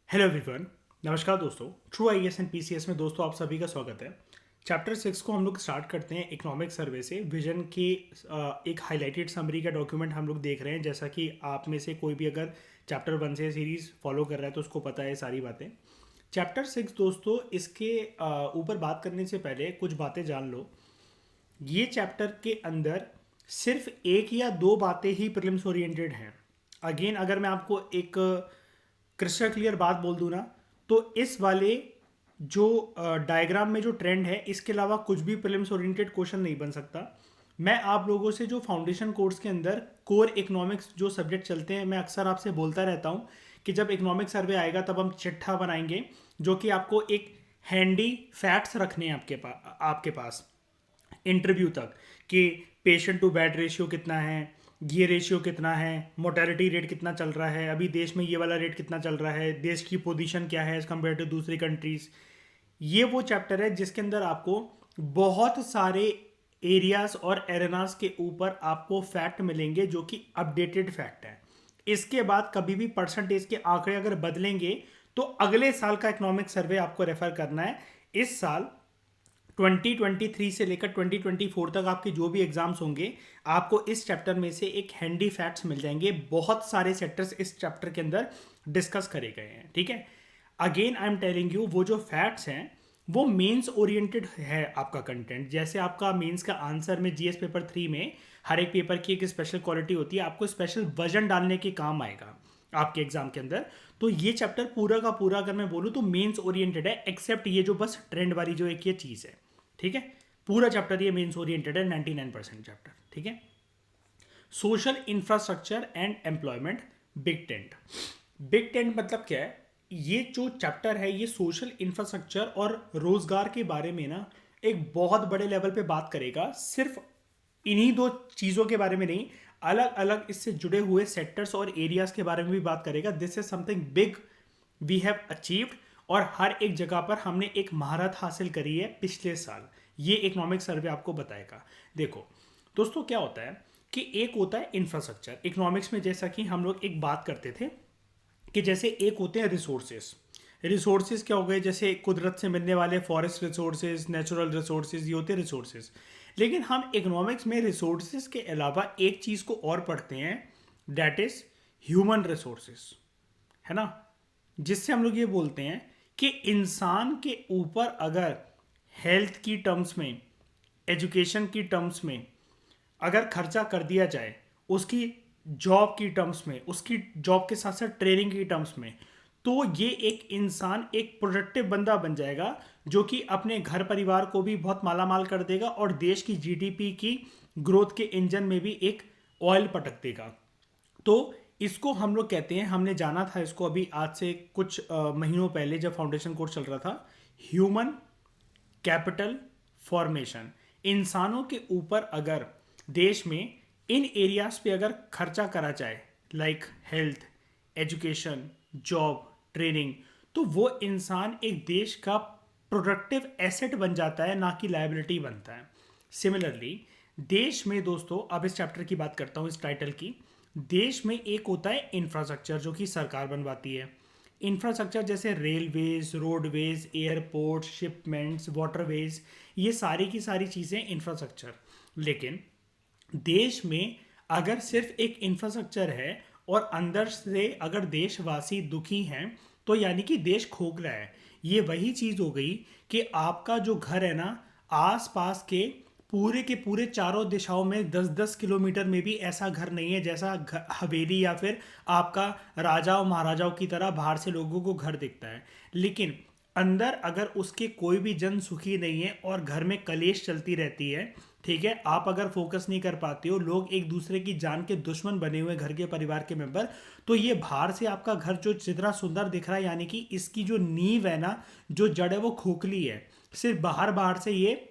Hello everyone. नमस्कार दोस्तों। True IAS and PCS में दोस्तों आप सभी का स्वागत है। चैप्टर 6 को हम लोग स्टार्ट करते हैं इकोनॉमिक सर्वे से। विजन की एक हाईलाइटेड समरी का डॉक्यूमेंट हम लोग देख रहे हैं। जैसा कि आप में से कोई भी अगर चैप्टर 1 से सीरीज फॉलो कर रहा है तो उसको पता है सारी बातें। चैप्टर 6 दोस्तों, इसके ऊपर बात करने से पहले कुछ बातें जान लो। ये चैप्टर के अंदर सिर्फ एक या दो बातें ही प्रीलिम्स ओरिएंटेड हैं। अगेन अगर मैं आपको एक क्रिस्टल क्लियर बात बोल दूँ ना, तो इस वाले जो डायग्राम में जो ट्रेंड है, इसके अलावा कुछ भी प्रीलिम्स ओरिएंटेड क्वेश्चन नहीं बन सकता। मैं आप लोगों से जो फाउंडेशन कोर्स के अंदर कोर इकोनॉमिक्स जो सब्जेक्ट चलते हैं, मैं अक्सर आपसे बोलता रहता हूँ कि जब इकोनॉमिक सर्वे आएगा तब हम चिट्ठा बनाएंगे जो कि आपको एक हैंडी फैक्ट्स रखने हैं आपके पास इंटरव्यू तक, कि पेशेंट टू बेड रेशियो कितना है, ये रेशियो कितना है, मोटेलिटी रेट कितना चल रहा है, अभी देश में ये वाला रेट कितना चल रहा है, देश की पोजीशन क्या है एज कम्पेयर टू दूसरी कंट्रीज। ये वो चैप्टर है जिसके अंदर आपको बहुत सारे एरियाज और एरेनास के ऊपर आपको फैक्ट मिलेंगे जो कि अपडेटेड फैक्ट है। इसके बाद कभी भी परसेंटेज के आंकड़े अगर बदलेंगे तो अगले साल का इकोनॉमिक सर्वे आपको रेफर करना है। इस साल 2023 से लेकर 2024 तक आपके जो भी एग्जाम्स होंगे, आपको इस चैप्टर में से एक हैंडी फैक्ट्स मिल जाएंगे। बहुत सारे सेक्टर्स इस चैप्टर के अंदर डिस्कस करे गए हैं, ठीक है। Again I am telling you, वो जो फैक्ट्स हैं वो मेंस ओरिएंटेड है आपका कंटेंट। जैसे आपका मेंस का आंसर में जीएस पेपर 3 में हर एक पेपर की एक स्पेशल क्वालिटी होती है, आपको स्पेशल वजन डालने के काम आएगा आपके एग्जाम के अंदर। तो ये चैप्टर पूरा का पूरा अगर मैं बोलूँ तो मेंस ओरिएंटेड है, एक्सेप्ट ये जो बस ट्रेंड वाली जो एक ये चीज़ है, ठीक है। पूरा चैप्टर ये मेंस ओरिएंटेड है, 99% चैप्टर, ठीक है। Social infrastructure and employment, big tent. Big tent मतलब क्या है? ये जो चैप्टर है ये सोशल इंफ्रास्ट्रक्चर और रोजगार के बारे में ना एक बहुत बड़े लेवल पे बात करेगा। सिर्फ इन्हीं दो चीज़ों के बारे में नहीं, अलग अलग इससे जुड़े हुए सेक्टर्स और एरियाज के बारे में भी बात करेगा। This is something big we have achieved, और हर एक जगह पर हमने एक महारत हासिल करी है पिछले साल। ये इकोनॉमिक सर्वे आपको बताएगा। देखो दोस्तों, क्या होता है कि एक होता है इंफ्रास्ट्रक्चर इकोनॉमिक्स में, जैसा कि हम लोग एक बात करते थे कि जैसे एक होते हैं रिसोर्सेज। रिसोर्सेज क्या हो गए? जैसे कुदरत से मिलने वाले फॉरेस्ट रिसोर्सेज, नेचुरल रिसोर्सेज, ये होते हैं रिसोर्सेज। लेकिन हम इकोनॉमिक्स में रिसोर्सेज के अलावा एक चीज़ को और पढ़ते हैं, दैट इज ह्यूमन रिसोर्सेज, है ना। जिससे हम लोग ये बोलते हैं कि इंसान के ऊपर अगर हेल्थ की टर्म्स में, एजुकेशन की टर्म्स में अगर खर्चा कर दिया जाए, उसकी जॉब की टर्म्स में, उसकी जॉब के साथ साथ ट्रेनिंग की टर्म्स में, तो ये एक इंसान एक प्रोडक्टिव बंदा बन जाएगा जो कि अपने घर परिवार को भी बहुत मालामाल कर देगा और देश की जीडीपी की ग्रोथ के इंजन में भी एक ऑयल पटक देगा। तो इसको हम लोग कहते हैं, हमने जाना था इसको अभी आज से कुछ महीनों पहले जब फाउंडेशन कोर्स चल रहा था, ह्यूमन कैपिटल फॉर्मेशन। इंसानों के ऊपर अगर देश में इन एरियाज पे अगर खर्चा करा जाए, like health, education, job, training, तो वो इंसान एक देश का प्रोडक्टिव एसेट बन जाता है, ना कि लायबिलिटी बनता है। सिमिलरली देश में दोस्तों, अब इस चैप्टर की बात करता हूँ, इस टाइटल की। देश में एक होता है इंफ्रास्ट्रक्चर जो कि सरकार बनवाती है। इंफ्रास्ट्रक्चर जैसे railways, roadways, airport, shipments, waterways, ये सारी की सारी चीज़ें इंफ्रास्ट्रक्चर। लेकिन देश में अगर सिर्फ एक इंफ्रास्ट्रक्चर है और अंदर से अगर देशवासी दुखी हैं, तो यानी कि देश खोखला है। ये वही चीज़ हो गई कि आपका जो घर है ना, आस पास के पूरे चारों दिशाओं में 10-10 किलोमीटर में भी ऐसा घर नहीं है जैसा हवेली या फिर आपका राजा और महाराजाओं की तरह बाहर से लोगों को घर दिखता है। लेकिन अंदर अगर उसके कोई भी जन सुखी नहीं है और घर में कलेश चलती रहती है, ठीक है, आप अगर फोकस नहीं कर पाते हो, लोग एक दूसरे की जान के दुश्मन बने हुए घर के परिवार के मेंबर, तो ये बाहर से आपका घर जो जितना सुंदर दिख रहा है, यानी कि इसकी जो नींव है ना, जो जड़ है वो खोखली है। सिर्फ बाहर बाहर से ये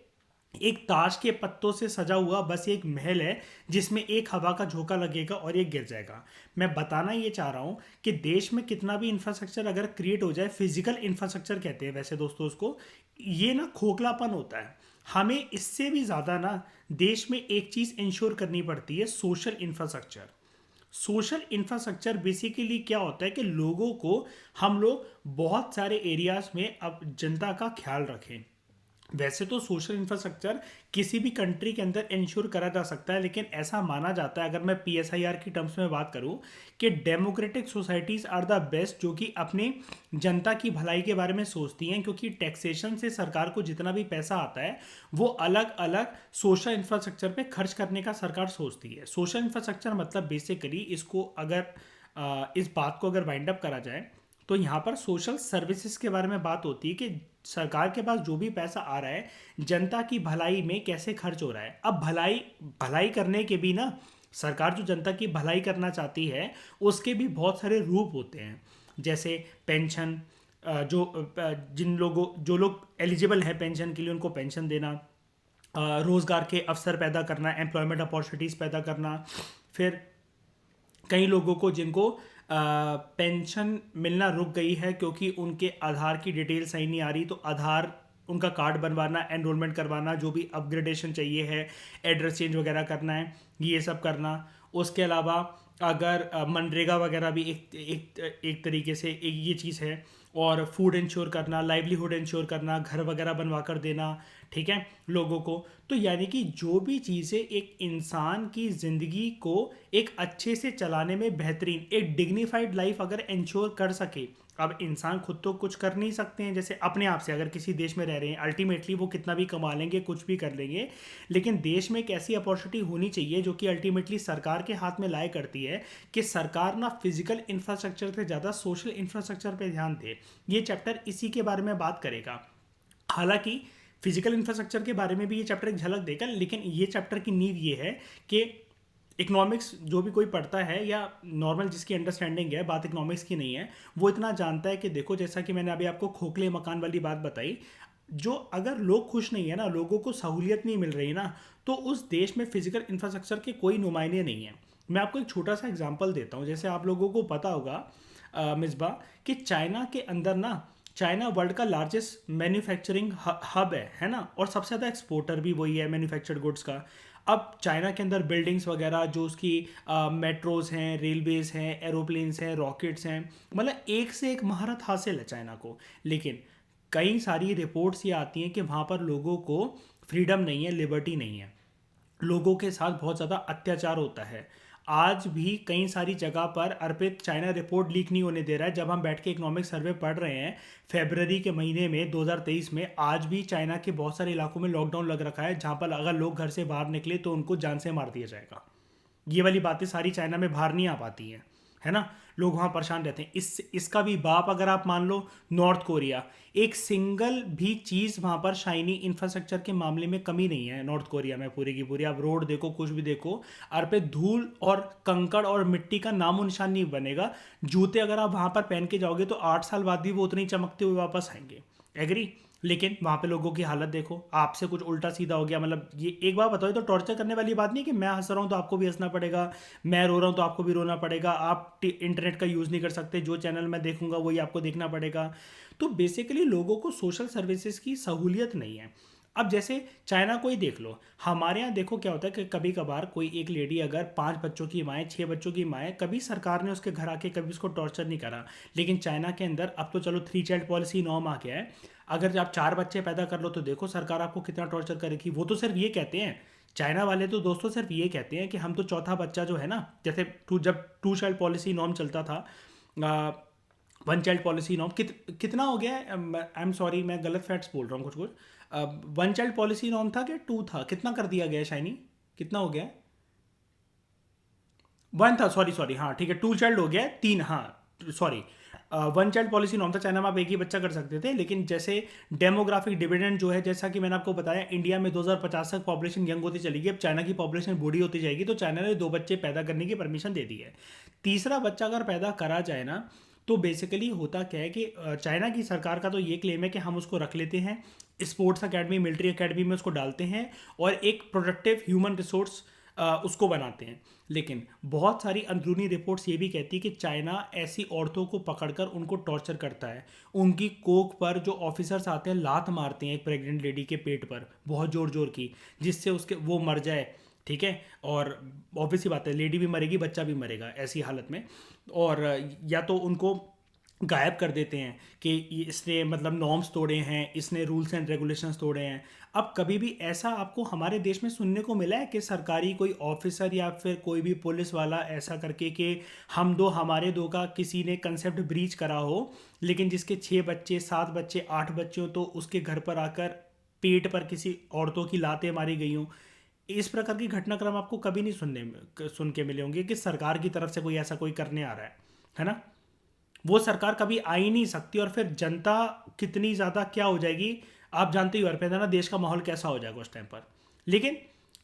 एक ताश के पत्तों से सजा हुआ बस एक महल है जिसमें एक हवा का झोंका लगेगा और ये गिर जाएगा। मैं बताना ये चाह रहा हूँ कि देश में कितना भी इंफ्रास्ट्रक्चर अगर क्रिएट हो जाए, फिजिकल इंफ्रास्ट्रक्चर कहते हैं वैसे दोस्तों उसको, ये ना खोखलापन होता है। हमें इससे भी ज़्यादा ना देश में एक चीज़ इंश्योर करनी पड़ती है, social infrastructure. Social infrastructure basically क्या होता है कि लोगों को हम लोग बहुत सारे एरियाज में अब जनता का ख्याल रखें। वैसे तो सोशल इंफ्रास्ट्रक्चर किसी भी कंट्री के अंदर इंश्योर करा जा सकता है, लेकिन ऐसा माना जाता है, अगर मैं पीएसआईआर की टर्म्स में बात करूं, कि democratic societies are the best, जो कि अपने जनता की भलाई के बारे में सोचती हैं, क्योंकि टैक्सेशन से सरकार को जितना भी पैसा आता है वो अलग अलग सोशल इंफ्रास्ट्रक्चर पे खर्च करने का सरकार सोचती है। सोशल इंफ्रास्ट्रक्चर मतलब बेसिकली इसको अगर इस बात को अगर वाइंड अप करा जाए तो यहाँ पर सोशल सर्विसेज के बारे में बात होती है कि सरकार के पास जो भी पैसा आ रहा है जनता की भलाई में कैसे खर्च हो रहा है। अब भलाई भलाई करने के भी ना, सरकार जो जनता की भलाई करना चाहती है उसके भी बहुत सारे रूप होते हैं, जैसे पेंशन, जिन लोगों जो लोग एलिजिबल हैं पेंशन के लिए उनको पेंशन देना, रोज़गार के अवसर पैदा करना, एम्प्लॉयमेंट अपॉर्चुनिटीज़ पैदा करना। फिर कई लोगों को जिनको पेंशन मिलना रुक गई है क्योंकि उनके आधार की डिटेल सही नहीं आ रही, तो आधार उनका कार्ड बनवाना, एनरोलमेंट करवाना, जो भी अपग्रेडेशन चाहिए है, एड्रेस चेंज वगैरह करना है, ये सब करना। उसके अलावा अगर मनरेगा वगैरह भी एक तरीके से एक ये चीज़ है, और फूड इंश्योर करना, लाइवलीहुड इंश्योर करना, घर वगैरह बनवा कर देना, ठीक है, लोगों को। तो यानी कि जो भी चीज़ें एक इंसान की ज़िंदगी को एक अच्छे से चलाने में बेहतरीन, एक डिग्निफाइड लाइफ अगर इंश्योर कर सके। अब इंसान खुद तो कुछ कर नहीं सकते हैं, जैसे अपने आप से अगर किसी देश में रह रहे हैं, अल्टीमेटली वो कितना भी कमा लेंगे, कुछ भी कर लेंगे, लेकिन देश में एक ऐसी अपॉर्चुनिटी होनी चाहिए जो कि अल्टीमेटली सरकार के हाथ में लाया करती है कि सरकार ना फिजिकल इंफ्रास्ट्रक्चर से ज़्यादा सोशल इंफ्रास्ट्रक्चर पे ध्यान दे। ये चैप्टर इसी के बारे में बात करेगा। हालांकि फिजिकल इंफ्रास्ट्रक्चर के बारे में भी ये चैप्टर एक झलक देगा, लेकिन ये चैप्टर की नींव ये है कि इकोनॉमिक्स जो भी कोई पढ़ता है या नॉर्मल जिसकी अंडरस्टैंडिंग है, बात इकोनॉमिक्स की नहीं है, वो इतना जानता है कि देखो, जैसा कि मैंने अभी आपको खोखले मकान वाली बात बताई, जो अगर लोग खुश नहीं है ना, लोगों को सहूलियत नहीं मिल रही ना, तो उस देश में फिजिकल इंफ्रास्ट्रक्चर के कोई नुमाइंदे नहीं है। मैं आपको एक छोटा सा एग्जांपल देता हूँ। जैसे आप लोगों को पता होगा मिसबा, कि चाइना के अंदर ना, चाइना वर्ल्ड का लार्जेस्ट मैन्युफैक्चरिंग हब है ना, और सबसे ज़्यादा एक्सपोर्टर भी वही है मैन्युफैक्चर्ड गुड्स का। अब चाइना के अंदर बिल्डिंग्स वगैरह, जो उसकी मेट्रोज हैं, रेलवेज हैं, एरोप्लेन्स हैं, रॉकेट्स हैं, मतलब एक से एक महारत हासिल है चाइना को। लेकिन कई सारी रिपोर्ट्स ये आती हैं कि वहाँ पर लोगों को फ्रीडम नहीं है, लिबर्टी नहीं है, लोगों के साथ बहुत ज़्यादा अत्याचार होता है। आज भी कई सारी जगह पर, अर्पित, चाइना रिपोर्ट लीक नहीं होने दे रहा है। जब हम बैठ के इकोनॉमिक सर्वे पढ़ रहे हैं फरवरी के महीने में 2023 में, आज भी चाइना के बहुत सारे इलाकों में लॉकडाउन लग रखा है, जहाँ पर अगर लोग घर से बाहर निकले तो उनको जान से मार दिया जाएगा। ये वाली बातें सारी चाइना में बाहर नहीं आ पाती हैं, है ना। लोग वहाँ परेशान रहते हैं। इसका भी बाप अगर आप मान लो नॉर्थ कोरिया, एक सिंगल भी चीज़ वहाँ पर शाइनी इंफ्रास्ट्रक्चर के मामले में कमी नहीं है नॉर्थ कोरिया में, पूरी की पूरी। आप रोड देखो, कुछ भी देखो, और पे धूल और कंकड़ और मिट्टी का नामो निशान नहीं बनेगा। जूते अगर आप वहाँ पर पहन के जाओगे तो 8 साल बाद भी वो उतने ही चमकते हुए वापस आएंगे। एग्री। लेकिन वहाँ पे लोगों की हालत देखो, आपसे कुछ उल्टा सीधा हो गया, मतलब ये एक बार बताओ, तो टॉर्चर करने वाली बात नहीं है कि मैं हंस रहा हूँ तो आपको भी हंसना पड़ेगा, मैं रो रहा हूँ तो आपको भी रोना पड़ेगा, आप इंटरनेट का यूज़ नहीं कर सकते, जो चैनल मैं देखूंगा वही आपको देखना पड़ेगा। तो बेसिकली लोगों को सोशल सर्विसेज की सहूलियत नहीं है। अब जैसे चाइना को ही देख लो, हमारे यहाँ देखो क्या होता है कि कभी कभार कोई एक लेडी अगर 5 बच्चों की माँ है, 6 बच्चों की माँ है, कभी सरकार ने उसके घर आके कभी उसको टॉर्चर नहीं करा। लेकिन चाइना के अंदर अब तो चलो 3 चाइल्ड पॉलिसी नॉर्म आ गया है, अगर आप 4 बच्चे पैदा कर लो तो देखो सरकार आपको कितना टॉर्चर करेगी। वो तो सिर्फ ये कहते हैं, चाइना वाले तो दोस्तों सिर्फ ये कहते हैं कि हम तो चौथा बच्चा जो है ना, जैसे जब 2 चाइल्ड पॉलिसी नॉर्म चलता था, 1 चाइल्ड पॉलिसी नॉर्म कितना हो गया है, आई एम सॉरी मैं गलत फैक्ट्स बोल रहा हूँ कुछ कुछ। 1 चाइल्ड पॉलिसी नॉर्म था कि 2 था, कितना कर दिया गया है शाइनी, कितना हो गया है? 1 था, सॉरी सॉरी, हाँ ठीक है, 2 चाइल्ड हो गया है, 3, हाँ सॉरी। 1 चाइल्ड पॉलिसी नॉर्म था, चाइना में आप एक ही बच्चा कर सकते थे। लेकिन जैसे डेमोग्राफिक डिविडेंड जो है, जैसा कि मैंने आपको बताया, इंडिया में 2050 तक पॉपुलेशन यंग होती चलेगी, अब चाइना की पॉपुलेशन बूढ़ी होती जाएगी, तो चाइना ने 2 बच्चे पैदा करने की परमिशन दे दी है। तीसरा बच्चा अगर पैदा करा जाए ना, तो बेसिकली होता क्या है कि चाइना की सरकार का तो ये क्लेम है कि हम उसको रख लेते हैं, स्पोर्ट्स अकेडमी, मिलिट्री अकेडमी में उसको डालते हैं, और एक प्रोडक्टिव ह्यूमन रिसोर्स उसको बनाते हैं। लेकिन बहुत सारी अंदरूनी रिपोर्ट्स ये भी कहती है कि चाइना ऐसी औरतों को पकड़कर उनको टॉर्चर करता है, उनकी कोख पर जो ऑफिसर्स आते हैं लात मारते हैं एक प्रेग्नेंट लेडी के पेट पर बहुत जोर जोर की, जिससे उसके वो मर जाए। ठीक है। और ऑब्वियस सी बात है, लेडी भी मरेगी, बच्चा भी मरेगा ऐसी हालत में। और या तो उनको गायब कर देते हैं कि इसने मतलब नॉर्म्स तोड़े हैं, इसने रूल्स एंड रेगुलेशंस तोड़े हैं। अब कभी भी ऐसा आपको हमारे देश में सुनने को मिला है कि सरकारी कोई ऑफिसर या फिर कोई भी पुलिस वाला ऐसा करके कि हम दो हमारे दो का किसी ने कंसेप्ट ब्रीच करा हो, लेकिन जिसके 6 बच्चे 7 बच्चे 8 बच्चे हो तो उसके घर पर आकर पेट पर किसी औरतों की लातें मारी गई हों। इस प्रकार की घटनाक्रम आपको कभी नहीं सुन के मिले होंगे कि सरकार की तरफ से कोई ऐसा कोई करने आ रहा है ना। वो सरकार कभी आ ही नहीं सकती, और फिर जनता कितनी ज़्यादा क्या हो जाएगी आप जानते ही हो अर्पिता ना, देश का माहौल कैसा हो जाएगा उस टाइम पर। लेकिन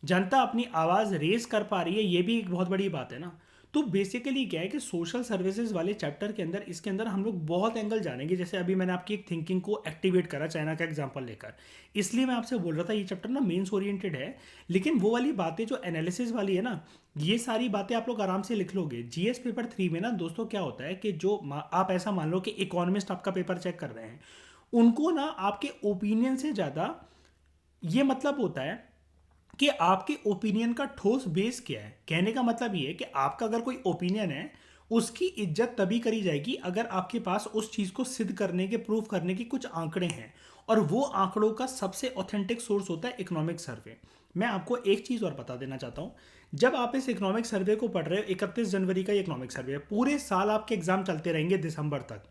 जनता अपनी आवाज़ रेस कर पा रही है, ये भी एक बहुत बड़ी बात है ना। तो बेसिकली क्या है कि सोशल सर्विसेज वाले चैप्टर के अंदर, इसके अंदर हम लोग बहुत एंगल जानेंगे। जैसे अभी मैंने आपकी एक थिंकिंग को एक्टिवेट करा चाइना का एग्जांपल लेकर, इसलिए मैं आपसे बोल रहा था ये चैप्टर ना मेंस ओरिएंटेड है। लेकिन वो वाली बातें जो एनालिसिस वाली है ना, ये सारी बातें आप लोग आराम से लिख लोगे। जीएस पेपर 3 में ना दोस्तों क्या होता है कि जो आप ऐसा मान लो कि इकोनॉमिस्ट आपका पेपर चेक कर रहे हैं, उनको ना आपके ओपिनियन से ज़्यादा ये मतलब होता है कि आपके ओपिनियन का ठोस बेस क्या है। कहने का मतलब ये है कि आपका अगर कोई ओपिनियन है, उसकी इज्जत तभी करी जाएगी अगर आपके पास उस चीज़ को सिद्ध करने के, प्रूफ करने के कुछ आंकड़े हैं। और वो आंकड़ों का सबसे ऑथेंटिक सोर्स होता है इकोनॉमिक सर्वे। मैं आपको एक चीज़ और बता देना चाहता हूँ। जब आप इस इकोनॉमिक सर्वे को पढ़ रहे हो, 31 जनवरी का इकोनॉमिक सर्वे है, पूरे साल आपके एग्जाम चलते रहेंगे दिसंबर तक।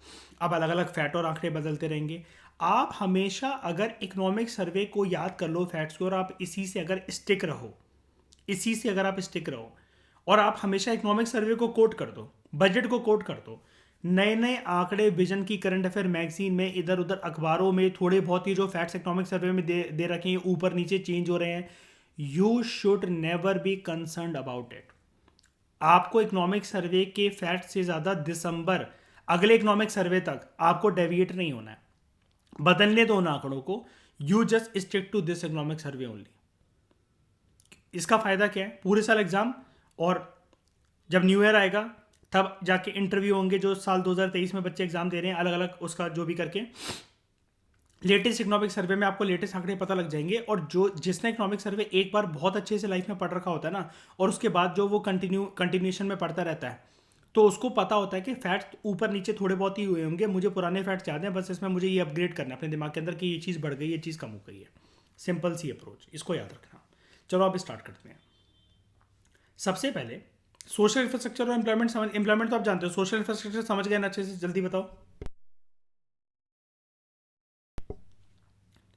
अब अलग अलग फैट और आंकड़े बदलते रहेंगे। आप हमेशा अगर इकोनॉमिक सर्वे को याद कर लो फैक्ट्स को, और आप इसी से अगर स्टिक रहो, इसी से अगर आप स्टिक रहो, और आप हमेशा इकोनॉमिक सर्वे को कोट कर दो, बजट को कोट कर दो, नए नए आंकड़े विजन की, करंट अफेयर मैगजीन में, इधर उधर अखबारों में थोड़े बहुत ही जो फैक्ट्स इकोनॉमिक सर्वे में दे रखे हैं, ऊपर नीचे चेंज हो रहे हैं, you should never be concern about it. आपको इकोनॉमिक सर्वे के फैक्ट से ज़्यादा दिसंबर अगले इकोनॉमिक सर्वे तक आपको डेविएट नहीं होना है, बदलने दो उन आंकड़ों को। You just stick to this economic survey only. इसका फायदा क्या है, पूरे साल एग्जाम, और जब न्यू ईयर आएगा तब जाके इंटरव्यू होंगे, जो साल 2023 में बच्चे एग्जाम दे रहे हैं अलग अलग उसका जो भी करके, लेटेस्ट इकोनॉमिक सर्वे में आपको लेटेस्ट आंकड़े पता लग जाएंगे। और जो जिसने इकोनॉमिक सर्वे एक बार बहुत अच्छे से लाइफ में पढ़ रखा होता है ना, और उसके बाद जो वो कंटिन्यूशन में पढ़ता रहता है, तो उसको पता होता है कि फैट्स ऊपर नीचे थोड़े बहुत ही हुए होंगे, मुझे पुराने फैट्स याद हैं, बस इसमें मुझे ये अपग्रेड करना है अपने दिमाग के अंदर कि ये चीज़ बढ़ गई, ये चीज़ कम हो गई है। सिंपल सी अप्रोच, इसको याद रखना। चलो अब स्टार्ट करते हैं। सबसे पहले सोशल इंफ्रास्ट्रक्चर और एम्प्लॉयमेंट तो आप जानते हो। सोशल इंफ्रास्ट्रक्चर समझ गए ना अच्छे से, जल्दी बताओ,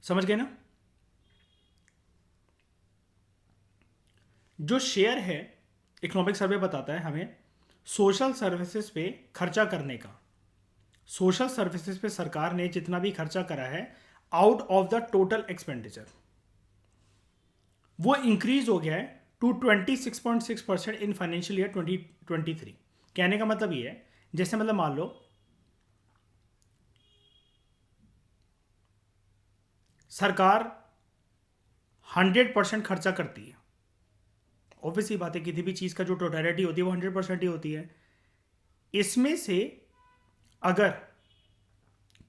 समझ गए ना। जो शेयर है, इकोनॉमिक सर्वे बताता है हमें सोशल सर्विसेज पे खर्चा करने का। सोशल सर्विसेज पे सरकार ने जितना भी खर्चा करा है out of the total expenditure, वो इंक्रीज हो गया है टू 26.6% इन फाइनेंशियल ईयर 2023। कहने का मतलब ये है, जैसे मतलब मान लो सरकार 100% खर्चा करती है, ऑब्वियसली बात है किसी भी चीज़ का जो टोटलिटी होती है वो 100% ही होती है। इसमें से अगर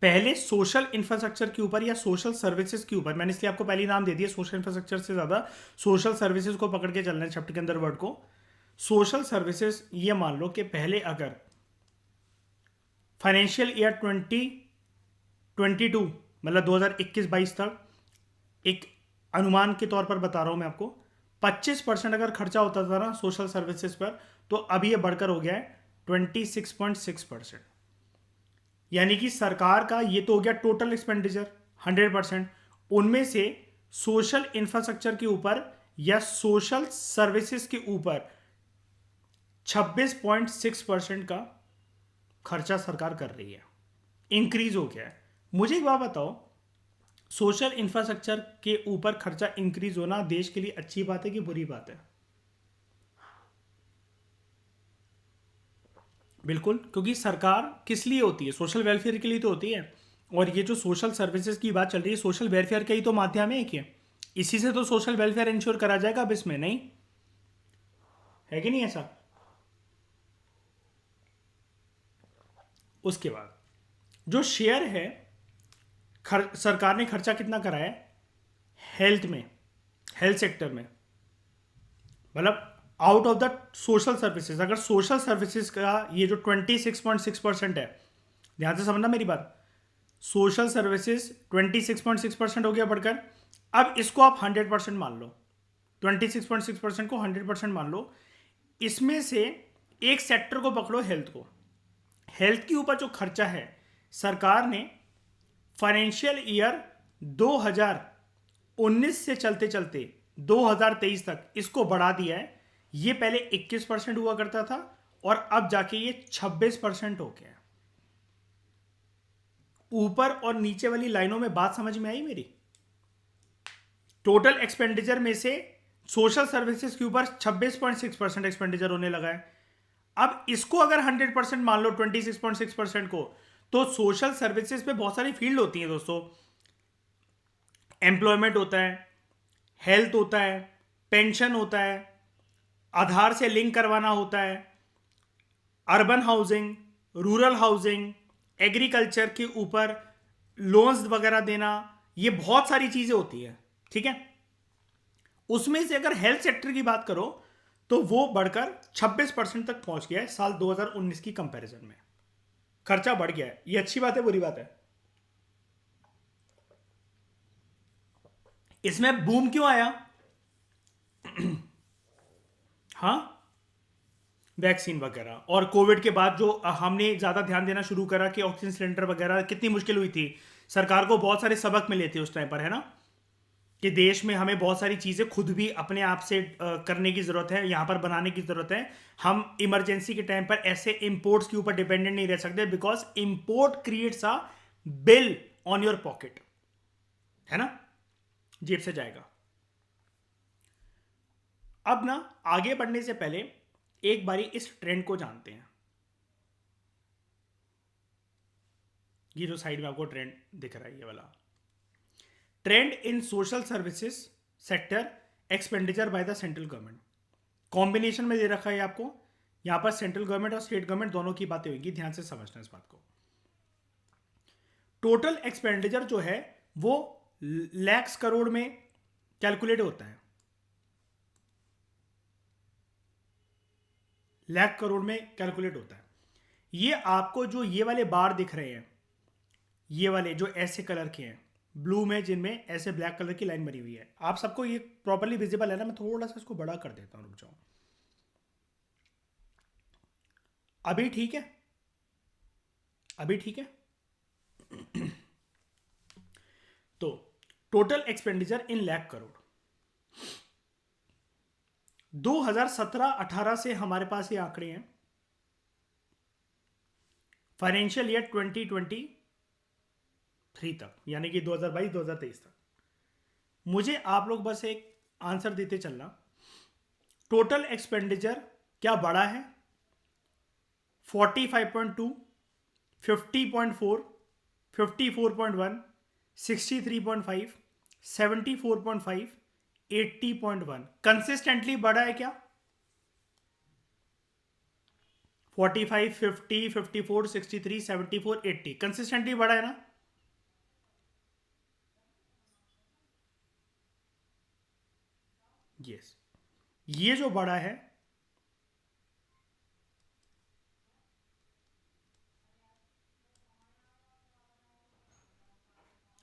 पहले सोशल इंफ्रास्ट्रक्चर के ऊपर या सोशल सर्विसेज के ऊपर, मैंने इसलिए आपको पहले नाम दे दिया, सोशल इंफ्रास्ट्रक्चर से ज़्यादा सोशल सर्विसेज को पकड़ के चलना है चैप्टर के अंदर वर्ड को। सोशल सर्विसेज, ये मान लो कि पहले अगर फाइनेंशियल ईयर 2022 मतलब 2021-22 तक, एक अनुमान के तौर पर बता रहा हूं मैं आपको, 25% अगर खर्चा होता था ना सोशल सर्विसेज पर, तो अभी ये बढ़कर हो गया है 26.6%। यानी कि सरकार का ये तो हो गया टोटल एक्सपेंडिचर 100%, उनमें से सोशल इंफ्रास्ट्रक्चर के ऊपर या सोशल सर्विसेज के ऊपर 26.6% का खर्चा सरकार कर रही है, इंक्रीज हो गया है। मुझे एक बात बताओ, सोशल इंफ्रास्ट्रक्चर के ऊपर खर्चा इंक्रीज होना देश के लिए अच्छी बात है कि बुरी बात है? बिल्कुल, क्योंकि सरकार किस लिए होती है, सोशल वेलफेयर के लिए तो होती है। और ये जो सोशल सर्विसेज की बात चल रही है, सोशल वेलफेयर का ही तो माध्यम है कि इसी से तो सोशल वेलफेयर इंश्योर करा जाएगा। अब इसमें नहीं है कि नहीं ऐसा? उसके बाद जो शेयर है, सरकार ने खर्चा कितना करा है हेल्थ में, हेल्थ सेक्टर में, मतलब out of the social services, अगर सोशल सर्विसेज का ये जो 26.6% है, ध्यान से समझना मेरी बात, सोशल सर्विसेज 26.6% हो गया बढ़कर। अब इसको आप 100% मान लो, 26.6% को 100% मान लो। इसमें से एक सेक्टर को पकड़ो, हेल्थ को। हेल्थ के ऊपर जो खर्चा है, सरकार ने फाइनेंशियल ईयर 2019 से चलते चलते 2023 तक इसको बढ़ा दिया है। ये पहले 21% हुआ करता था और अब जाके ये 26% हो गया है। ऊपर और नीचे वाली लाइनों में बात समझ में आई मेरी? टोटल एक्सपेंडिचर में से सोशल सर्विसेज के ऊपर 26.6% एक्सपेंडिचर होने लगा है। अब इसको अगर 100% मान लो 26.6% को, तो सोशल सर्विसेज पे बहुत सारी फील्ड होती हैं दोस्तों। एम्प्लॉयमेंट होता है, हेल्थ होता है, पेंशन होता है, आधार से लिंक करवाना होता है, urban housing, rural housing, agriculture के ऊपर लोन्स वगैरह देना, ये बहुत सारी चीजें होती है। ठीक है, उसमें से अगर हेल्थ सेक्टर की बात करो तो वो बढ़कर 26% तक पहुंच गया है साल 2019 की कंपैरिजन में। खर्चा बढ़ गया है। ये अच्छी बात है, बुरी बात है? इसमें बूम क्यों आया? हाँ, वैक्सीन वगैरह और कोविड के बाद जो हमने ज़्यादा ध्यान देना शुरू करा कि ऑक्सीजन सिलेंडर वगैरह, कितनी मुश्किल हुई थी। सरकार को बहुत सारे सबक मिले थे उस टाइम पर, है ना, कि देश में हमें बहुत सारी चीज़ें खुद भी अपने आप से करने की ज़रूरत है, यहाँ पर बनाने की ज़रूरत है। हम इमरजेंसी के टाइम पर ऐसे इंपोर्ट्स के ऊपर डिपेंडेंट नहीं रह सकते, because import creates a bill on your pocket, है ना, जेब से जाएगा। अब ना आगे बढ़ने से पहले एक बारी इस ट्रेंड को जानते हैं। ये जो साइड में आपको ट्रेंड दिख रहा है, ये वाला trend in social services sector expenditure by the central government, combination में दे रखा है आपको। यहां पर सेंट्रल गवर्नमेंट और स्टेट गवर्नमेंट दोनों की बातें होंगी, ध्यान से समझना इस बात को। टोटल एक्सपेंडिचर जो है वो लैक्स करोड़ में कैलकुलेट होता है, लाख करोड़ में कैलकुलेट होता है। ये आपको जो ये वाले बार दिख रहे हैं, ये वाले जो ऐसे कलर के हैं, ब्लू में जिनमें ऐसे ब्लैक कलर की लाइन बनी हुई है, आप सबको ये प्रॉपर्ली विजिबल है ना? मैं थोड़ा सा इसको बड़ा कर देता हूं, रुक जाओ। अभी ठीक है? अभी ठीक है? तो total expenditure in lakh crore 2017-18 से हमारे पास ये आंकड़े हैं। फाइनेंशियल ईयर 2023 तक, यानी कि 2022-2023 तक, मुझे आप लोग बस एक आंसर देते चलना। टोटल एक्सपेंडिचर क्या बढ़ा है? 45.2, 50.4, 54.1, 63.5, 74.5, 80.1 कंसिस्टेंटली बढ़ा है क्या? 45, 50, 54, 63, 74, 80 कंसिस्टेंटली बढ़ा है ना? यस, ये जो बढ़ा है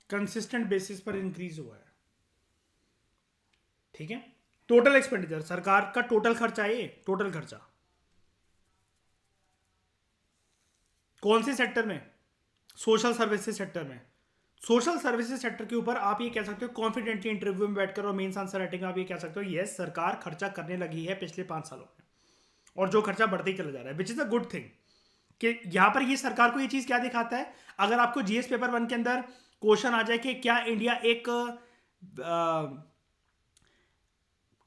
कंसिस्टेंट बेसिस पर इंक्रीज हुआ है। ठीक है, टोटल एक्सपेंडिचर सरकार का टोटल खर्चा है, ये टोटल खर्चा कौन से सेक्टर में? सोशल सर्विसेज सेक्टर में। सोशल सर्विसेज सेक्टर के ऊपर आप ये कह सकते हो कॉन्फिडेंटली, इंटरव्यू में बैठकर और मेंस आंसर राइटिंग आप ये कह सकते हो, यस सरकार खर्चा करने लगी है पिछले 5 सालों में, और जो खर्चा बढ़ते ही चला जा रहा है, which is a good thing. कि यहां पर ये सरकार को ये चीज क्या दिखाता है? अगर आपको जीएस पेपर 1 के अंदर क्वेश्चन आ जाए कि क्या इंडिया एक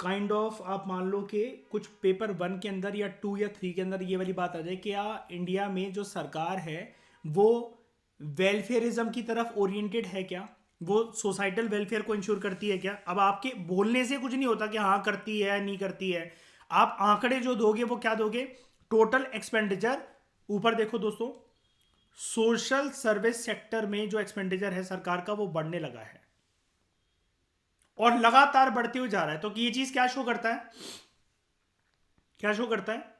काइंड ऑफ, आप मान लो कि कुछ पेपर 1 के अंदर या 2 या 3 के अंदर ये वाली बात आ जाए कि इंडिया में जो सरकार है वो वेलफेयरिज्म की तरफ ओरिएंटेड है क्या, वो सोसाइटल वेलफेयर को इंश्योर करती है क्या? अब आपके बोलने से कुछ नहीं होता कि हाँ करती है नहीं करती है। आप आंकड़े जो दोगे वो क्या दोगे? Total expenditure. ऊपर देखो दोस्तों, सोशल सर्विस सेक्टर में जो एक्सपेंडिचर है सरकार का वो बढ़ने लगा है और लगातार बढ़ते हुए जा रहा है। तो ये चीज क्या शो करता है? क्या शो करता है?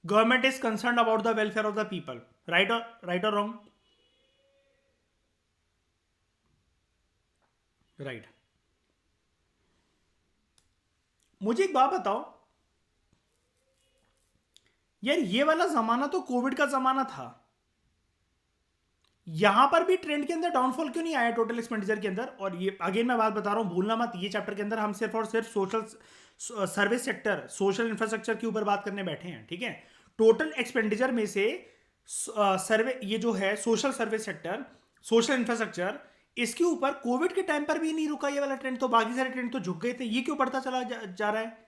Government is concern about the welfare of the people, right और रॉन्ग? राइट। मुझे एक बात बताओ यार, ये वाला जमाना तो कोविड का जमाना था, यहां पर भी ट्रेंड के अंदर डाउनफॉल क्यों नहीं आया टोटल एक्सपेंडिचर के अंदर? और ये अगेन मैं बात बता रहा हूं, भूलना मत, ये चैप्टर के अंदर हम सिर्फ और सिर्फ social service sector, social infrastructure के ऊपर बात करने बैठे हैं, ठीक है? टोटल एक्सपेंडिचर में से सर्वे, ये जो है social service sector, social infrastructure, इसके ऊपर कोविड के टाइम पर भी नहीं रुका ये वाला ट्रेंड, तो बाकी सारे ट्रेंड तो झुक गए थे, ये क्यों बढ़ता चला जा रहा है?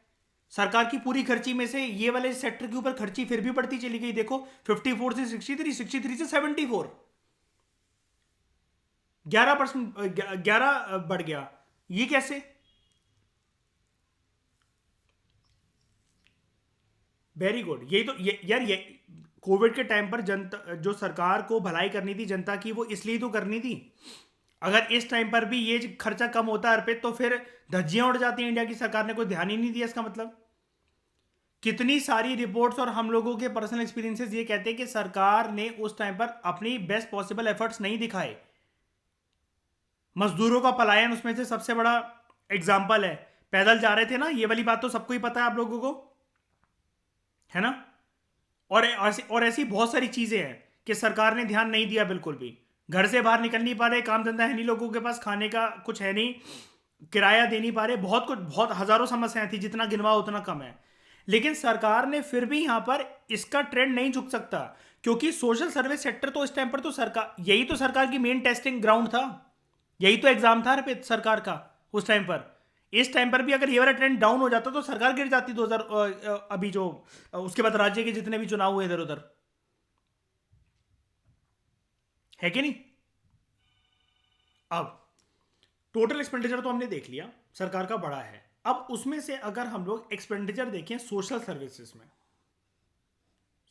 सरकार की पूरी खर्ची में से ये वाले सेक्टर के ऊपर खर्ची फिर भी बढ़ती चली गई। देखो 54 से 63, 63 से 74, 11%, 11 बढ़ गया, ये कैसे? Very good. यही तो यार, ये कोविड के टाइम पर जनता, जो सरकार को भलाई करनी थी जनता की, वो इसलिए तो करनी थी। अगर इस टाइम पर भी ये खर्चा कम होता है अर्पित, तो फिर धज्जियां उड़ जाती हैं, इंडिया की सरकार ने कोई ध्यान ही नहीं दिया। इसका मतलब कितनी सारी रिपोर्ट्स और हम लोगों के पर्सनल एक्सपीरियंसेस ये कहते हैं कि सरकार ने उस टाइम पर अपनी बेस्ट पॉसिबल एफर्ट्स नहीं दिखाए। मजदूरों का पलायन उसमें से सबसे बड़ा एग्जाम्पल है। पैदल जा रहे थे ना, ये वाली बात तो सबको ही पता है आप लोगों को, है ना? और ऐसी बहुत सारी चीजें हैं कि सरकार ने ध्यान नहीं दिया बिल्कुल भी। घर से बाहर निकल नहीं पा रहे, काम धंधा है नहीं लोगों के पास, खाने का कुछ है नहीं, किराया दे नहीं पा रहे, बहुत कुछ, बहुत हजारों समस्याएं थी, जितना गिनवा उतना कम है। लेकिन सरकार ने फिर भी यहां पर, इसका ट्रेंड नहीं झुक सकता, क्योंकि सोशल सर्विस सेक्टर तो इस टाइम पर तो सरकार, यही तो सरकार की मेन टेस्टिंग ग्राउंड था, यही तो एग्जाम था सरकार का उस टाइम पर। इस टाइम पर भी अगर ये वाला ट्रेंड डाउन हो जाता तो सरकार गिर जाती। 2000 अभी जो उसके बाद राज्य के जितने भी चुनाव हुए इधर उधर, है कि नहीं? अब टोटल एक्सपेंडिचर तो हमने देख लिया सरकार का बड़ा है। अब उसमें से अगर हम लोग एक्सपेंडिचर देखें सोशल सर्विसेज में,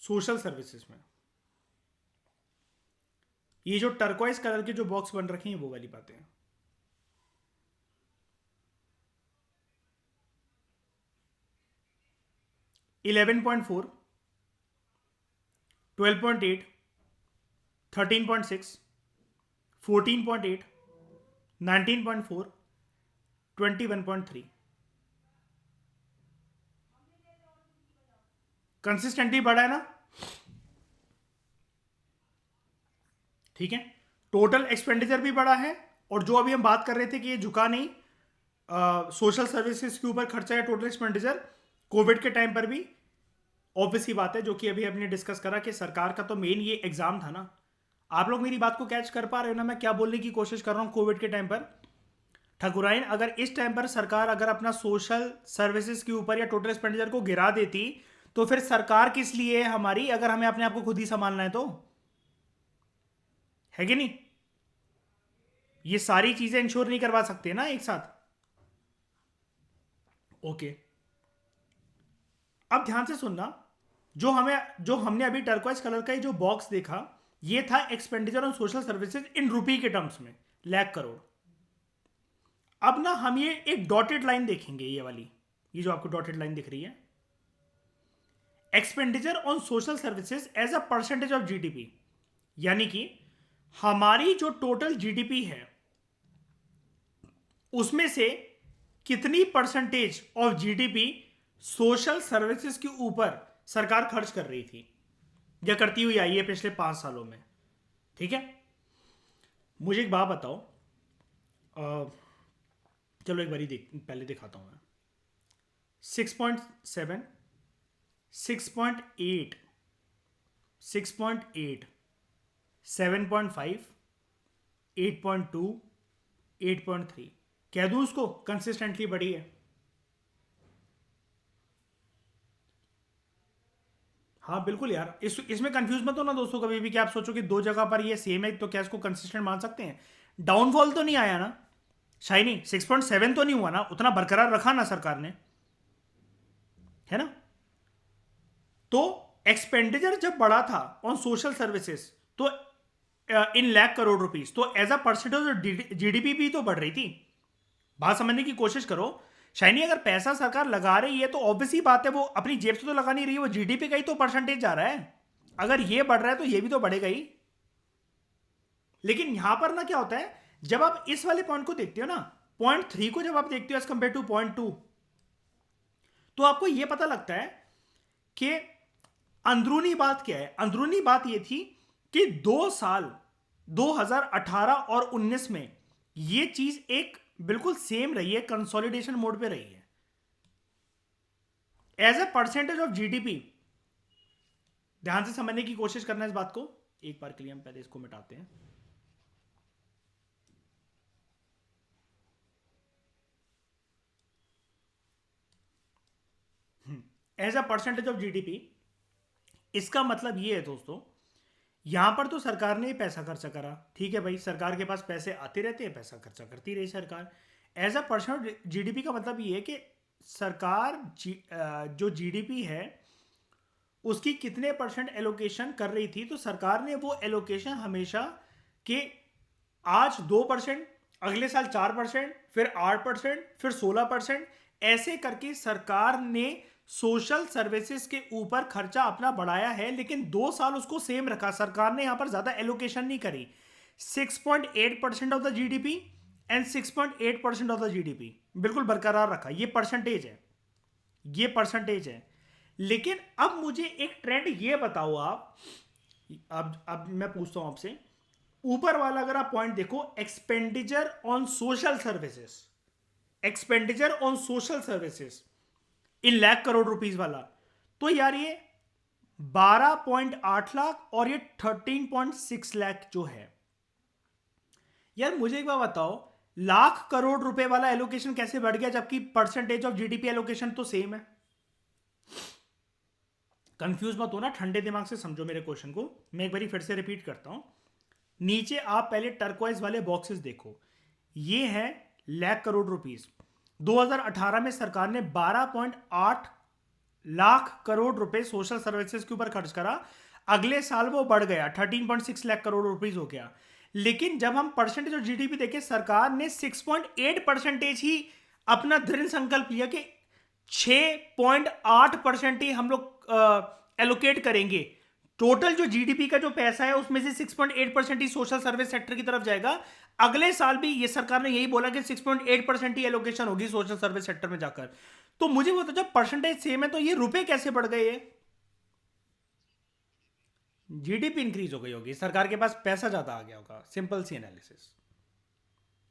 सोशल सर्विसेज में ये जो टर्कोइज कलर के जो बॉक्स बन रखे हैं वो वाली बातें हैं। 11.4, 12.8, 13.6, 14.8, 19.4, 21.3, कंसिस्टेंटली बढ़ा है ना? ठीक है, टोटल एक्सपेंडिचर भी बढ़ा है, और जो अभी हम बात कर रहे थे कि ये झुका नहीं, सोशल सर्विसेज के ऊपर खर्चा है टोटल एक्सपेंडिचर कोविड के टाइम पर भी। ऑब्वियस ही बात है, जो कि अभी हमने डिस्कस करा कि सरकार का तो मेन ये एग्जाम था ना। आप लोग मेरी बात को कैच कर पा रहे हो ना, मैं क्या बोलने की कोशिश कर रहा हूँ? कोविड के टाइम पर ठकुराइन, अगर इस टाइम पर सरकार अगर अपना सोशल सर्विसेज के ऊपर या टोटल एक्सपेंडिचर को गिरा देती, तो फिर सरकार किस लिए है हमारी, अगर हमें अपने आप को खुद ही संभालना है तो, है कि नहीं? ये सारी चीजें इंश्योर नहीं करवा सकते ना एक साथ। ओके, अब ध्यान से सुनना, जो हमने अभी टर्कोइज कलर का ये जो बॉक्स देखा, ये था expenditure on social services in rupee के टर्म्स में, लाख करोड़। अब ना हम ये एक डॉटेड लाइन देखेंगे, ये वाली, ये जो आपको डॉटेड लाइन दिख रही है, expenditure on social services as a percentage of GDP, यानी कि हमारी जो टोटल जीडीपी है उसमें से कितनी percentage of GDP social services के ऊपर सरकार खर्च कर रही थी या करती हुई आई है पिछले 5 सालों में। ठीक है, मुझे एक बात बताओ, चलो एक बारी पहले दिखाता हूं मैं। 6.7, 6.8, 6.8, 7.5, 8.2, 8.3, कह दूं उसको कंसिस्टेंटली बढ़ी है। हाँ बिल्कुल यार, इसमें कंफ्यूज मत हो ना दोस्तों कभी भी, कि आप सोचो कि दो जगह पर ये सेम है तो क्या इसको कंसिस्टेंट मान सकते हैं? डाउनफॉल तो नहीं आया ना शाइनी, 6.7 तो नहीं हुआ ना, उतना बरकरार रखा ना सरकार ने, है ना? तो एक्सपेंडिचर जब बढ़ा था ऑन सोशल सर्विसेज, तो इन लाख करोड़ रुपीस, तो एज अ परसेंटेज जीडीपी भी तो बढ़ रही थी। बात समझने की कोशिश करो शाइनी, अगर पैसा सरकार लगा रही है तो ऑब्वियस ही बात है वो अपनी जेब से तो लगा नहीं रही है, वो जीडीपी का ही तो परसेंटेज जा रहा है। अगर ये बढ़ रहा है तो ये भी तो बढ़ेगा ही। लेकिन यहां पर ना क्या होता है, जब आप इस वाले पॉइंट को देखते हो ना, पॉइंट 3 को जब आप देखते हो एज कंपेयर टू पॉइंट 2, तो आपको यह पता लगता है कि अंदरूनी बात क्या है। अंदरूनी बात यह थी कि 2 साल 2018 और 19 में यह चीज एक बिल्कुल सेम रही है, कंसोलिडेशन मोड पे रही है as a percentage of GDP. ध्यान से समझने की कोशिश करना इस बात को। एक बार के लिए हम पहले इसको मिटाते हैं। As a percentage of GDP, इसका मतलब ये है दोस्तों, यहां पर तो सरकार ने पैसा खर्चा करा, ठीक है भाई, सरकार के पास पैसे आते रहते हैं, पैसा खर्चा करती रही सरकार। एज अ परसेंट जीडीपी का मतलब ये है कि सरकार जो जीडीपी है उसकी कितने परसेंट एलोकेशन कर रही थी, तो सरकार ने वो एलोकेशन हमेशा कि आज 2%, अगले साल 4%, फिर 8%, फिर 16%, ऐसे करके सरकार ने सोशल सर्विसेज के ऊपर खर्चा अपना बढ़ाया है। लेकिन 2 साल उसको सेम रखा, सरकार ने यहां पर ज्यादा एलोकेशन नहीं करी। 6.8% of the GDP and 6.8% of the GDP बिल्कुल बरकरार रखा। ये परसेंटेज है, ये परसेंटेज है। लेकिन अब मुझे एक ट्रेंड ये बताओ आप, अब मैं पूछता हूं आपसे, ऊपर वाला अगर आप पॉइंट देखो, expenditure on social services, expenditure on social services in lakh crore rupees वाला, तो यार ये 12.8 लाख और ये 13.6 लाख जो है, यार मुझे एक बात बताओ, लाख करोड़ रुपए वाला एलोकेशन कैसे बढ़ गया जबकि परसेंटेज ऑफ जीडीपी एलोकेशन तो सेम है। कंफ्यूज मत होना, ठंडे दिमाग से समझो मेरे क्वेश्चन को। मैं एक बार फिर से रिपीट करता हूं। नीचे आप पहले टर्कवाइज वाले बॉक्सेस देखो, ये है लाख करोड़ रुपीस। 2018 में सरकार ने 12.8 लाख करोड़ रुपए सोशल सर्विसेज के ऊपर खर्च करा। अगले साल वो बढ़ गया, 13.6 लाख करोड़ रुपीस हो गया। लेकिन जब हम परसेंटेज ऑफ जीडीपी देखें, सरकार ने 6.8% ही अपना दृढ़ संकल्प लिया कि 6.8% ही हम लोग एलोकेट करेंगे। टोटल जो जीडीपी का जो पैसा है उसमें से 6.8% ही सोशल सर्विस सेक्टर की तरफ जाएगा। अगले साल भी ये सरकार ने यही बोला कि 6.8% ही एलोकेशन होगी सोशल सर्विस सेक्टर में जाकर। तो मुझे वो जब परसेंटेज सेम है तो ये रुपए कैसे बढ़ गए? जीडीपी इंक्रीज हो गई होगी, सरकार के पास पैसा ज्यादा आ गया होगा। सिंपल सी एनालिसिस,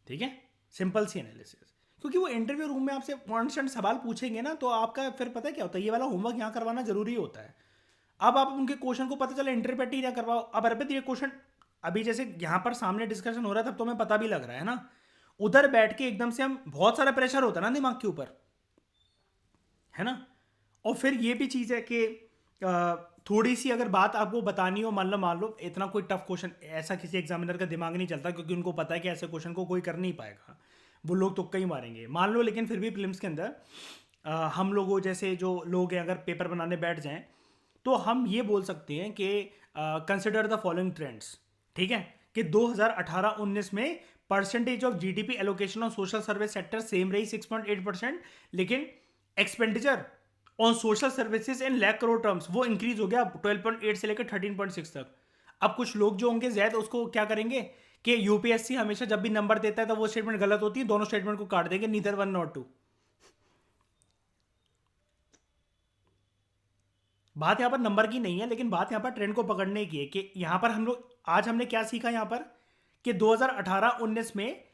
ठीक है, सिंपल सी एनालिसिस। क्योंकि वो इंटरव्यू रूम में आपसे कॉन्स्टेंट सवाल पूछेंगे ना, तो आपका फिर पता है क्या होता है, ये वाला होमवर्क यहाँ करवाना जरूरी होता है। अब आप उनके क्वेश्चन को पता चला इंटरप्रेट ही ना करवाओ। अब अर्पित ये क्वेश्चन अभी जैसे यहाँ पर सामने डिस्कशन हो रहा है तब तो हमें पता भी लग रहा है ना, उधर बैठ के एकदम से हम बहुत सारा प्रेशर होता है ना दिमाग के ऊपर, है ना। और फिर ये भी चीज़ है कि थोड़ी सी अगर बात आपको बतानी हो, मान लो इतना कोई टफ क्वेश्चन ऐसा किसी एग्जामिनर का दिमाग नहीं चलता, क्योंकि उनको पता है कि ऐसे क्वेश्चन को कोई कर नहीं पाएगा, वो लोग तुक्का ही मारेंगे मान लो। लेकिन फिर भी प्रीलिम्स के अंदर हम लोगों जैसे जो लोग हैं अगर पेपर बनाने बैठ जाएं तो हम ये बोल सकते हैं कि कंसिडर द फॉलोइंग ट्रेंड्स, ठीक है, कि 2018-19 में percentage of GDP allocation on social service sector same रही 6.8%, लेकिन expenditure on social services in lakh crore terms वो इंक्रीज हो गया 12.8 से लेकर 13.6 तक। अब कुछ लोग जो होंगे ज्यादा उसको क्या करेंगे कि यूपीएससी हमेशा जब भी नंबर देता है तो वो स्टेटमेंट गलत होती है, दोनों स्टेटमेंट को काट देंगे, नीदर वन नॉट टू। बात यहां पर नंबर की नहीं है, लेकिन बात यहां पर ट्रेंड को पकड़ने की है कि यहां पर हम लोग आज हमने क्या सीखा यहां पर कि 2018-19 में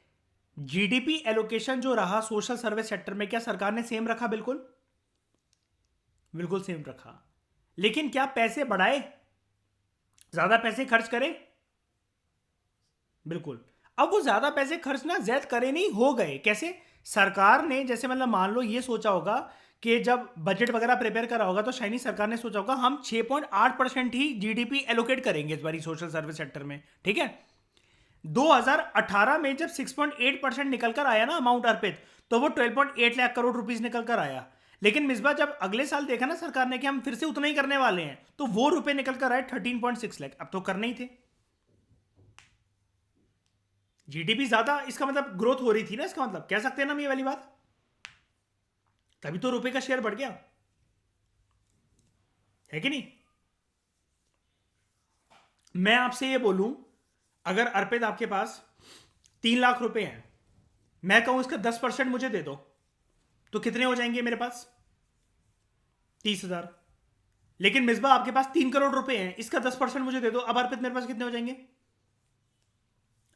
जीडीपी एलोकेशन जो रहा सोशल सर्विस सेक्टर में, क्या सरकार ने सेम रखा? बिल्कुल बिल्कुल सेम रखा। लेकिन क्या पैसे बढ़ाए, ज्यादा पैसे खर्च करें? बिल्कुल। अब वो ज्यादा पैसे खर्च ना जैद करे नहीं, हो गए कैसे? सरकार ने जैसे मतलब मान लो ये सोचा होगा कि जब बजट वगैरह प्रिपेयर करा होगा तो शायद सरकार ने सोचा होगा हम 6.8% ही जीडीपी एलोकेट करेंगे इस बारी सोशल सर्विस सेक्टर में, ठीक है। 2018 में जब 6.8% निकल कर आया ना अमाउंट अर्पित, तो वो 12.8 लाख करोड़ रुपीस निकल कर आया। लेकिन मिसबा जब अगले साल देखा ना सरकार ने कि हम फिर से उतना ही करने वाले हैं, तो वो रुपए निकल कर आए 13.6 लाख। अब तो करने ही थे, जीडीपी ज्यादा, इसका मतलब ग्रोथ हो रही थी ना, इसका मतलब कह सकते हैं ना हम ये वाली बात। तभी तो रुपए का शेयर बढ़ गया, है कि नहीं? मैं आपसे ये बोलूं, अगर अर्पित आपके पास 3 लाख रुपए हैं, मैं कहूं इसका 10% मुझे दे दो, तो कितने हो जाएंगे मेरे पास? 30,000। लेकिन मिसबा आपके पास 3 करोड़ रुपए हैं, इसका 10% मुझे दे दो, अब अर्पित मेरे पास कितने हो जाएंगे?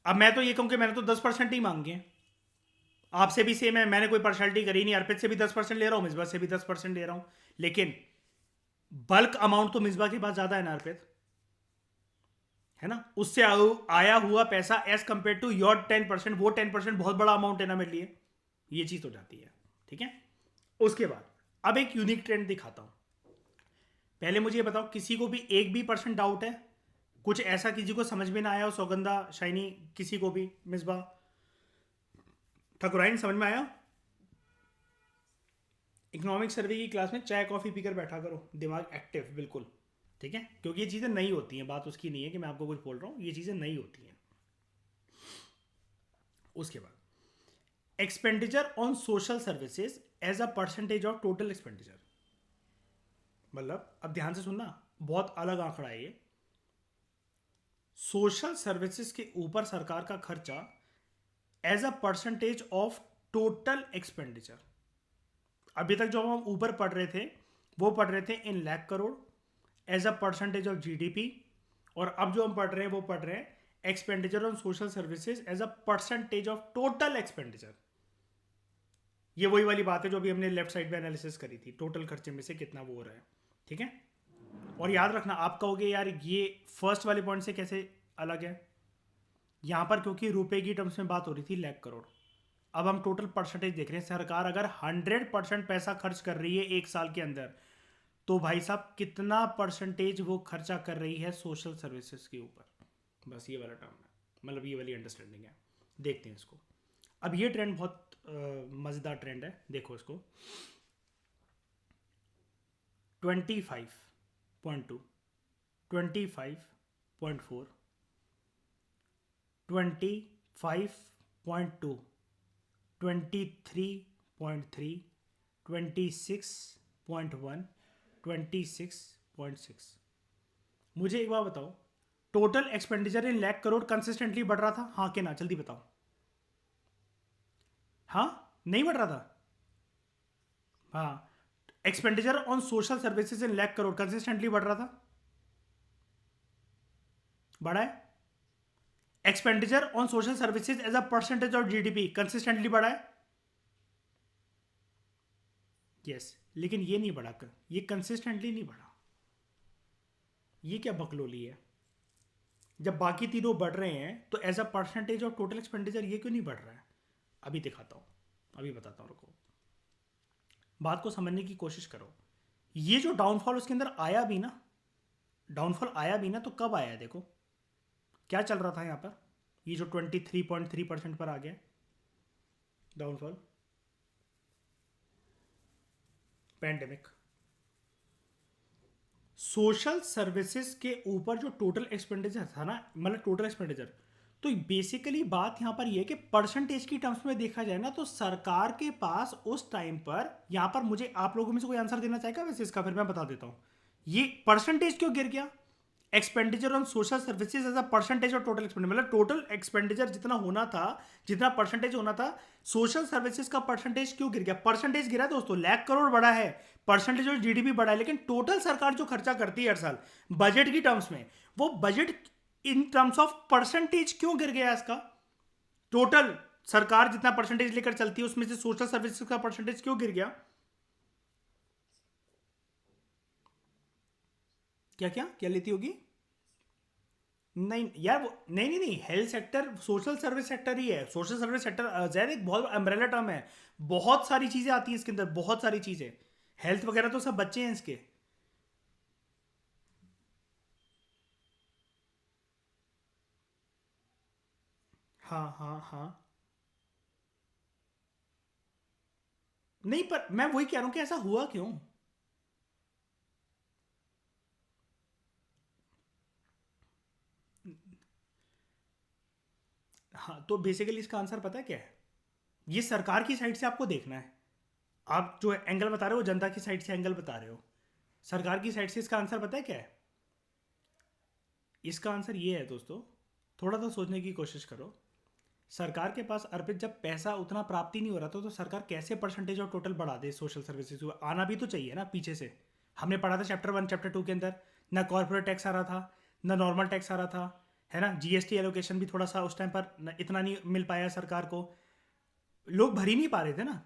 अब मैं तो ये कहूं कि मैंने तो 10% ही मांगे, आपसे भी सेम है, मैंने कोई पार्शलिटी करी नहीं, अर्पित से भी 10% ले रहा हूं, मिसबा से भी 10% ले रहा हूं, लेकिन बल्क अमाउंट तो मिसबा के पास ज्यादा है ना अर्पित, है ना? उससे आया हुआ पैसा एज कंपेयर टू योर 10%, वो 10% बहुत बड़ा अमाउंट है ना मेरे लिए, ये चीज हो जाती है। ठीक है, उसके बाद अब एक यूनिक ट्रेंड दिखाता हूं। पहले मुझे ये बताओ, किसी को भी 1% डाउट है? कुछ ऐसा किसी को समझ में ना आया हो? सौगंधा, शाइनी, किसी को भी, मिसबा, ठकुराइन, समझ में आया? इकोनॉमिक सर्वे की क्लास में चाय कॉफी पीकर बैठा करो, दिमाग एक्टिव बिल्कुल। ठीक है, क्योंकि ये चीज़ें नई होती हैं, बात उसकी नहीं है कि मैं आपको कुछ बोल रहा हूँ, ये चीज़ें नई होती हैं। उसके बाद expenditure on social services as a percentage of total expenditure, मतलब अब ध्यान से सुनना, बहुत अलग आंकड़ा है ये। सोशल सर्विसेज के ऊपर सरकार का खर्चा as a percentage of total expenditure, अभी तक जो हम ऊपर पढ़ रहे थे वो पढ़ रहे थे in lakh crore as a percentage of GDP, और अब जो हम पढ़ रहे हैं वो पढ़ रहे हैं expenditure on social services as a percentage of total expenditure. ये वही वाली बात है जो अभी हमने लेफ्ट साइड में एनालिसिस करी थी, टोटल खर्चे में से कितना वो हो रहा है। ठीक है, और याद रखना, आप कहोगे यार ये फर्स्ट वाले पॉइंट से कैसे अलग है? यहां पर क्योंकि रुपए की टर्म्स में बात हो रही थी लाख करोड़, अब हम टोटल परसेंटेज देख रहे हैं। सरकार अगर 100% पैसा खर्च कर रही है एक साल के अंदर, तो भाई साहब कितना परसेंटेज वो खर्चा कर रही है सोशल सर्विसेज के ऊपर, बस ये वाला टर्म है, मतलब ये वाली अंडरस्टैंडिंग है। देखते हैं इसको। अब ये ट्रेंड बहुत मज़ेदार ट्रेंड है, देखो इसको। 25.2, 25.4, 25.2, 23.3, 26.1, 26.6। मुझे एक बात बताओ, total expenditure in lakh crore consistently बढ़ रहा था, हाँ कि ना? जल्दी बताओ। हाँ, नहीं बढ़ रहा था? हाँ, expenditure on social services in lakh crore consistently बढ़ रहा था, बढ़ा है? Expenditure on social services as a percentage of GDP consistently बढ़ा है, यस। लेकिन ये नहीं बढ़ा कर, ये कंसिस्टेंटली नहीं बढ़ा, ये क्या बकलोली है? जब बाकी तीनों बढ़ रहे हैं तो as a percentage of total expenditure ये क्यों नहीं बढ़ रहा है? अभी दिखाता हूँ, अभी बताता हूँ, रुको, बात को समझने की कोशिश करो। ये जो डाउनफॉल उसके अंदर आया भी ना, डाउनफॉल आया भी ना, तो कब आया? देखो क्या चल रहा था यहाँ पर, ये जो 23.3% पर आ गया डाउनफॉल, पैंडेमिक। सोशल सर्विसेज के ऊपर जो टोटल एक्सपेंडिचर था ना, मतलब टोटल एक्सपेंडिचर, तो बेसिकली बात यहां पर यह है कि परसेंटेज की टर्म्स में देखा जाए ना, तो सरकार के पास उस टाइम पर, यहां पर मुझे आप लोगों में से कोई आंसर देना चाहेगा वैसे इसका? फिर मैं बता देता हूं ये परसेंटेज क्यों गिर गया। Expenditure on social services as a percentage of total expenditure, मतलब टोटल एक्सपेंडिचर जितना होना था, जितना परसेंटेज होना था, सोशल सर्विसेज का परसेंटेज क्यों गिर गया? परसेंटेज गिरा दोस्तों, लाख करोड़ बढ़ा है, परसेंटेज ऑफ जीडीपी बढ़ा है, लेकिन टोटल सरकार जो खर्चा करती है हर साल बजट की टर्म्स में, वो budget in terms of percentage क्यों गिर गया? इसका टोटल सरकार जितना परसेंटेज लेकर चलती है उसमें से सोशल सर्विसेज का परसेंटेज क्यों गिर गया? क्या क्या क्या लेती होगी? नहीं यार, वो नहीं नहीं नहीं, health sector social service sector ही है। सोशल सर्विस सेक्टर जैन एक बहुत अम्ब्रेला टर्म है, बहुत सारी चीजें आती हैं इसके अंदर, बहुत सारी चीजें। हेल्थ वगैरह तो सब बच्चे हैं इसके। हाँ हाँ हाँ, नहीं पर मैं वही कह रहा हूँ कि ऐसा हुआ क्यों? हाँ, तो बेसिकली इसका आंसर पता है क्या है? ये सरकार की साइड से आपको देखना है। आप जो एंगल बता रहे हो जनता की साइड से एंगल बता रहे हो, सरकार की साइड से इसका आंसर पता है क्या है? इसका आंसर ये है दोस्तों, थोड़ा सा सोचने की कोशिश करो। सरकार के पास अर्पित जब पैसा उतना प्राप्त ही नहीं हो रहा था तो सरकार कैसे परसेंटेज ऑफ टोटल बढ़ा दे सोशल सर्विसेज को? आना भी तो चाहिए ना पीछे से। हमने पढ़ा था चैप्टर 1 चैप्टर 2 के अंदर, ना कॉर्पोरेट टैक्स आ रहा था, ना नॉर्मल टैक्स आ रहा था, है ना। जीएसटी एलोकेशन भी थोड़ा सा उस टाइम पर इतना नहीं मिल पाया सरकार को, लोग भर ही नहीं पा रहे थे ना।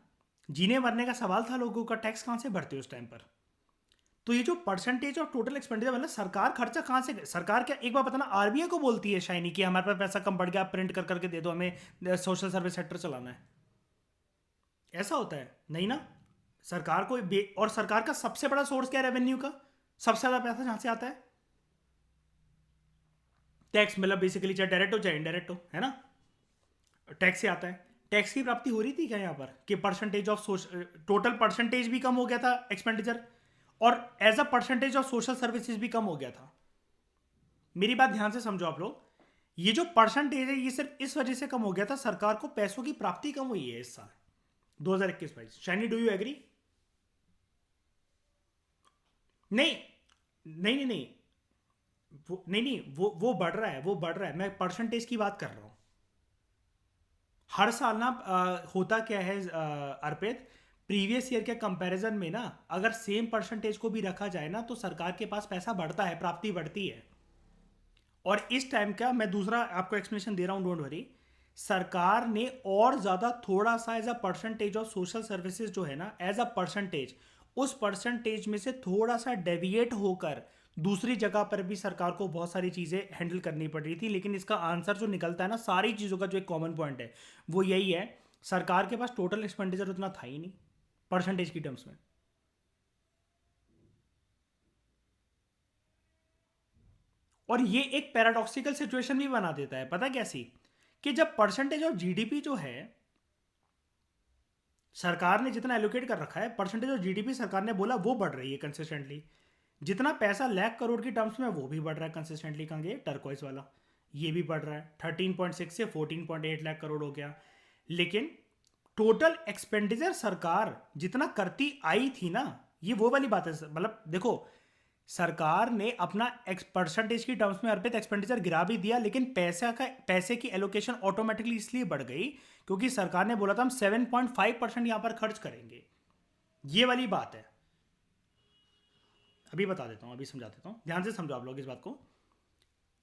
जीने मरने का सवाल था लोगों का, टैक्स कहाँ से भरते उस टाइम पर? तो ये जो परसेंटेज ऑफ टोटल एक्सपेंडिचर मतलब सरकार खर्चा कहाँ से, सरकार क्या एक बार बताना आरबीआई को बोलती है शाइनी कि हमारे पास पैसा कम बढ़ गया, आप प्रिंट कर करके दे दो हमें, सोशल सर्विस सेक्टर चलाना है? ऐसा होता है नहीं ना। सरकार को और सरकार का सबसे बड़ा सोर्स क्या है रेवेन्यू का? सबसे ज्यादा पैसा जहां से आता है टैक्स, मतलब बेसिकली चाहे डायरेक्ट हो चाहे इनडायरेक्ट हो, है ना, टैक्स से आता है। टैक्स की प्राप्ति हो रही थी क्या यहाँ पर कि परसेंटेज ऑफ टोटल परसेंटेज भी कम हो गया था एक्सपेंडिचर, और as a percentage of social services भी कम हो गया था। मेरी बात ध्यान से समझो आप लोग, ये जो परसेंटेज है ये सिर्फ इस वजह से कम हो गया था, सरकार को पैसों की प्राप्ति कम हुई है इस साल 2021-22। Shiny do you agree? नहीं नहीं नहीं नहीं, वो नहीं नहीं, वो बढ़ रहा है, वो बढ़ रहा है, मैं परसेंटेज की बात कर रहा हूँ। हर साल ना होता क्या है अर्पित, प्रीवियस ईयर के कंपैरिजन में ना अगर सेम परसेंटेज को भी रखा जाए ना तो सरकार के पास पैसा बढ़ता है, प्राप्ति बढ़ती है। और इस टाइम का मैं दूसरा आपको एक्सप्लेनेशन दे रहा हूं, डोंट वरी। सरकार ने और ज्यादा थोड़ा सा as a percentage of social services जो है ना, एज अ परसेंटेज, उस परसेंटेज में से थोड़ा सा डेविएट होकर दूसरी जगह पर भी सरकार को बहुत सारी चीजें हैंडल करनी पड़ रही थी। लेकिन इसका आंसर जो निकलता है ना सारी चीजों का, जो एक कॉमन पॉइंट है वो यही है, सरकार के पास टोटल एक्सपेंडिचर उतना था ही नहीं परसेंटेज की टर्म्स में। और ये एक पैराडॉक्सिकल सिचुएशन भी बना देता है, पता कैसी? कि जब परसेंटेज ऑफ जीडीपी जो है सरकार ने जितना एलोकेट कर रखा है, परसेंटेज ऑफ जीडीपी सरकार ने बोला वो बढ़ रही है कंसिस्टेंटली, जितना पैसा लाख करोड़ की टर्म्स में वो भी बढ़ रहा है कंसिस्टेंटली। कहाँ ये टर्कोइज वाला, ये भी बढ़ रहा है, 13.6 से 14.8 लाख करोड़ हो गया। लेकिन टोटल एक्सपेंडिचर सरकार जितना करती आई थी ना, ये वो वाली बात है, मतलब देखो सरकार ने अपना परसेंटेज की टर्म्स में अर्पित एक्सपेंडिचर गिरा भी दिया, लेकिन पैसे की एलोकेशन ऑटोमेटिकली इसलिए बढ़ गई क्योंकि सरकार ने बोला था हम 7.5% यहां पर खर्च करेंगे। ये वाली बात है। अभी बता देता हूं, अभी समझा देता हूं, ध्यान से समझो आप लोग इस बात को।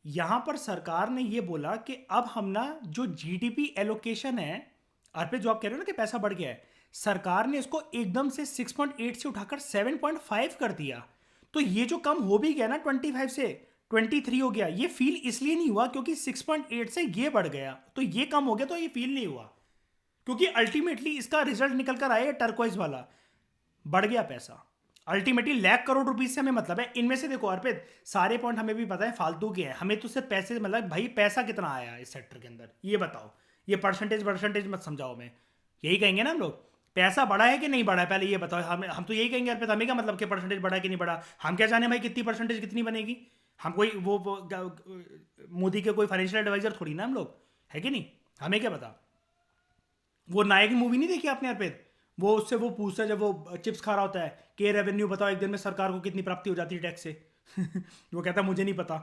यहां पर सरकार ने ये बोला कि अब हम ना जो जीडीपी एलोकेशन है, अर्पित जो आप कह रहे हो ना कि पैसा बढ़ गया है, सरकार ने इसको एकदम से 6.8 से उठाकर 7.5 कर दिया। तो ये जो कम हो भी गया ना 25 से 23 हो गया, ये फील इसलिए नहीं हुआ क्योंकि 6.8 से ये बढ़ गया, तो ये कम हो गया तो ये फील नहीं हुआ, क्योंकि अल्टीमेटली इसका रिजल्ट निकल कर आया टर्कोइज वाला, बढ़ गया पैसा। अल्टीमेटली लाख करोड़ रुपीज से हमें मतलब है। इनमें से देखो अर्पित, सारे पॉइंट हमें भी पता है फालतू के हैं, हमें तो सिर्फ पैसे मतलब भाई पैसा कितना आया इस सेक्टर के अंदर ये बताओ। ये परसेंटेज परसेंटेज मत समझाओ, हमें यही कहेंगे ना हम लोग, पैसा बढ़ा है कि नहीं बढ़ा है पहले ये बताओ। हम तो यही कहेंगे अर्पित, हमें क्या मतलब कि परसेंटेज बढ़ा है कि नहीं बढ़ा, हम क्या जाने भाई कितनी परसेंटेज कितनी बनेगी। हम कोई मोदी के कोई फाइनेंशियल एडवाइजर थोड़ी ना हम लोग, है कि नहीं, हमें क्या पता। वो नायक की मूवी नहीं देखी आपने अर्पित? वो उससे वो पूछता है जब वो चिप्स खा रहा होता है कि रेवेन्यू बताओ एक दिन में सरकार को कितनी प्राप्ति हो जाती है टैक्स से वो कहता है मुझे नहीं पता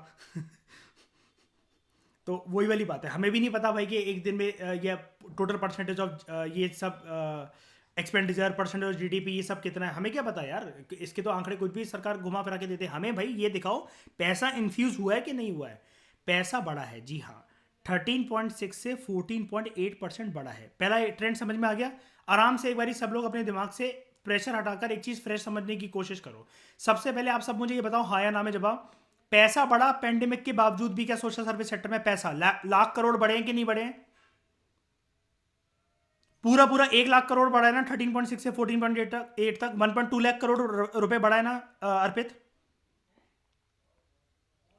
तो वही वाली बात है, हमें भी नहीं पता भाई कि एक दिन में ये टोटल परसेंटेज ऑफ ये सब एक्सपेंडिचर, परसेंटेज ऑफ जीडीपी, ये सब कितना है, हमें क्या पता यार। इसके तो आंकड़े कुछ भी सरकार घुमा फिरा के देते हैं हमें, भाई ये दिखाओ पैसा इन्फ्यूज हुआ है कि नहीं हुआ है। पैसा बढ़ा है जी हाँ, 13.6 से 14.8% बढ़ा है। पहला ट्रेंड समझ में आ गया। आराम से एक बारी सब लोग अपने दिमाग से प्रेशर हटाकर एक चीज फ्रेश समझने की कोशिश करो। सबसे पहले आप सब मुझे ये बताओ, हाँ या ना में जवाब। पैसा बढ़ा पेंडेमिक के बावजूद भी क्या सोशल सर्विस सेक्टर में पैसा लाख करोड़ बढ़े हैं कि नहीं बढ़े हैं? पूरा पूरा 1 लाख करोड़ बढ़ा है ना, 13.6 से 14.8 तक 1.2 लाख करोड़ रुपए बढ़ा है ना अर्पित,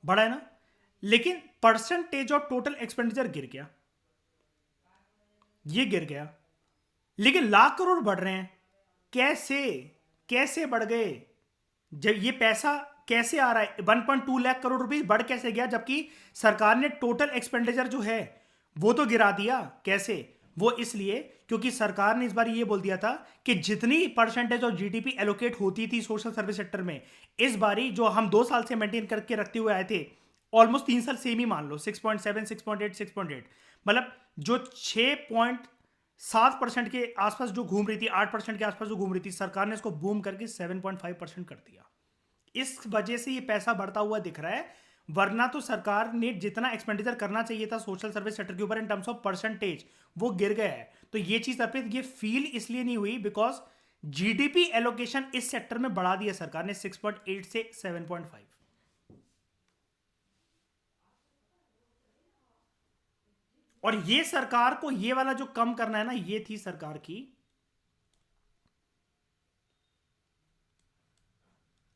बढ़ा है ना। लेकिन परसेंटेज ऑफ टोटल एक्सपेंडिचर गिर गया, ये गिर गया। लेकिन लाख करोड़ बढ़ रहे हैं, कैसे कैसे बढ़ गए? जब ये पैसा कैसे आ रहा है? 1.2 लाख करोड़ रुपए बढ़ कैसे गया जबकि सरकार ने टोटल एक्सपेंडिचर जो है वो तो गिरा दिया? कैसे? वो इसलिए क्योंकि सरकार ने इस बार ये बोल दिया था कि जितनी परसेंटेज ऑफ जीडीपी एलोकेट होती थी सोशल सर्विस सेक्टर में, इस बारी जो हम 2 साल से मेंटेन करके रखते हुए आए थे, ऑलमोस्ट 3 साल सेम ही मान लो, 6.7, 6.8, 6.8, मतलब जो 6.7% के आसपास जो घूम रही थी, 8% के आसपास जो घूम रही थी, सरकार ने इसको बूम करके 7.5% कर दिया। इस वजह से ये पैसा बढ़ता हुआ दिख रहा है, वरना तो सरकार ने जितना एक्सपेंडिचर करना चाहिए था सोशल सर्विस सेक्टर के ऊपर इन टर्म्स ऑफ परसेंटेज, वो गिर गया है। तो ये चीज अर्पित, ये फील इसलिए नहीं हुई बिकॉज जीडीपी एलोकेशन इस सेक्टर में बढ़ा दिया सरकार ने 6.8 से 7.5। और ये सरकार को ये वाला जो कम करना है ना, ये थी सरकार की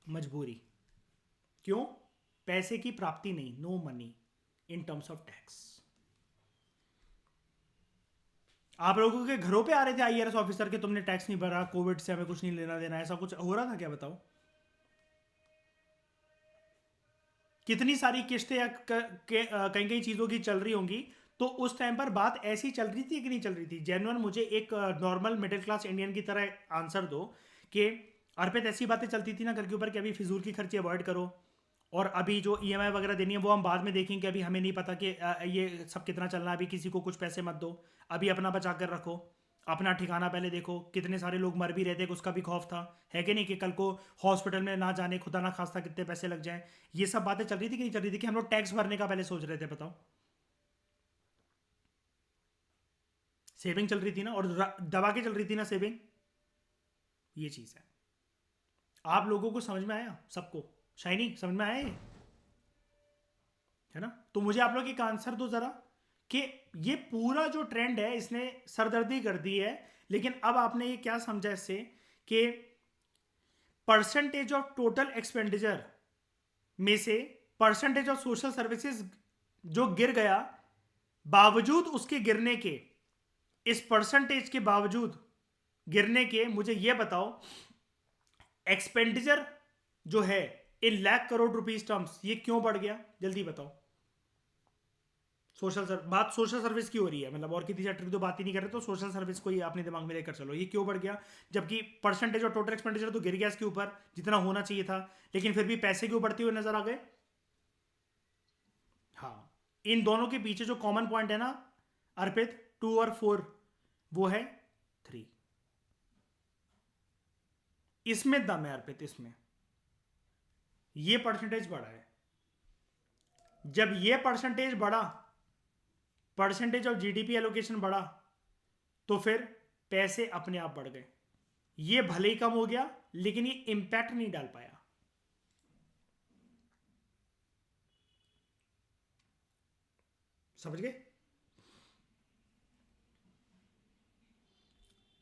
मजबूरी। क्यों? पैसे की प्राप्ति नहीं, no money in terms of tax. आप लोगों के घरों पे आ रहे थे आईआरएस ऑफिसर के, तुमने टैक्स नहीं भरा, कोविड से हमें कुछ नहीं लेना देना, ऐसा कुछ हो रहा था क्या? बताओ। कितनी सारी किस्तें या कई कई चीज़ों की चल रही होंगी, तो उस टाइम पर बात ऐसी चल रही थी कि नहीं चल रही थी? जेन्युइन मुझे एक नॉर्मल मिडिल क्लास इंडियन की तरह आंसर दो कि अर्पित ऐसी बातें चलती थी ना घर के ऊपर कि अभी फिजूल की खर्चे अवॉइड करो, और अभी जो ईएमआई वगैरह देनी है वो हम बाद में देखेंगे, अभी हमें नहीं पता कि ये सब कितना चलना है, अभी किसी को कुछ पैसे मत दो, अभी अपना बचा कर रखो, अपना ठिकाना पहले देखो। कितने सारे लोग मर भी रहे थे, उसका भी खौफ था, है कि नहीं, कि कल को हॉस्पिटल में ना जाने, खुदा ना खास्ता कितने पैसे लग जाएं। ये सब बातें चल रही थी कि नहीं चल रही थी? कि हम लोग टैक्स भरने का पहले सोच रहे थे? बताओ। सेविंग चल रही थी ना, और दबा के चल रही थी ना सेविंग। ये चीज़ है। आप लोगों को समझ में आया? सबको शाइनी समझ में आया ये? है ना? तो मुझे आप लोग एक आंसर दो जरा कि ये पूरा जो ट्रेंड है इसने सरदर्दी कर दी है, लेकिन अब आपने ये क्या समझा इससे कि परसेंटेज ऑफ टोटल एक्सपेंडिचर में से परसेंटेज ऑफ सोशल सर्विसेज जो गिर गया, बावजूद उसके गिरने के, इस परसेंटेज के बावजूद गिरने के, मुझे यह बताओ एक्सपेंडिचर जो है इन लाख करोड़ रुपीस टर्म्स, ये क्यों बढ़ गया? जल्दी बताओ। बात सोशल सर्विस की हो रही है, मतलब और किसी सेक्टर की तो बात ही नहीं कर रहे, तो सोशल सर्विस को ही अपने दिमाग में लेकर चलो। ये क्यों बढ़ गया जबकि परसेंटेज और टोटल एक्सपेंडिचर तो गिर गया इसके ऊपर जितना होना चाहिए था, लेकिन फिर भी पैसे क्यों बढ़ते हुए नजर आ गए? हाँ, इन दोनों के पीछे जो कॉमन पॉइंट है ना अर्पित, 2 और 4, वो है 3। इसमें दम है अर्पित, इसमें ये परसेंटेज बढ़ा है। जब ये परसेंटेज बढ़ा, परसेंटेज ऑफ जीडीपी एलोकेशन बढ़ा, तो फिर पैसे अपने आप बढ़ गए। ये भले ही कम हो गया, लेकिन ये इंपैक्ट नहीं डाल पाया। समझ गए?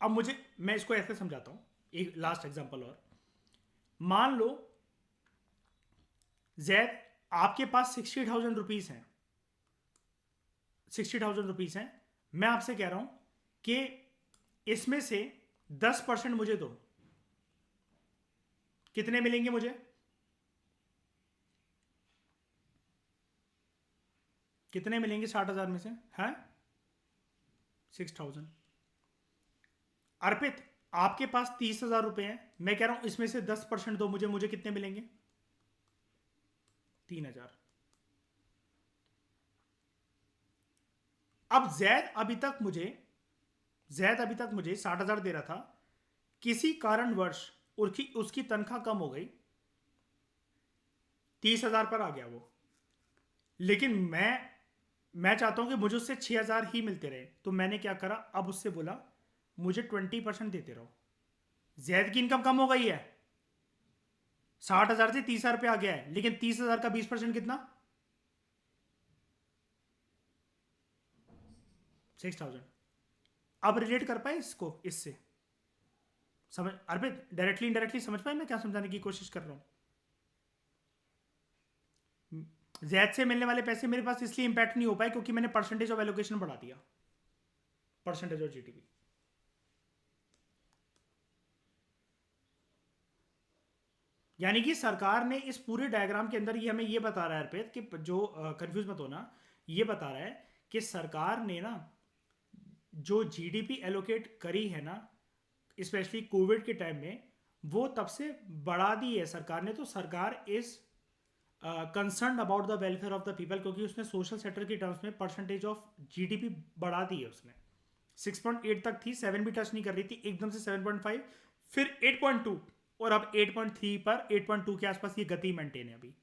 अब मैं इसको ऐसे समझाता हूं, एक लास्ट एग्जांपल और। मान लो जैद, आपके पास 60,000 रुपीज हैं, 60,000 रुपीज हैं। मैं आपसे कह रहा हूं कि इसमें से 10% मुझे दो। कितने मिलेंगे मुझे? कितने मिलेंगे 60,000 में से? हैं 6,000। अर्पित, आपके पास 30,000 रुपए हैं, मैं कह रहा हूं इसमें से 10% दो मुझे, मुझे कितने मिलेंगे? 3,000। अब जैद अभी तक मुझे 60,000 दे रहा था, किसी कारणवश उसकी तनख्वाह कम हो गई, 30,000 पर आ गया वो। लेकिन मैं चाहता हूं कि मुझे उससे 6,000 ही मिलते रहे, तो मैंने क्या करा, अब उससे बोला मुझे 20% देते रहो। जैद की इनकम कम हो गई है, 60,000 से 30,000 पे आ गया है, लेकिन 30,000 का 20% कितना? 6,000। अब रिलेट कर पाए इसको इससे? समझ अर्पित, डायरेक्टली इनडायरेक्टली समझ पाए मैं क्या समझाने की कोशिश कर रहा हूं? जैद से मिलने वाले पैसे मेरे पास इसलिए इंपैक्ट नहीं हो पाए क्योंकि मैंने परसेंटेज ऑफ एलोकेशन बढ़ा दिया, परसेंटेज ऑफ जीडीपी। यानी कि सरकार ने इस पूरे डायग्राम के अंदर ये हमें ये बता रहा है अर्पित कि जो कंफ्यूज मत होना, ये बता रहा है कि सरकार ने ना जो जीडीपी एलोकेट करी है ना, स्पेशली कोविड के टाइम में, वो तब से बढ़ा दी है सरकार ने। तो सरकार is concern about the welfare of the people, क्योंकि उसने सोशल सेक्टर की टर्म्स में परसेंटेज ऑफ जीडीपी बढ़ा दी है उसने। 6.8 तक थी, 7 भी टच नहीं कर रही थी, एकदम से 7.5, फिर 8.2, और अब 8.3 पर 8.2 के आसपास ये गति मेंटेन है अभी।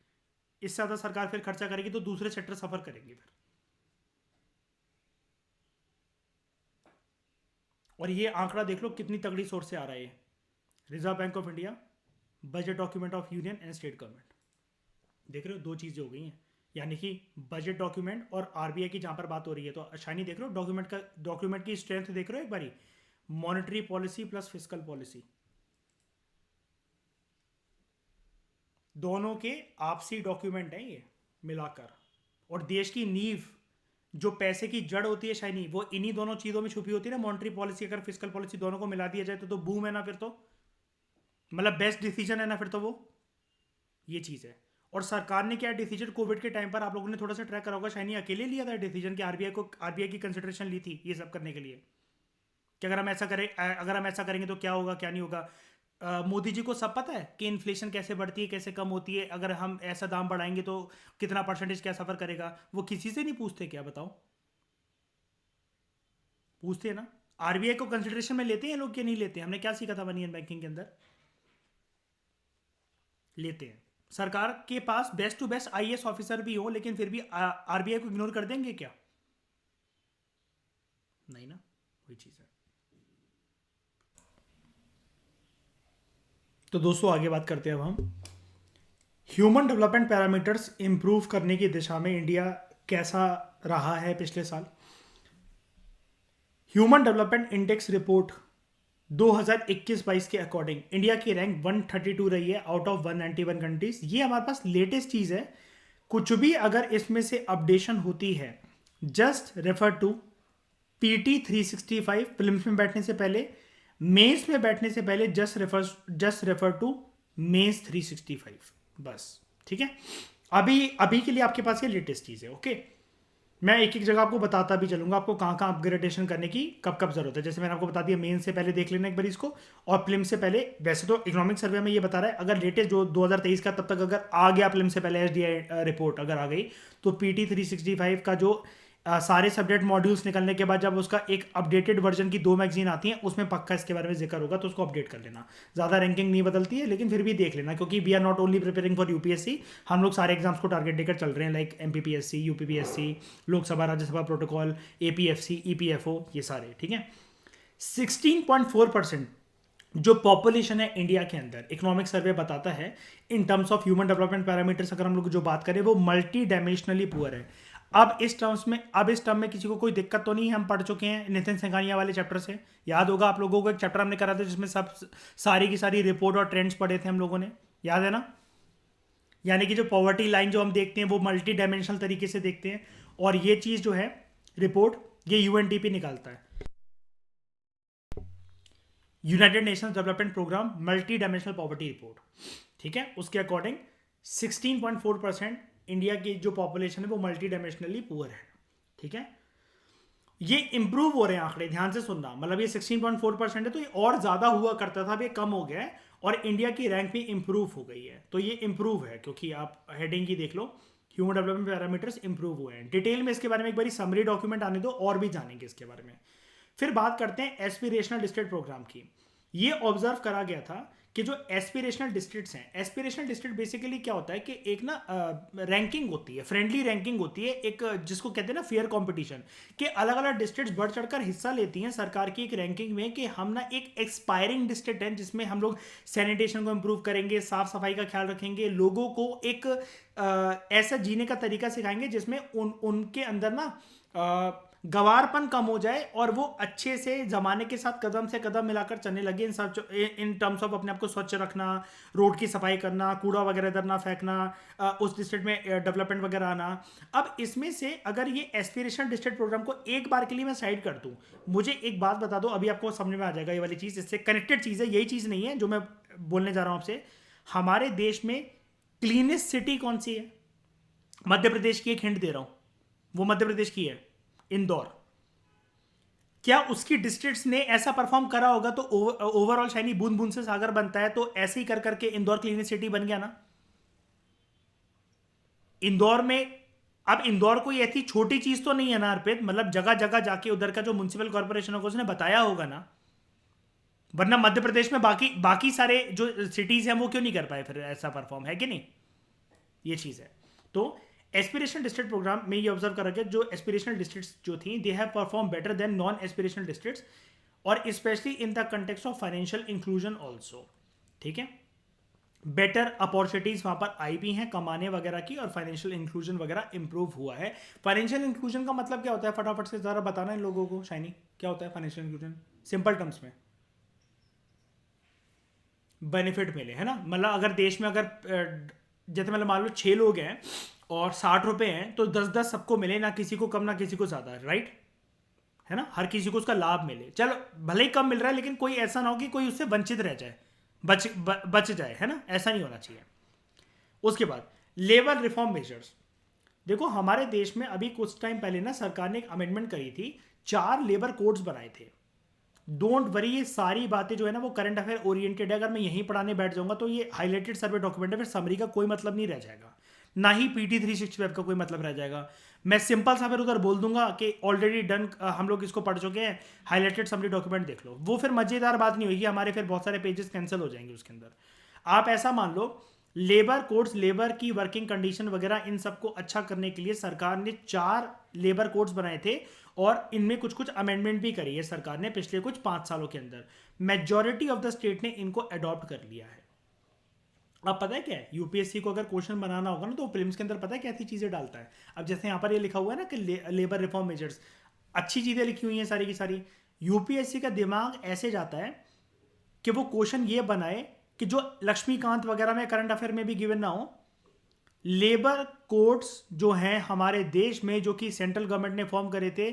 इससे ज़्यादा सरकार फिर खर्चा करेगी तो दूसरे सेक्टर सफर करेंगे फिर। और ये आंकड़ा देख लो कितनी तगड़ी सोर्स से आ रहा है। Reserve bank of India, budget document of union and state government. देख रहे हो, दो चीज़ें हो गई हैं। यानी कि बजट डॉक्यूमेंट और आरबीआई की जहां पर बात हो रही है, तो शाइनी देख रहे हो डॉक्यूमेंट की स्ट्रेंथ देख रहे हो एक बारी। Monetary policy plus physical policy, दोनों के आपसी डॉक्यूमेंट हैं ये मिलाकर। और देश की नींव, जो पैसे की जड़ होती है शाइनी, वो इन्हीं दोनों चीज़ों में छुपी होती है ना। मॉनेटरी पॉलिसी अगर फिजिकल पॉलिसी दोनों को मिला दिया जाए तो बूम है ना फिर तो, मतलब बेस्ट डिसीजन है ना फिर तो वो। ये चीज़ है। और सरकार ने क्या डिसीजन कोविड के टाइम पर, आप लोगों ने थोड़ा सा ट्रैक करा होगा, शाइनी अकेले लिया था डिसीजन कि आरबीआई की कंसिडरेशन ली थी ये सब करने के लिए, कि अगर हम ऐसा करेंगे तो क्या होगा क्या नहीं होगा। मोदी जी को सब पता है कि इन्फ्लेशन कैसे बढ़ती है कैसे कम होती है, अगर हम ऐसा दाम बढ़ाएंगे तो कितना परसेंटेज क्या सफर करेगा। वो किसी से नहीं पूछते क्या, बताओ? पूछते हैं ना। आरबीआई को कंसिडरेशन में लेते हैं लोग कि नहीं लेते? हमने क्या सीखा था 1 ईयर बैंकिंग के अंदर? लेते हैं। सरकार के पास best to best IAS officer भी हो, लेकिन फिर भी आरबीआई को इग्नोर कर देंगे क्या? नहीं ना, वही चीज़ है। तो दोस्तों आगे बात करते हैं अब हम ह्यूमन डेवलपमेंट पैरामीटर्स इंप्रूव करने की दिशा में इंडिया कैसा रहा है पिछले साल। ह्यूमन डेवलपमेंट इंडेक्स रिपोर्ट 2021-22 के अकॉर्डिंग इंडिया की रैंक 132 रही है आउट ऑफ 191 कंट्रीज। ये हमारे पास लेटेस्ट चीज़ है। कुछ भी अगर इसमें से अपडेशन होती है, just refer to PT 365 prelims में बैठने से पहले, मेंस में बैठने से पहले, जस्ट रेफर टू मेंस 365 बस। ठीक है, अभी अभी के लिए आपके पास ये लेटेस्ट चीज़ है। ओके, मैं एक एक जगह आपको बताता भी चलूंगा आपको कहाँ कहाँ अपग्रेडेशन करने की कब कब जरूरत है। जैसे मैंने आपको बता दिया, मेन से पहले देख लेना एक बार इसको, और प्रीलिम्स से पहले। वैसे तो इकोनॉमिक सर्वे में ये बता रहा है अगर लेटेस्ट जो 2023 का, तब तक अगर आ गया प्रीलिम्स से पहले एसडीआई रिपोर्ट अगर आ गई, तो पीटी 365 का जो सारे सब्जेक्ट मॉड्यूल्स निकलने के बाद जब उसका एक अपडेटेड वर्जन की 2 मैगजीन आती हैं, उसमें पक्का इसके बारे में जिक्र होगा, तो उसको अपडेट कर लेना। ज़्यादा रैंकिंग नहीं बदलती है, लेकिन फिर भी देख लेना, क्योंकि we are not only preparing for UPSC, हम लोग सारे एग्जाम्स को टारगेट देकर चल रहे हैं, like MPPSC, UPPSC, Lok Sabha Rajya Sabha protocol, APFC, EPFO, ये सारे। ठीक है, 16.4% जो पॉपुलेशन है इंडिया के अंदर, इकोनॉमिक सर्वे बताता है इन terms of human development parameters, अगर हम लोग जो बात करें, वो मल्टी डायमेंशनली पुअर है। अब इस टर्म में किसी को कोई दिक्कत तो नहीं है। हम पढ़ चुके हैं नितिन सिंघानिया वाले चैप्टर से, याद होगा आप लोगों को, एक चैप्टर हमने करा था जिसमें सब सारी की सारी रिपोर्ट और ट्रेंड्स पढ़े थे हम लोगों ने, याद है ना। यानी कि जो पॉवर्टी लाइन जो हम देखते हैं वो मल्टी डायमेंशनल तरीके से देखते हैं, और ये चीज़ जो है रिपोर्ट, ये यूएनडीपी निकालता है, United Nations Development Programme multi dimensional poverty report. ठीक है, उसके अकॉर्डिंग 16.4% इंडिया की जो पॉपुलेशन है वो मल्टी डायमेंशनली पुअर है। ठीक है, ये इंप्रूव हो रहे हैं आंकड़े, ध्यान से सुनना। मतलब ये 16.4% है, तो ये और ज्यादा हुआ करता था, अब ये कम हो गया है, और इंडिया की रैंक भी इंप्रूव हो गई है। तो ये इंप्रूव है, क्योंकि आप हेडिंग ही देख लो, ह्यूमन डेवलपमेंट पैरामीटर्स इंप्रूव हुए हैं। डिटेल में इसके बारे में एक बार समरी डॉक्यूमेंट आने दो, और भी जानेंगे इसके बारे में। फिर बात करते हैं एस्पिरेशनल डिस्ट्रिक्ट प्रोग्राम की। ये ऑब्जर्व करा गया था कि जो एस्पिरेशनल डिस्ट्रिक्ट्स हैं, एस्पिरेशनल डिस्ट्रिक्ट बेसिकली क्या होता है कि एक ना रैंकिंग होती है, फ्रेंडली रैंकिंग होती है, एक जिसको कहते हैं ना फेयर कंपटीशन, के अलग अलग डिस्ट्रिक्ट्स बढ़ चढ़कर हिस्सा लेती हैं सरकार की एक रैंकिंग में, कि हम ना एक एक्सपायरिंग डिस्ट्रिक्ट है जिसमें हम लोग सैनिटेशन को इम्प्रूव करेंगे, साफ सफाई का ख्याल रखेंगे, लोगों को एक ऐसा जीने का तरीका सिखाएंगे जिसमें उनके अंदर ना गवारपन कम हो जाए, और वो अच्छे से जमाने के साथ कदम से कदम मिलाकर चलने लगे इन टर्म्स ऑफ अपने आप को स्वच्छ रखना, रोड की सफाई करना, कूड़ा वगैरह इधर ना फेंकना, उस डिस्ट्रिक्ट में डेवलपमेंट वगैरह आना। अब इसमें से अगर ये एस्पिरेशनल डिस्ट्रिक्ट प्रोग्राम को एक बार के लिए मैं साइड कर दूं, मुझे एक बात बता दो, अभी आपको समझ में आ जाएगा ये वाली चीज़, इससे कनेक्टेड चीज़ है, यही चीज़ नहीं है जो मैं बोलने जा रहा हूँ आपसे। हमारे देश में क्लीनेस्ट सिटी कौन सी है? मध्य प्रदेश की, एक हिंट दे रहा हूँ, वो मध्य प्रदेश की है, इंदौर। क्या उसकी डिस्ट्रिक्ट्स ने ऐसा परफॉर्म करा होगा तो ओवरऑल शाइनी बूंद बूंद से सागर बनता है, तो ऐसे ही कर करके इंदौर क्लीन सिटी बन गया ना इंदौर में। अब इंदौर कोई ऐसी छोटी चीज तो नहीं है ना अर्पित, मतलब जगह जगह जाके उधर का जो म्युनिसिपल कॉर्पोरेशन होगा उसने बताया होगा ना, वरना मध्य प्रदेश में बाकी बाकी सारे जो सिटीज हैं वो क्यों नहीं कर पाए फिर ऐसा परफॉर्म, है कि नहीं, ये चीज है। तो एस्पिरेशनल डिस्ट्रिक्ट प्रोग्राम में ये ऑब्जर्व करा गया, जो एस्पिरेशनल डिस्ट्रिक्ट्स जो थी they have perform better than non aspirational districts, और specially in the context of financial inclusion also. ठीक है, बेटर अपॉर्चुनिटीज वहां पर आई भी हैं कमाने वगैरह की, और फाइनेंशियल इंक्लूजन वगैरह इंप्रूव हुआ है। फाइनेंशियल इंक्लूजन का मतलब क्या होता है, फटाफट से जरा बताना इन लोगों को शाइनी, क्या होता है फाइनेंशियल इंक्लूजन सिंपल टर्म्स में? बेनिफिट मिले, है ना, मतलब अगर देश में अगर जैसे मतलब मान लो 6 लोग हैं और 60 रुपए हैं, तो 10-10 सबको मिले, ना किसी को कम ना किसी को ज्यादा, राइट, है ना, हर किसी को उसका लाभ मिले। चलो भले ही कम मिल रहा है, लेकिन कोई ऐसा ना हो कि कोई उससे वंचित रह जाए, बच जाए, है ना, ऐसा नहीं होना चाहिए। उसके बाद लेबर रिफॉर्म मेजर्स, देखो हमारे देश में अभी कुछ टाइम पहले ना सरकार ने एक अमेंडमेंट करी थी, 4 लेबर कोड्स बनाए थे। डोंट वरी, ये सारी बातें जो है ना वो करंट अफेयर ओरिएंटेड है, अगर मैं यहीं पढ़ाने बैठ जाऊंगा तो ये हाईलाइटेड सर्वे डॉक्यूमेंट है, फिर समरी का कोई मतलब नहीं रह जाएगा, ना ही पीटी 365 का कोई मतलब रह जाएगा। मैं सिंपल सा फिर उधर बोल दूंगा कि ऑलरेडी डन, हम लोग इसको पढ़ चुके हैं, हाईलाइटेड समरी डॉक्यूमेंट देख लो, वो फिर मजेदार बात नहीं होगी, हमारे फिर बहुत सारे पेजेस कैंसिल हो जाएंगे उसके अंदर। आप ऐसा मान लो, लेबर कोड्स, लेबर की वर्किंग कंडीशन वगैरह इन सबको अच्छा करने के लिए सरकार ने 4 लेबर कोड्स बनाए थे, और इनमें कुछ कुछ अमेंडमेंट भी करी है सरकार ने पिछले कुछ 5 सालों के अंदर। मेजॉरिटी ऑफ द स्टेट ने इनको अडॉप्ट कर लिया है। अब पता है क्या है, यूपीएससी को अगर क्वेश्चन बनाना होगा ना तो प्रीलिम्स के अंदर पता है कैसी चीजें डालता है। अब जैसे यहाँ पर ये लिखा हुआ है ना कि लेबर रिफॉर्म मेजर्स, अच्छी चीजें लिखी हुई हैं सारी की सारी। यूपीएससी का दिमाग ऐसे जाता है कि वो क्वेश्चन ये बनाए कि जो लक्ष्मीकांत वगैरह में करंट अफेयर में भी गिवन ना हो। लेबर कोड्स जो हैं हमारे देश में, जो कि सेंट्रल गवर्नमेंट ने फॉर्म करे थे,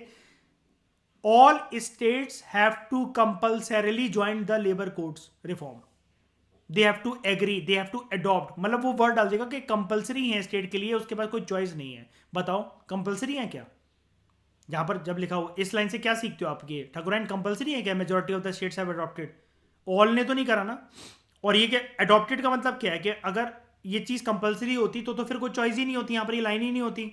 all states have to compulsorily join the labour codes reform, they have to agree, they have to adopt, मतलब वो वर्ड डाल देगा कि कंपल्सरी है स्टेट के लिए, उसके पास कोई चॉइस नहीं है। बताओ कंपल्सरी है क्या? यहां पर जब लिखा हो इस लाइन से क्या सीखते हो आप, ये ठाकुराइन कंपल्सरी है क्या, majority of the states have adopted? All ने तो नहीं करा ना। और ये क्या अडॉप्टेड का मतलब क्या है, कि अगर ये चीज कंपल्सरी होती तो फिर कोई चॉइस ही नहीं होती, यहां पर ये लाइन ही नहीं होती।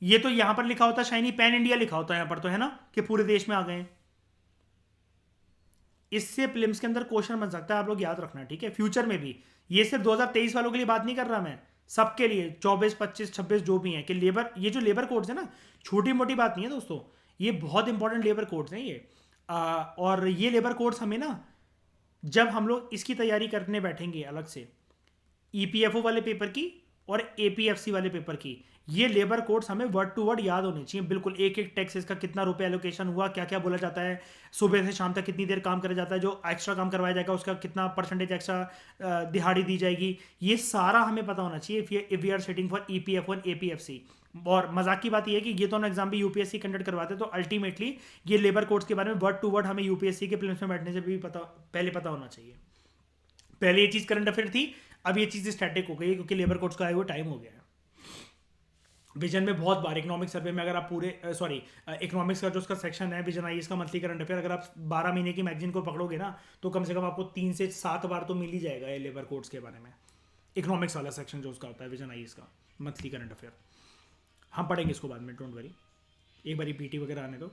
ये तो यहां पर लिखा होता शाइनी पैन इंडिया लिखा होता है यहां पर, तो है ना कि पूरे देश में आ गए। इससे प्रीलिम्स के अंदर क्वेश्चन बन सकता है, आप लोग याद रखना, ठीक है, फ्यूचर में भी। ये सिर्फ 2023 वालों के लिए बात नहीं कर रहा मैं, सबके लिए 24, 25, 26 जो भी हैं, कि लेबर, ये जो लेबर कोड्स है ना, छोटी मोटी बात नहीं है दोस्तों, ये बहुत इंपॉर्टेंट लेबर कोड्स हैं ये। और ये लेबर कोड्स हमें ना, जब हम लोग इसकी तैयारी करने बैठेंगे अलग से, ईपीएफओ वाले पेपर की और एपीएफसी वाले पेपर की, ये लेबर कोड्स हमें वर्ड टू वर्ड याद होने चाहिए बिल्कुल, एक एक टैक्स इसका कितना रुपए एलोकेशन हुआ, क्या क्या बोला जाता है, सुबह से शाम तक कितनी देर काम करा जाता है, जो एक्स्ट्रा काम करवाया जाएगा उसका कितना परसेंटेज एक्स्ट्रा दिहाड़ी दी जाएगी, ये सारा हमें पता होना चाहिए if we are setting for EPFO and APFC. और मजाक की बात यह है कि ये दोनों एग्जाम भी यूपीएससी कंडक्ट करवाते हैं, तो अल्टीमेटली ये लेबर कोड्स के बारे में वर्ड टू वर्ड हमें यूपीएससी के प्रीलिम्स में बैठने से भी पहले पता होना चाहिए। पहले ये चीज करंट अफेयर थी, अब ये चीज स्टैटिक हो गई है, क्योंकि लेबर कोड्स का आए हुए टाइम हो गया है। विजन में बहुत बार इकोनॉमिक सर्वे में, अगर आप पूरे इकोनॉमिक्स का जो उसका सेक्शन है विजन आईएएस का मंथली करंट अफेयर, अगर आप 12 महीने की मैगजीन को पकड़ोगे ना, तो कम से कम आपको 3 से 7 बार तो मिल ही जाएगा ये लेबर कोड्स के बारे में, इकोनॉमिक्स वाला सेक्शन जो उसका होता है विजन आईएएस का मंथली करंट अफेयर। हम पढ़ेंगे इसको बाद में, डोंट वरी, एक बार पीटी वगैरह आने दो।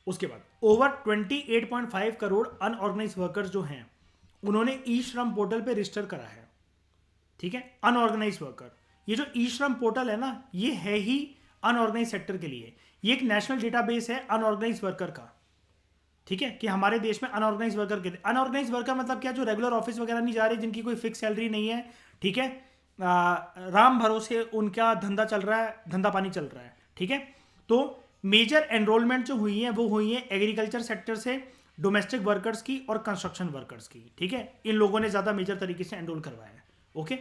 उसके बाद ओवर 28.5 करोड़ अनऑर्गेनाइज वर्कर्स जो हैं, उन्होंने ई श्रम पोर्टल पे रजिस्टर करा है, ठीक है, अनऑर्गेनाइज वर्कर। ये जो ई श्रम पोर्टल है ना, ये है ही अनऑर्गेनाइज सेक्टर के लिए, ये एक नेशनल डेटाबेस है अनऑर्गेनाइज वर्कर का, ठीक है, कि हमारे देश में अनऑर्गेनाइज वर्कर के, अनऑर्गेनाइज वर्कर मतलब क्या, जो रेगुलर ऑफिस वगैरह नहीं जा रहे, जिनकी कोई फिक्स सैलरी नहीं है, ठीक है, राम भरोसे उनका धंधा चल रहा है, धंधा पानी चल रहा है, ठीक है। तो मेजर एनरोलमेंट जो हुई है वो हुई है एग्रीकल्चर सेक्टर से, डोमेस्टिक वर्कर्स की और कंस्ट्रक्शन वर्कर्स की, ठीक है, इन लोगों ने ज्यादा मेजर तरीके से एनरोल करवाया है। ओके,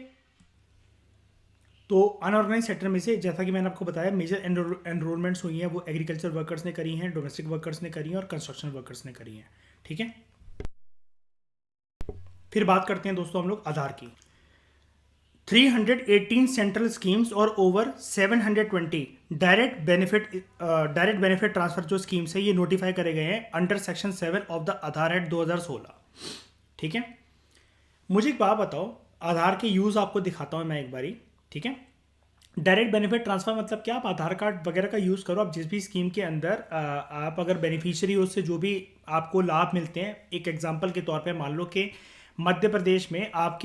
तो अनऑर्गेनाइज सेक्टर में से, जैसा कि मैंने आपको बताया, मेजर एनरोलमेंट्स हुई हैं वो एग्रीकल्चर वर्कर्स ने करी हैं, डोमेस्टिक वर्कर्स ने करी हैं और कंस्ट्रक्शन वर्कर्स ने करी हैं, ठीक है। फिर बात करते हैं दोस्तों हम लोग आधार की। 318 सेंट्रल स्कीम्स और ओवर 720 डायरेक्ट बेनिफिट ट्रांसफर जो स्कीम्स है ये नोटिफाई करे गए हैं under section 7 of the Aadhaar act 2016। ठीक है, मुझे एक बात बताओ, आधार के यूज़ आपको दिखाता हूँ मैं एक बारी। ठीक है, डायरेक्ट बेनिफिट ट्रांसफर मतलब क्या, आप आधार कार्ड वगैरह का यूज़ करो, आप जिस भी स्कीम के अंदर आप अगर बेनिफिशियरी हो, उससे जो भी आपको लाभ मिलते हैं, एक एग्जांपल के तौर पे मान लो कि मध्य प्रदेश में आप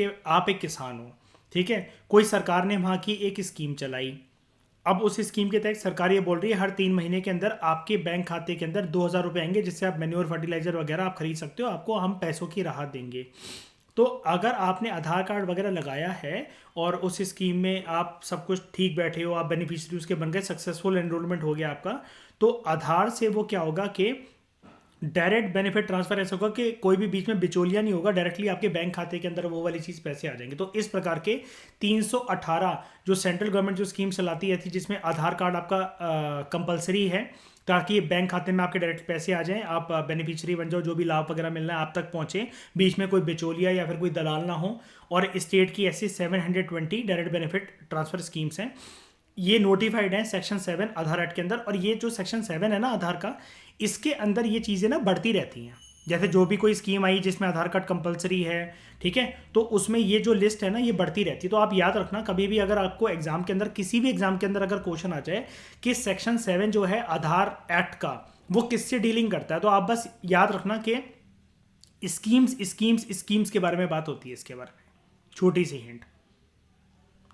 एक किसान हो। ठीक है, कोई सरकार ने वहाँ की एक स्कीम चलाई। अब उस स्कीम के तहत सरकार ये बोल रही है हर 3 महीने के अंदर आपके बैंक खाते के अंदर 2,000 रुपये आएंगे, जिससे आप मैन्योर फर्टिलाइजर वगैरह आप खरीद सकते हो, आपको हम पैसों की राहत देंगे। तो अगर आपने आधार कार्ड वगैरह लगाया है और उस स्कीम में आप सब कुछ ठीक बैठे हो, आप बेनिफिशियरी उसके बन गए, सक्सेसफुल एनरोलमेंट हो गया आपका, तो आधार से वो क्या होगा कि डायरेक्ट बेनिफिट ट्रांसफर ऐसा होगा कि कोई भी बीच में बिचौलिया नहीं होगा, डायरेक्टली आपके बैंक खाते के अंदर वो वाली चीज़ पैसे आ जाएंगे। तो इस प्रकार के 318 जो सेंट्रल गवर्नमेंट जो स्कीम चलाती है थी, जिसमें आधार कार्ड आपका कंपलसरी है ताकि बैंक खाते में आपके डायरेक्ट पैसे आ जाएं, आप बेनिफिशियरी बन जाओ, जो भी लाभ वगैरह मिलना है आप तक पहुंचे, बीच में कोई बिचौलिया या फिर कोई दलाल ना हो। और स्टेट की ऐसी 720 डायरेक्ट बेनिफिट ट्रांसफर स्कीम्स हैं, ये नोटिफाइड है सेक्शन 7 आधार एक्ट के अंदर। और ये जो सेक्शन 7 है ना आधार का, इसके अंदर ये चीज़ें ना बढ़ती रहती हैं। जैसे जो भी कोई स्कीम आई जिसमें आधार कार्ड कंपलसरी है, ठीक है, तो उसमें ये जो लिस्ट है ना ये बढ़ती रहती है। तो आप याद रखना, कभी भी अगर आपको एग्जाम के अंदर, किसी भी एग्जाम के अंदर अगर क्वेश्चन आ जाए कि सेक्शन 7 जो है आधार एक्ट का वो किससे डीलिंग करता है, तो आप बस याद रखना कि स्कीम्स स्कीम्स स्कीम्स के बारे में बात होती है इसके बारे में। छोटी सी हिंट,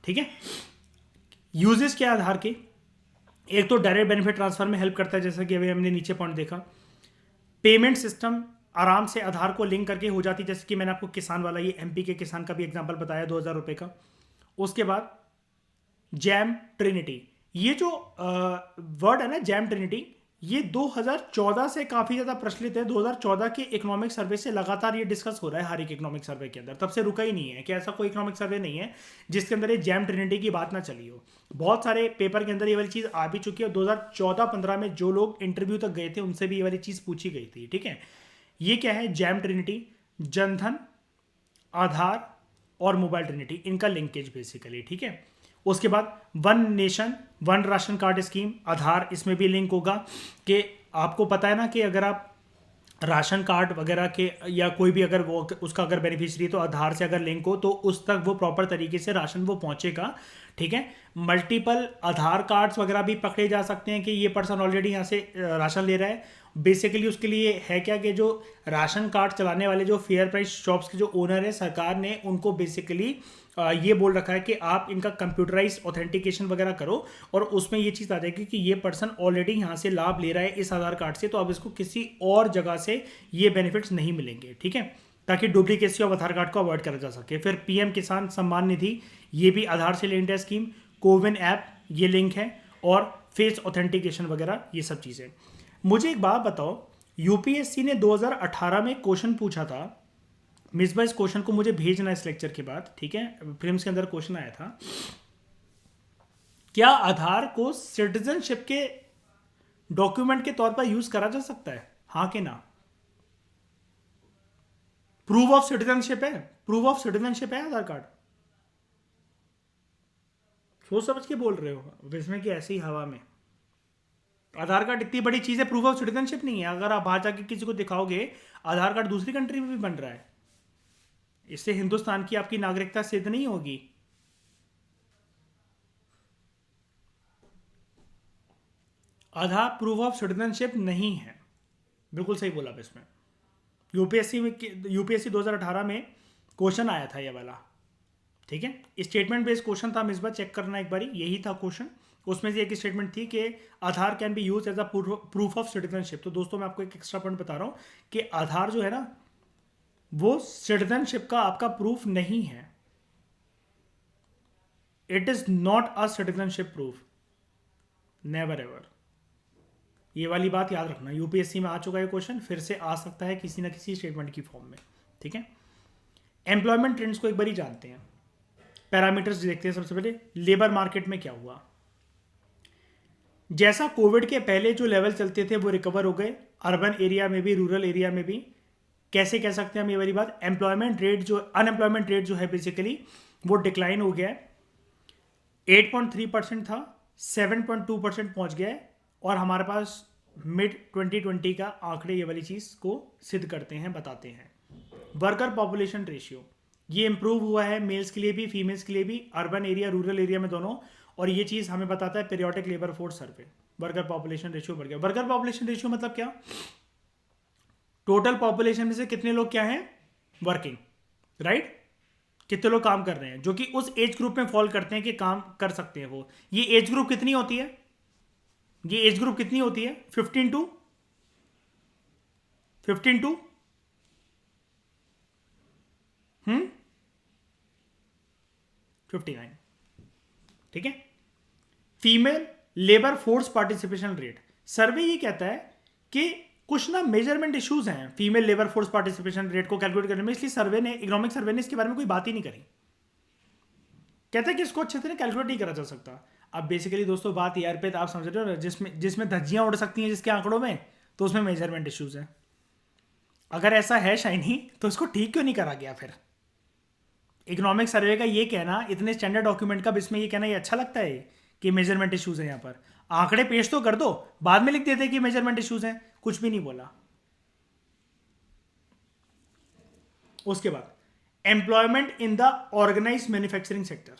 ठीक है। यूजेस क्या आधार के, एक तो डायरेक्ट बेनिफिट ट्रांसफर में हेल्प करता है, जैसा कि अभी हमने नीचे पॉइंट देखा। पेमेंट सिस्टम आराम से आधार को लिंक करके हो जाती है, जैसे कि मैंने आपको किसान वाला, ये एमपी के किसान का भी एग्जांपल बताया 2,000 रुपये का। उसके बाद जैम ट्रिनिटी, ये जो वर्ड है ना जैम ट्रिनिटी, ये 2014 से काफ़ी ज़्यादा प्रचलित है। 2014 के इकोनॉमिक सर्वे से लगातार ये डिस्कस हो रहा है हर एक इकोनॉमिक सर्वे के अंदर, तब से रुका ही नहीं है कि ऐसा कोई इकोनॉमिक सर्वे नहीं है जिसके अंदर ये जैम ट्रिनिटी की बात ना चली हो। बहुत सारे पेपर के अंदर ये वाली चीज़ आ भी चुकी है। 2014-15 में जो लोग इंटरव्यू तक गए थे उनसे भी ये वाली चीज़ पूछी गई थी। ठीक है, ये क्या है जैम ट्रिनिटी, जनधन, आधार और मोबाइल ट्रिनिटी, इनका लिंकेज बेसिकली। ठीक है, उसके बाद one nation one ration card scheme, Aadhaar इसमें भी लिंक होगा कि आपको पता है ना कि अगर आप राशन कार्ड वगैरह के या कोई भी अगर वो उसका अगर बेनिफिशियरी तो आधार से अगर लिंक हो तो उस तक वो प्रॉपर तरीके से राशन वो पहुंचेगा। ठीक है, मल्टीपल आधार कार्ड्स वगैरह भी पकड़े जा सकते हैं कि ये पर्सन ऑलरेडी यहाँ से राशन ले रहा है। बेसिकली उसके लिए है क्या कि जो राशन कार्ड चलाने वाले जो फेयर प्राइस शॉप्स के जो ओनर है, सरकार ने उनको बेसिकली ये बोल रखा है कि आप इनका कंप्यूटराइज ऑथेंटिकेशन वगैरह करो और उसमें ये चीज़ आ जाएगी कि ये पर्सन ऑलरेडी यहाँ से लाभ ले रहा है इस आधार कार्ड से, तो अब इसको किसी और जगह से ये बेनिफिट्स नहीं मिलेंगे। ठीक है, ताकि डुप्लीकेसी ऑफ आधार कार्ड को अवॉइड करा जा सके। फिर पीएम किसान सम्मान निधि, ये भी आधार से लिंक्ड है स्कीम। कोविन ऐप ये लिंक है, और फेस ऑथेंटिकेशन वगैरह ये सब चीज़ें। मुझे एक बात बताओ, यूपीएससी ने 2018 में क्वेश्चन पूछा था, मिसबा इस क्वेश्चन को मुझे भेजना इस लेक्चर के बाद। ठीक है, प्रीलिम्स के अंदर क्वेश्चन आया था, क्या आधार को सिटीजनशिप के डॉक्यूमेंट के तौर पर यूज करा जा सकता है, हाँ कि ना? प्रूफ ऑफ सिटीजनशिप है, प्रूफ ऑफ सिटीजनशिप है आधार कार्ड। सोच समझ के बोल रहे हो, इसमें कि ऐसे ही हवा में। आधार कार्ड इतनी बड़ी चीज है, प्रूफ ऑफ सिटीजनशिप नहीं है। अगर आप बाहर जाके किसी को दिखाओगे आधार कार्ड दूसरी कंट्री में भी बन रहा है, इससे हिंदुस्तान की आपकी नागरिकता सिद्ध नहीं होगी। आधार प्रूफ ऑफ सिटीजनशिप नहीं है, बिल्कुल सही बोला इसमें। यूपीएससी 2018 में क्वेश्चन आया था ये वाला। ठीक है, स्टेटमेंट बेस्ड क्वेश्चन था, मिसबा चेक करना एक बारी, यही था क्वेश्चन। उसमें से एक स्टेटमेंट थी कि Aadhaar can be use as a proof of citizenship. तो दोस्तों मैं आपको एक एक्स्ट्रा पॉइंट बता रहा हूँ कि आधार जो है ना वो सिटीजनशिप का आपका प्रूफ नहीं है। It is not a citizenship proof, never ever. ये वाली बात याद रखना, यूपीएससी में आ चुका है क्वेश्चन, फिर से आ सकता है किसी ना किसी स्टेटमेंट की फॉर्म में। ठीक है, एम्प्लॉयमेंट ट्रेंड्स को एक बार ही जानते हैं, पैरामीटर्स देखते हैं। सबसे पहले लेबर मार्केट में क्या हुआ। जैसा कोविड के पहले जो लेवल चलते थे वो रिकवर हो गए, अर्बन एरिया में भी, रूरल एरिया में भी। कैसे कह सकते हैं हम ये वाली बात, अनएम्प्लॉयमेंट रेट जो है बेसिकली वो डिक्लाइन हो गया है, 8.3% था, 7.2% पहुंच गया है, और हमारे पास मिड 2020 का आंकड़े ये वाली चीज़ को सिद्ध करते हैं, बताते हैं। वर्कर पॉपुलेशन रेशियो ये इंप्रूव हुआ है, मेल्स के लिए भी फीमेल्स के लिए भी, अर्बन एरिया रूरल एरिया में दोनों, और ये चीज़ हमें बताता है periodic labour force survey. Worker population ratio बढ़ गया। वर्कर पॉपुलेशन रेशियो मतलब क्या? टोटल पॉपुलेशन में से कितने लोग क्या हैं? Working, right? कितने लोग काम कर रहे हैं, जो कि उस एज ग्रुप में फॉल करते हैं कि काम कर सकते हैं वो। ये एज ग्रुप कितनी होती है? ये एज ग्रुप कितनी होती है? 15 टू 59, ठीक है। Female labour force participation rate सर्वे ये कहता है कि कुछ ना मेजरमेंट इश्यूज हैं female labour force participation rate को कैलकुलेट करने में, इसलिए सर्वे ने, इकोनॉमिक सर्वे ने इसके बारे में कोई बात ही नहीं करी। कहता है कि इसको अच्छे तरह कैलकुलेट नहीं करा जा सकता। अब बेसिकली दोस्तों बात यार पे आप समझ रहे हो, जिसमें धज्जियां उड़ सकती हैं जिसके आंकड़ों में, तो उसमें मेजरमेंट इश्यूज हैं। अगर ऐसा है शाइनी, तो इसको ठीक क्यों नहीं करा गया फिर? इकोनॉमिक सर्वे का ये कहना, इतने स्टैंडर्ड डॉक्यूमेंट का इसमें ये कहना, ये अच्छा लगता है कि मेजरमेंट इश्यूज है? यहाँ पर आंकड़े पेश तो कर दो, बाद में लिख देते कि मेजरमेंट इश्यूज हैं, कुछ भी नहीं बोला। उसके बाद employment in the organise manufacturing sector.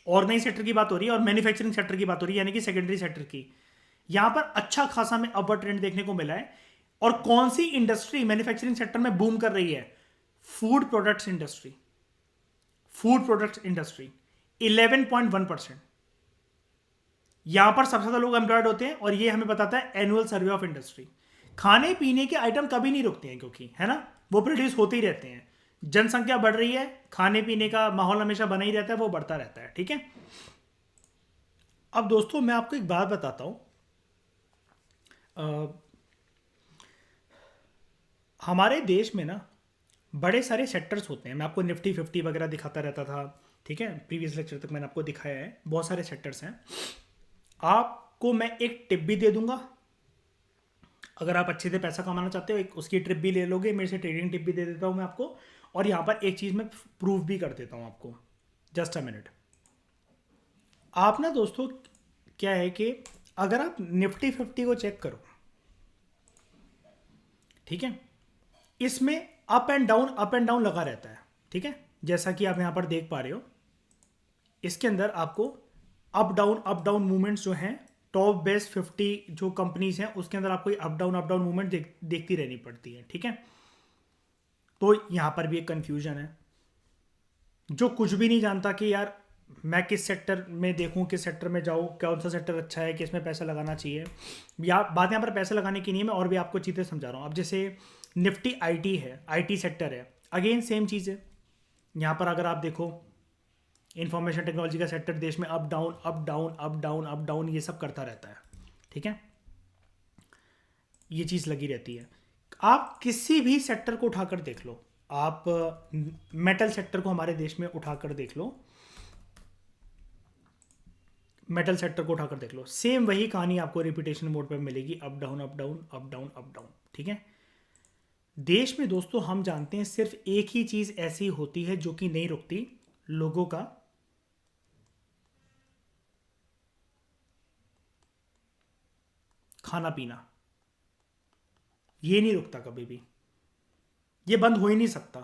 Organise sector की बात हो रही है और मैन्युफैक्चरिंग सेक्टर की बात हो रही है, यानी कि सेकेंडरी सेक्टर की। यहां पर अच्छा खासा में अपवर्ड ट्रेंड देखने को मिला है। और कौन सी इंडस्ट्री मैन्युफैक्चरिंग सेक्टर में बूम कर रही है? Food products industry. Food products industry 11.1%। यहां पर सबसे ज्यादा लोग एम्प्लॉयड होते हैं, और ये हमें बताता है एनुअल सर्वे ऑफ इंडस्ट्री। खाने पीने के आइटम कभी नहीं रुकते हैं, क्योंकि है ना, वो प्रोड्यूस होते ही रहते हैं। जनसंख्या बढ़ रही है, खाने पीने का माहौल हमेशा बना ही रहता है, वो बढ़ता रहता है, ठीक है। अब दोस्तों मैं आपको एक बात बताता हूं। हमारे देश में ना बड़े सारे सेक्टर्स होते हैं। मैं आपको निफ्टी 50 वगैरह दिखाता रहता था, ठीक है, प्रीवियस लेक्चर तक मैंने आपको दिखाया है। बहुत सारे सेक्टर्स हैं। आपको मैं एक टिप भी दे दूंगा, अगर आप अच्छे से पैसा कमाना चाहते हो, एक उसकी ट्रिप भी ले लोगे, मेरे से ट्रेडिंग टिप भी दे देता हूं मैं आपको। और यहाँ पर एक चीज़ मैं प्रूव भी कर देता हूँ आपको। Just a minute. आप ना दोस्तों, क्या है कि अगर आप निफ्टी 50 को चेक करो, ठीक है, इसमें अप एंड डाउन लगा रहता है, ठीक है। जैसा कि आप यहाँ पर देख पा रहे हो, इसके अंदर आपको अप डाउन मूवमेंट्स जो हैं, टॉप बेस्ट 50 जो कंपनीज हैं उसके अंदर आपको अप डाउन मूवमेंट देखती रहनी पड़ती है, ठीक है। तो यहाँ पर भी एक कंफ्यूजन है। जो कुछ भी नहीं जानता कि यार मैं किस सेक्टर में देखूं, किस सेक्टर में जाऊं, कौन सा सेक्टर अच्छा है, किस में पैसा लगाना चाहिए, या बात यहाँ पर पैसा लगाने की नहीं है, मैं और भी आपको चीज़ें समझा रहा हूँ। अब जैसे निफ्टी आईटी है, आईटी सेक्टर है, अगेन सेम चीज़ है। यहाँ पर अगर आप देखो, इंफॉर्मेशन टेक्नोलॉजी का सेक्टर देश में अप डाउन ये सब करता रहता है, ठीक है। ये चीज़ लगी रहती है। आप किसी भी सेक्टर को उठाकर देख लो, आप मेटल सेक्टर को हमारे देश में उठाकर देख लो, मेटल सेक्टर को उठाकर देख लो, सेम वही कहानी आपको रिपीटेशन मोड पे मिलेगी, अप डाउन, ठीक है। देश में दोस्तों हम जानते हैं सिर्फ एक ही चीज ऐसी होती है जो कि नहीं रुकती, लोगों का खाना पीना। ये नहीं रुकता कभी भी, ये बंद हो ही नहीं सकता।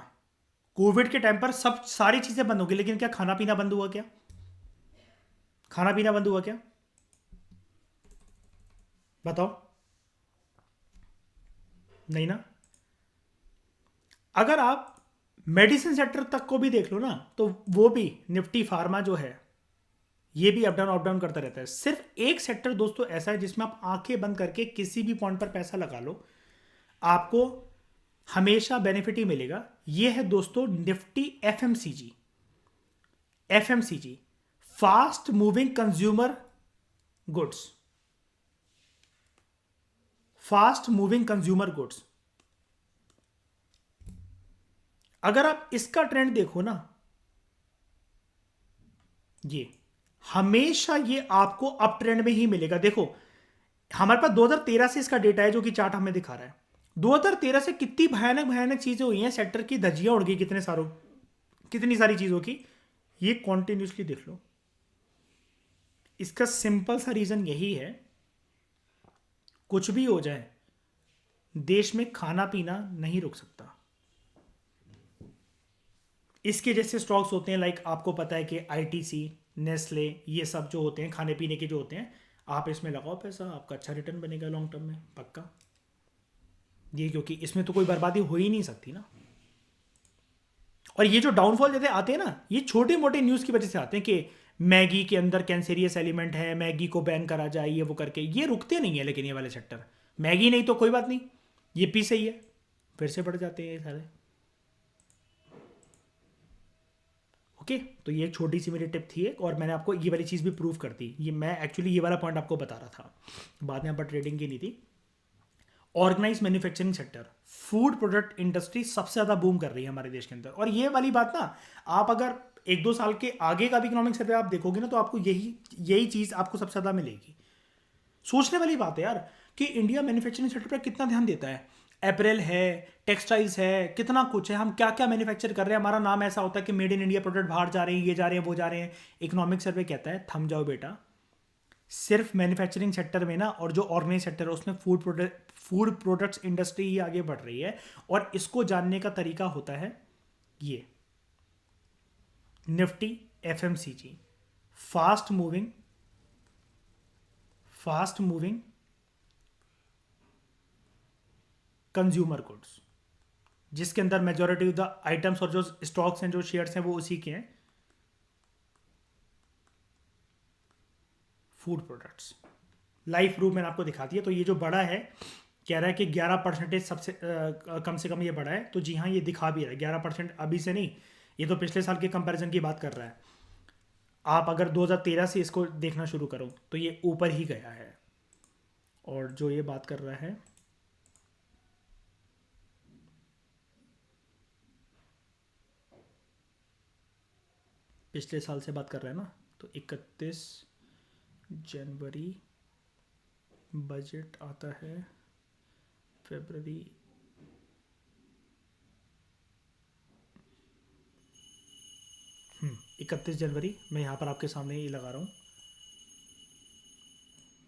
कोविड के टाइम पर सब सारी चीजें बंद हो गई, लेकिन क्या खाना पीना बंद हुआ? क्या खाना पीना बंद हुआ? क्या बताओ? नहीं ना। अगर आप मेडिसिन सेक्टर तक को भी देख लो ना, तो वो भी निफ्टी फार्मा जो है, ये भी अप डाउन करता रहता है। सिर्फ एक सेक्टर दोस्तों ऐसा है जिसमें आप आंखें बंद करके किसी भी पॉइंट पर पैसा लगा लो, आपको हमेशा बेनिफिट ही मिलेगा। ये है दोस्तों Nifty FMCG. FMCG, fast moving consumer goods. Fast moving consumer goods, अगर आप इसका ट्रेंड देखो ना, ये हमेशा ये आपको अप ट्रेंड में ही मिलेगा। देखो हमारे पास 2013 से इसका डेटा है जो कि चार्ट हमें दिखा रहा है। 2013 से कितनी भयानक भयानक चीजें हुई हैं, सेक्टर की धज्जियां उड़ गई कितने सारों कितनी सारी चीज़ों की, ये कॉन्टिन्यूसली देख लो। इसका सिंपल सा रीज़न यही है, कुछ भी हो जाए देश में खाना पीना नहीं रुक सकता। इसके जैसे स्टॉक्स होते हैं, लाइक आपको पता है कि आईटीसी, नेस्ले, ये सब जो होते हैं खाने पीने के जो होते हैं, आप इसमें लगाओ पैसा, आपका अच्छा रिटर्न बनेगा लॉन्ग टर्म में पक्का। ये क्योंकि इसमें तो कोई बर्बादी हो ही नहीं सकती ना। और ये जो डाउनफॉल जैसे आते हैं ना, ये छोटे मोटे न्यूज़ की वजह से आते हैं कि मैगी के अंदर कैंसेरियस एलिमेंट है, मैगी को बैन करा जाए, ये वो करके, ये रुकते नहीं है। लेकिन ये वाले सेक्टर, मैगी नहीं तो कोई बात नहीं, ये पी सही है, फिर से बढ़ जाते हैं ये सारे। ओके, तो ये एक छोटी सी मेरी टिप थी एक, और मैंने आपको ये वाली चीज़ भी प्रूव कर दी। ये मैं एक्चुअली ये वाला पॉइंट आपको बता रहा था, बाद में यहाँ पर ट्रेडिंग की नहीं थी। Organise manufacturing sector, food product industry सबसे ज़्यादा बूम कर रही है हमारे देश के अंदर। और ये वाली बात ना, आप अगर 1-2 साल के आगे का भी इकोनॉमिक सर्वे आप देखोगे ना, तो आपको यही यही चीज़ आपको सबसे ज़्यादा मिलेगी। सोचने वाली बात है यार कि इंडिया मैन्युफैक्चरिंग सेक्टर पर कितना ध्यान देता है। अप्रैल है, टेक्सटाइल्स है, कितना कुछ है, हम क्या क्या मैन्युफैक्चर कर रहे हैं। हमारा नाम ऐसा होता है कि मेड इन इंडिया प्रोडक्ट बाहर जा रहे हैं, ये जा रहे हैं, वो जा रहे हैं। इकोनॉमिक सर्वे कहता है थम जाओ बेटा, सिर्फ मैन्युफैक्चरिंग सेक्टर में ना, और जो ऑर्गेनाइज सेक्टर है उसमें फूड प्रोडक्ट्स इंडस्ट्री ही आगे बढ़ रही है। और इसको जानने का तरीका होता है ये Nifty FMCG, fast moving consumer goods, जिसके अंदर मेजॉरिटी ऑफ द आइटम्स और जो स्टॉक्स हैं, जो शेयर्स हैं, वो उसी के हैं। फूड प्रोडक्ट्स, लाइफ प्रूफ मैंने आपको दिखा दिया। तो ये जो बड़ा है, कह रहा है कि 11% सबसे कम से कम ये बड़ा है। तो जी हाँ, ये दिखा भी रहा है 11% अभी से नहीं, ये तो पिछले साल के कंपैरिजन की बात कर रहा है। आप अगर 2013 से इसको देखना शुरू करो तो ये ऊपर ही गया है। और जो ये बात कर रहा है, पिछले साल से बात कर रहा है ना, तो 31 जनवरी बजट आता है, फरवरी, 31 जनवरी, मैं यहाँ पर आपके सामने ही लगा रहा हूँ,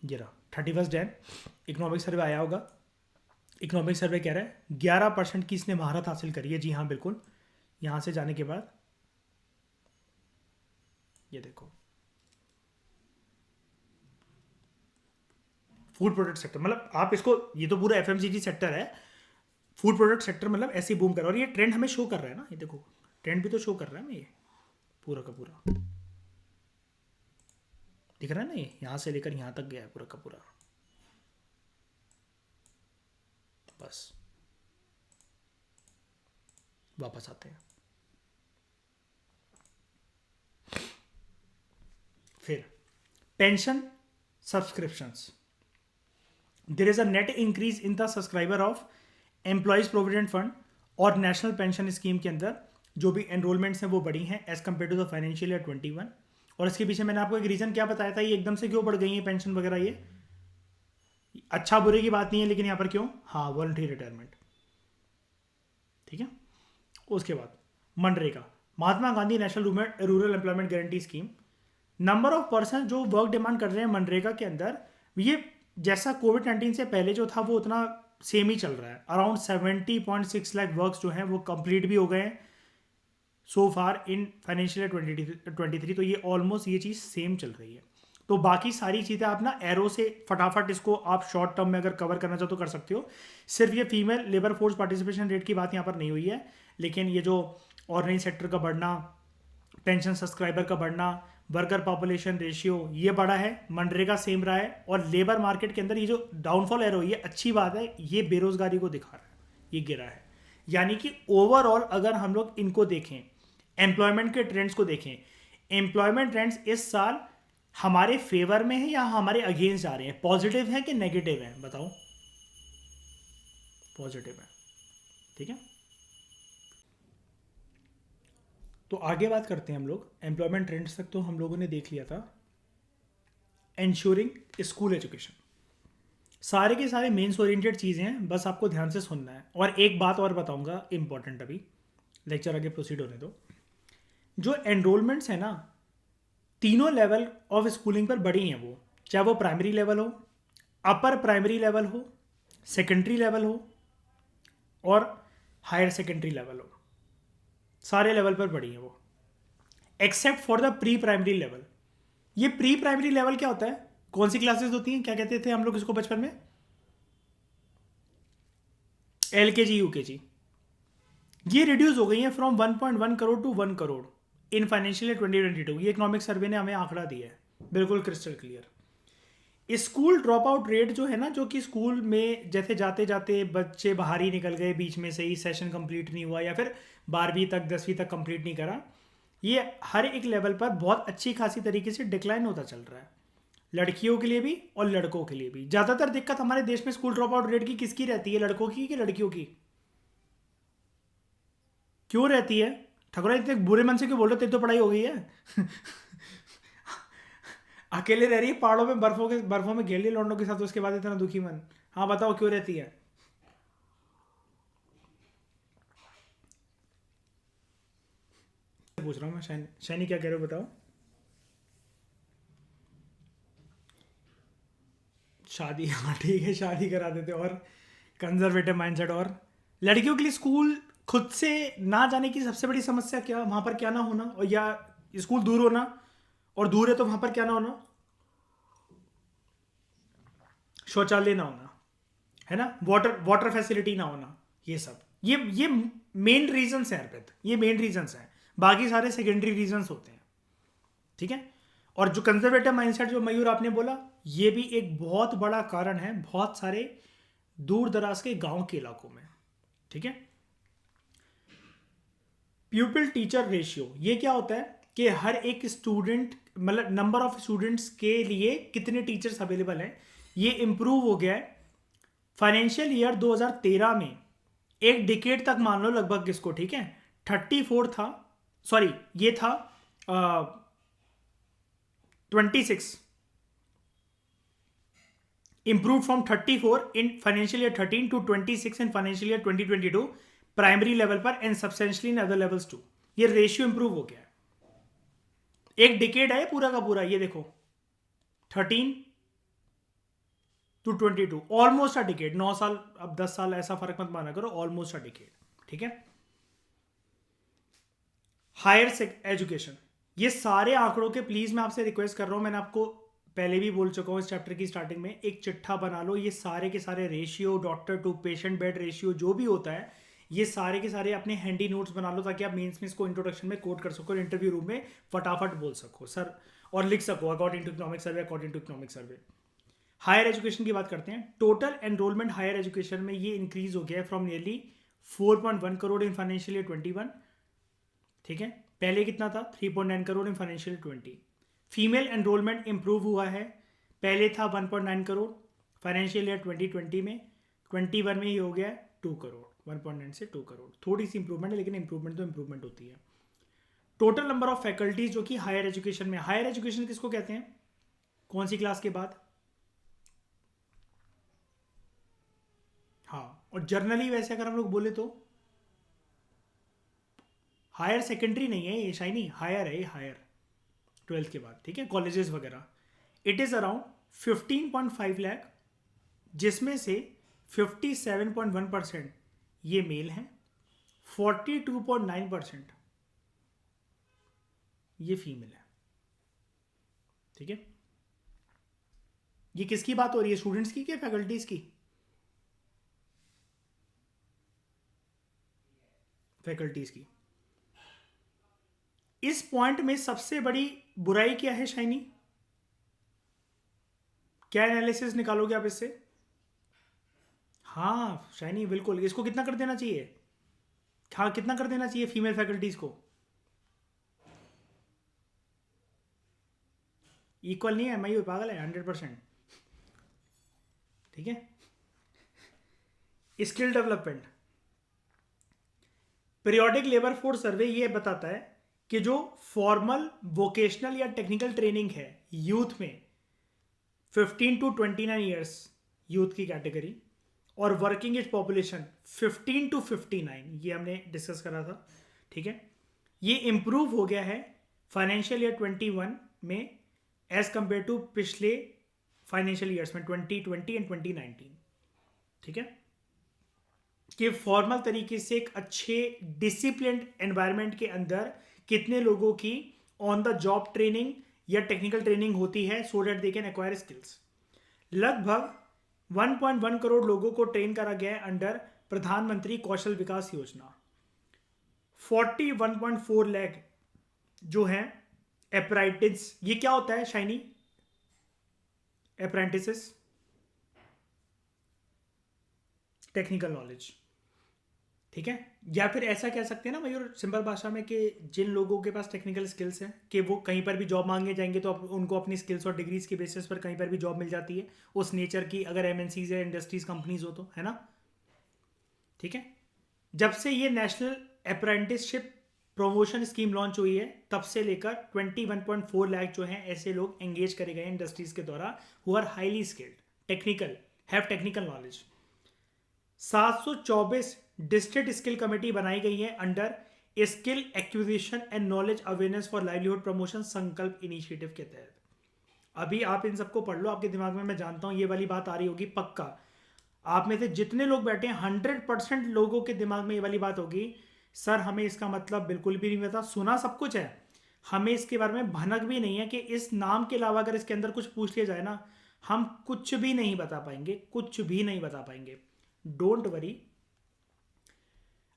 ये रहा 31 जैन। इकोनॉमिक सर्वे आया होगा। इकोनॉमिक सर्वे कह रहा है 11% की इसने महारत हासिल करी है। जी हाँ बिल्कुल, यहाँ से जाने के बाद ये देखो, फूड प्रोडक्ट सेक्टर, मतलब आप इसको, ये तो पूरा एफएमसीजी सेक्टर है, फूड प्रोडक्ट सेक्टर मतलब ऐसे ही बूम कर रहा है। और ये ट्रेंड हमें शो कर रहा है ना, ये देखो ट्रेंड भी तो शो कर रहा है हमें, ये पूरा का पूरा दिख रहा है ना, ये यहाँ से लेकर यहाँ तक गया है पूरा का पूरा। बस वापस आते हैं। फिर pension subscriptions, there is a net increase in the subscriber of Employees Provident Fund और नेशनल पेंशन स्कीम के अंदर जो भी एनरोलमेंट्स हैं वो बढ़ी हैं as compare to the financial year 21। और इसके पीछे मैंने आपको एक रीज़न क्या बताया था, ये एकदम से क्यों बढ़ गई है पेंशन वगैरह, ये अच्छा बुरे की बात नहीं है, लेकिन यहाँ पर क्यों, हाँ वॉलंटरी रिटायरमेंट, ठीक है। उसके बाद मनरेगा, Mahatma Gandhi national rural employment guarantee scheme, number of person जो वर्क डिमांड कर रहे हैं मनरेगा के अंदर, ये जैसा कोविड-19 से पहले जो था वो उतना सेम ही चल रहा है। अराउंड 70.6 लाख वर्क्स जो हैं वो कंप्लीट भी हो गए हैं सो फार इन फाइनेंशियल 2023। तो ये ऑलमोस्ट ये चीज़ सेम चल रही है। तो बाकी सारी चीज़ें आप ना एरो से फटाफट इसको आप शॉर्ट टर्म में अगर कवर करना चाहो तो कर सकते हो। सिर्फ ये female labour force participation rate की बात यहाँ पर नहीं हुई है, लेकिन ये जो ऑर्गेनाइज सेक्टर का बढ़ना, पेंशन सब्सक्राइबर का बढ़ना, वर्कर पॉपुलेशन रेशियो ये बड़ा है, मनरेगा सेम रहा है। और लेबर मार्केट के अंदर ये जो डाउनफॉल एरो, ये अच्छी बात है, ये बेरोजगारी को दिखा रहा है, ये गिरा है। यानी कि ओवरऑल अगर हम लोग इनको देखें, एम्प्लॉयमेंट के ट्रेंड्स को देखें, एम्प्लॉयमेंट ट्रेंड्स इस साल हमारे फेवर में है या हमारे अगेंस्ट जा रहे हैं, पॉजिटिव है कि नेगेटिव है, बताओ। पॉजिटिव है, ठीक है। तो आगे बात करते हैं हम लोग एम्प्लॉयमेंट ट्रेंड्स तक तो हम लोगों ने देख लिया था। इंश्योरिंग स्कूल एजुकेशन, सारे के सारे मेंस ओरिएंटेड चीज़ें हैं, बस आपको ध्यान से सुनना है। और एक बात और बताऊंगा इंपॉर्टेंट, अभी लेक्चर आगे प्रोसीड होने दो। जो एनरोलमेंट्स है ना, तीनों लेवल ऑफ स्कूलिंग पर बढ़ी हैं वो, चाहे वो प्राइमरी लेवल हो, अपर प्राइमरी लेवल हो, सेकेंडरी लेवल हो और हायर सेकेंडरी लेवल हो, सारे लेवल पर बढ़ी हैं वो, except for the pre primary level. ये प्री प्राइमरी लेवल क्या होता है, कौन सी क्लासेस होती हैं, क्या कहते थे हम लोग इसको बचपन में, LKG UKG। ये रिड्यूस हो गई है from 1.1 crore to 1 crore in financial year 2022। ये इकोनॉमिक सर्वे ने हमें आंकड़ा दिया है, बिल्कुल crystal clear. School drop out rate जो है ना, जो कि स्कूल में जैसे जाते जाते बच्चे बाहर ही निकल गए, बीच में से ही सेशन कंप्लीट नहीं हुआ, या फिर 12वीं तक 10वीं तक कंप्लीट नहीं करा, ये हर एक लेवल पर बहुत अच्छी खासी तरीके से डिक्लाइन होता चल रहा है, लड़कियों के लिए भी और लड़कों के लिए भी। ज़्यादातर दिक्कत हमारे देश में स्कूल ड्रॉप आउट रेट की किसकी रहती है, लड़कों की कि लड़कियों की? क्यों रहती है? ठकुरा इतने बुरे मन से क्यों बोल रहे हो, तेरी तो पढ़ाई हो गई है। अकेले रह रही है पहाड़ों में, बर्फों में घेर ली लौंडों के साथ, उसके बाद इतना दुखी मन। हाँ बताओ क्यों रहती है? पूछ रहा हूँ मैं, शैनी क्या कह रहे हो बताओ। शादी, हाँ ठीक है, शादी करा देते। और कंजर्वेटिव माइंडसेट। और लड़कियों के लिए स्कूल खुद से ना जाने की सबसे बड़ी समस्या क्या, वहां पर क्या ना होना, और या स्कूल दूर होना, और दूर है तो वहां पर क्या ना होना, शौचालय ना होना, है ना, वाटर वाटर फैसिलिटी ना होना, ये सब ये मेन रीजंस हैं अर्पित, ये मेन रीजंस हैं, बाकी सारे सेकेंडरी रीजंस होते हैं, ठीक है। और जो कंजर्वेटिव माइंडसेट जो मयूर आपने बोला, ये भी एक बहुत बड़ा कारण है बहुत सारे दूर दराज के गांव के इलाकों में, ठीक है। प्यूपिल टीचर रेशियो, ये क्या होता है कि हर एक स्टूडेंट, मतलब नंबर ऑफ स्टूडेंट्स के लिए कितने टीचर्स अवेलेबल हैं, ये इंप्रूव हो गया है फाइनेंशियल ईयर 2013 में। एक डिकेड तक मान लो लगभग इसको, ठीक है, 34 था, सॉरी ये था 26, improved from 34 in financial year 13 to 26 in financial year 2022 primary level पर, and substantially in other levels too. ये रेशियो इंप्रूव हो गया है। एक डिकेड है पूरा का पूरा, ये देखो 13 टू 22, ऑलमोस्ट अ डिकेड, 9 साल, अब 10 साल ऐसा फर्क मत माना करो, ऑलमोस्ट अ डिकेड, ठीक है। हायर एजुकेशन, ये सारे आंकड़ों के प्लीज मैं आपसे रिक्वेस्ट कर रहा हूं, मैंने आपको पहले भी बोल चुका हूं इस चैप्टर की स्टार्टिंग में, एक चिट्ठा बना लो, ये सारे के सारे ratio, doctor to patient bed ratio जो भी होता है, ये सारे के सारे अपने हैंडी नोट्स बना लो, ताकि आप मेंस में इसको इंट्रोडक्शन में कोट कर सको, इंटरव्यू रूम में फटाफट बोल सको सर, और लिख सको according to economic survey, according to economic survey. Higher education की बात करते हैं। टोटल एनरोलमेंट हायर एजुकेशन में ये इंक्रीज हो गया है from nearly 4.1 crore in financial year 21, ठीक है, पहले कितना था 3.9 crore in financial 20। Female enrolment improve हुआ है, पहले था 1.9 करोड़ फाइनेंशियल ईयर 2020 में, 21 में ही हो गया 2 करोड़, 1.9 से 2 करोड़, थोड़ी सी इंप्रूवमेंट है, लेकिन इंप्रूवमेंट तो इंप्रूवमेंट होती है। टोटल नंबर ऑफ फैकल्टीज जो कि हायर एजुकेशन में, हायर एजुकेशन किसको कहते हैं, कौन सी क्लास के बाद? हाँ, और जर्नली वैसे अगर हम लोग बोले तो हायर सेकेंडरी नहीं है ये शाइनी, हायर है ये, हायर 12th के बाद, ठीक है, कॉलेजेस वगैरह। इट इज़ अराउंड 15.5 लाख, जिसमें से 57.1% ये मेल हैं, 42.9% ये फीमेल है, ठीक है। ये किसकी बात हो रही है, स्टूडेंट्स की क्या फैकल्टीज की? फैकल्टीज की। इस पॉइंट में सबसे बड़ी बुराई क्या है शाइनी, क्या एनालिसिस निकालोगे आप इससे? हाँ शाइनी बिल्कुल, इसको कितना कर देना चाहिए, हाँ कितना कर देना चाहिए फीमेल फैकल्टीज को? इक्वल नहीं है, मैं पागल है, 100%, ठीक है। Skill development, periodic labour force survey ये बताता है कि जो फॉर्मल वोकेशनल या टेक्निकल ट्रेनिंग है यूथ में, 15 टू 29 ईयर्स यूथ की कैटेगरी, और वर्किंग एज पॉपुलेशन 15 टू 59, ये हमने डिस्कस करा था, ठीक है। ये इम्प्रूव हो गया है फाइनेंशियल ईयर 21 में एज कंपेयर टू पिछले फाइनेंशियल ईयर्स में 2020 एंड 2019। ठीक है, कि फॉर्मल तरीके से एक अच्छे डिसिप्लिन्ड एनवायरनमेंट के अंदर कितने लोगों की ऑन द जॉब ट्रेनिंग या टेक्निकल ट्रेनिंग होती है so that they can acquire skills. लगभग 1.1 करोड़ लोगों को ट्रेन करा गया है अंडर प्रधानमंत्री कौशल विकास योजना। 41.4 लाख जो है अप्रेंटिस, ये क्या होता है शाइनी? Apprentices, technical knowledge. ठीक है, या फिर ऐसा कह सकते हैं ना मयूर सिंपल भाषा में कि जिन लोगों के पास टेक्निकल स्किल्स हैं कि वो कहीं पर भी जॉब मांगने जाएंगे तो उनको अपनी स्किल्स और डिग्रीज के बेसिस पर कहीं पर भी जॉब मिल जाती है उस नेचर की, अगर एमएनसीज या इंडस्ट्रीज कंपनीज हो तो, है ना? ठीक है, जब से ये national apprenticeship promotion scheme launch हुई है तब से लेकर 21.4 लाख जो हैं ऐसे लोग एंगेज करे गए इंडस्ट्रीज के द्वारा who are highly skilled, technical, have technical knowledge. 724 district skill committee बनाई गई है under skill acquisition and knowledge awareness for livelihood promotion Sankalp initiative के तहत। अभी आप इन सबको पढ़ लो, आपके दिमाग में मैं जानता हूं ये वाली बात आ रही होगी पक्का। आप में से जितने लोग बैठे हैं 100% लोगों के दिमाग में ये वाली बात होगी, सर हमें इसका मतलब बिल्कुल भी नहीं पता, सुना सब कुछ है, हमें इसके बारे में भनक भी नहीं है कि इस नाम के अलावा अगर इसके अंदर कुछ पूछ लिया जाए ना हम कुछ भी नहीं बता पाएंगे, कुछ भी नहीं बता पाएंगे। डोंट वरी,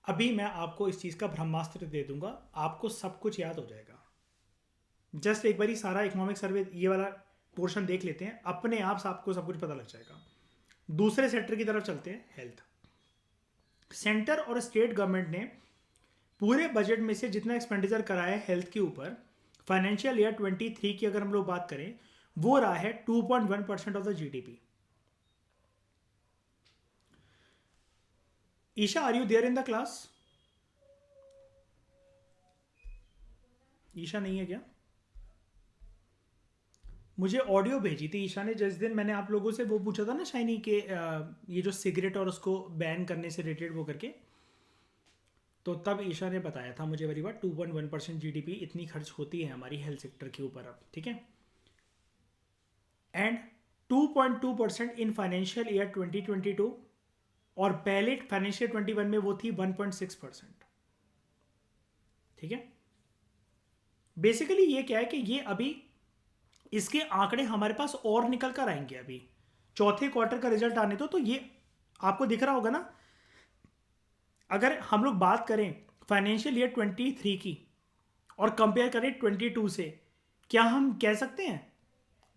अभी मैं आपको इस चीज़ का ब्रह्मास्त्र दे दूंगा, आपको सब कुछ याद हो जाएगा। जस्ट एक बारी सारा इकोनॉमिक सर्वे ये वाला पोर्शन देख लेते हैं, अपने आप से आपको सब कुछ पता लग जाएगा। दूसरे सेक्टर की तरफ चलते हैं, हेल्थ। सेंटर और स्टेट गवर्नमेंट ने पूरे बजट में से जितना एक्सपेंडिचर करा है हेल्थ के ऊपर फाइनेंशियल ईयर 23 की अगर हम लोग बात करें वो रहा है 2.1% of the GDP. Isha, are you there in the class? Isha नहीं है क्या? मुझे ऑडियो भेजी थी ईशा ने जिस दिन मैंने आप लोगों से वो पूछा था ना शाइनी के ये जो सिगरेट और उसको बैन करने से रिलेटेड वो करके, तो तब ईशा ने बताया था मुझे बड़ी बात 2.1% जीडीपी इतनी खर्च होती है हमारी हेल्थ सेक्टर के ऊपर अब। ठीक है, एंड 2.2% इन फाइनेंशियल ईयर 2022 और पहले फाइनेंशियल 21 में वो थी 1.6%। ठीक है, बेसिकली ये क्या है कि ये अभी इसके आंकड़े हमारे पास और निकल कर आएंगे। अभी चौथे क्वार्टर का रिजल्ट आने तो ये आपको दिख रहा होगा ना। अगर हम लोग बात करें फाइनेंशियल ईयर 23 की और कंपेयर करें 22 से, क्या हम कह सकते हैं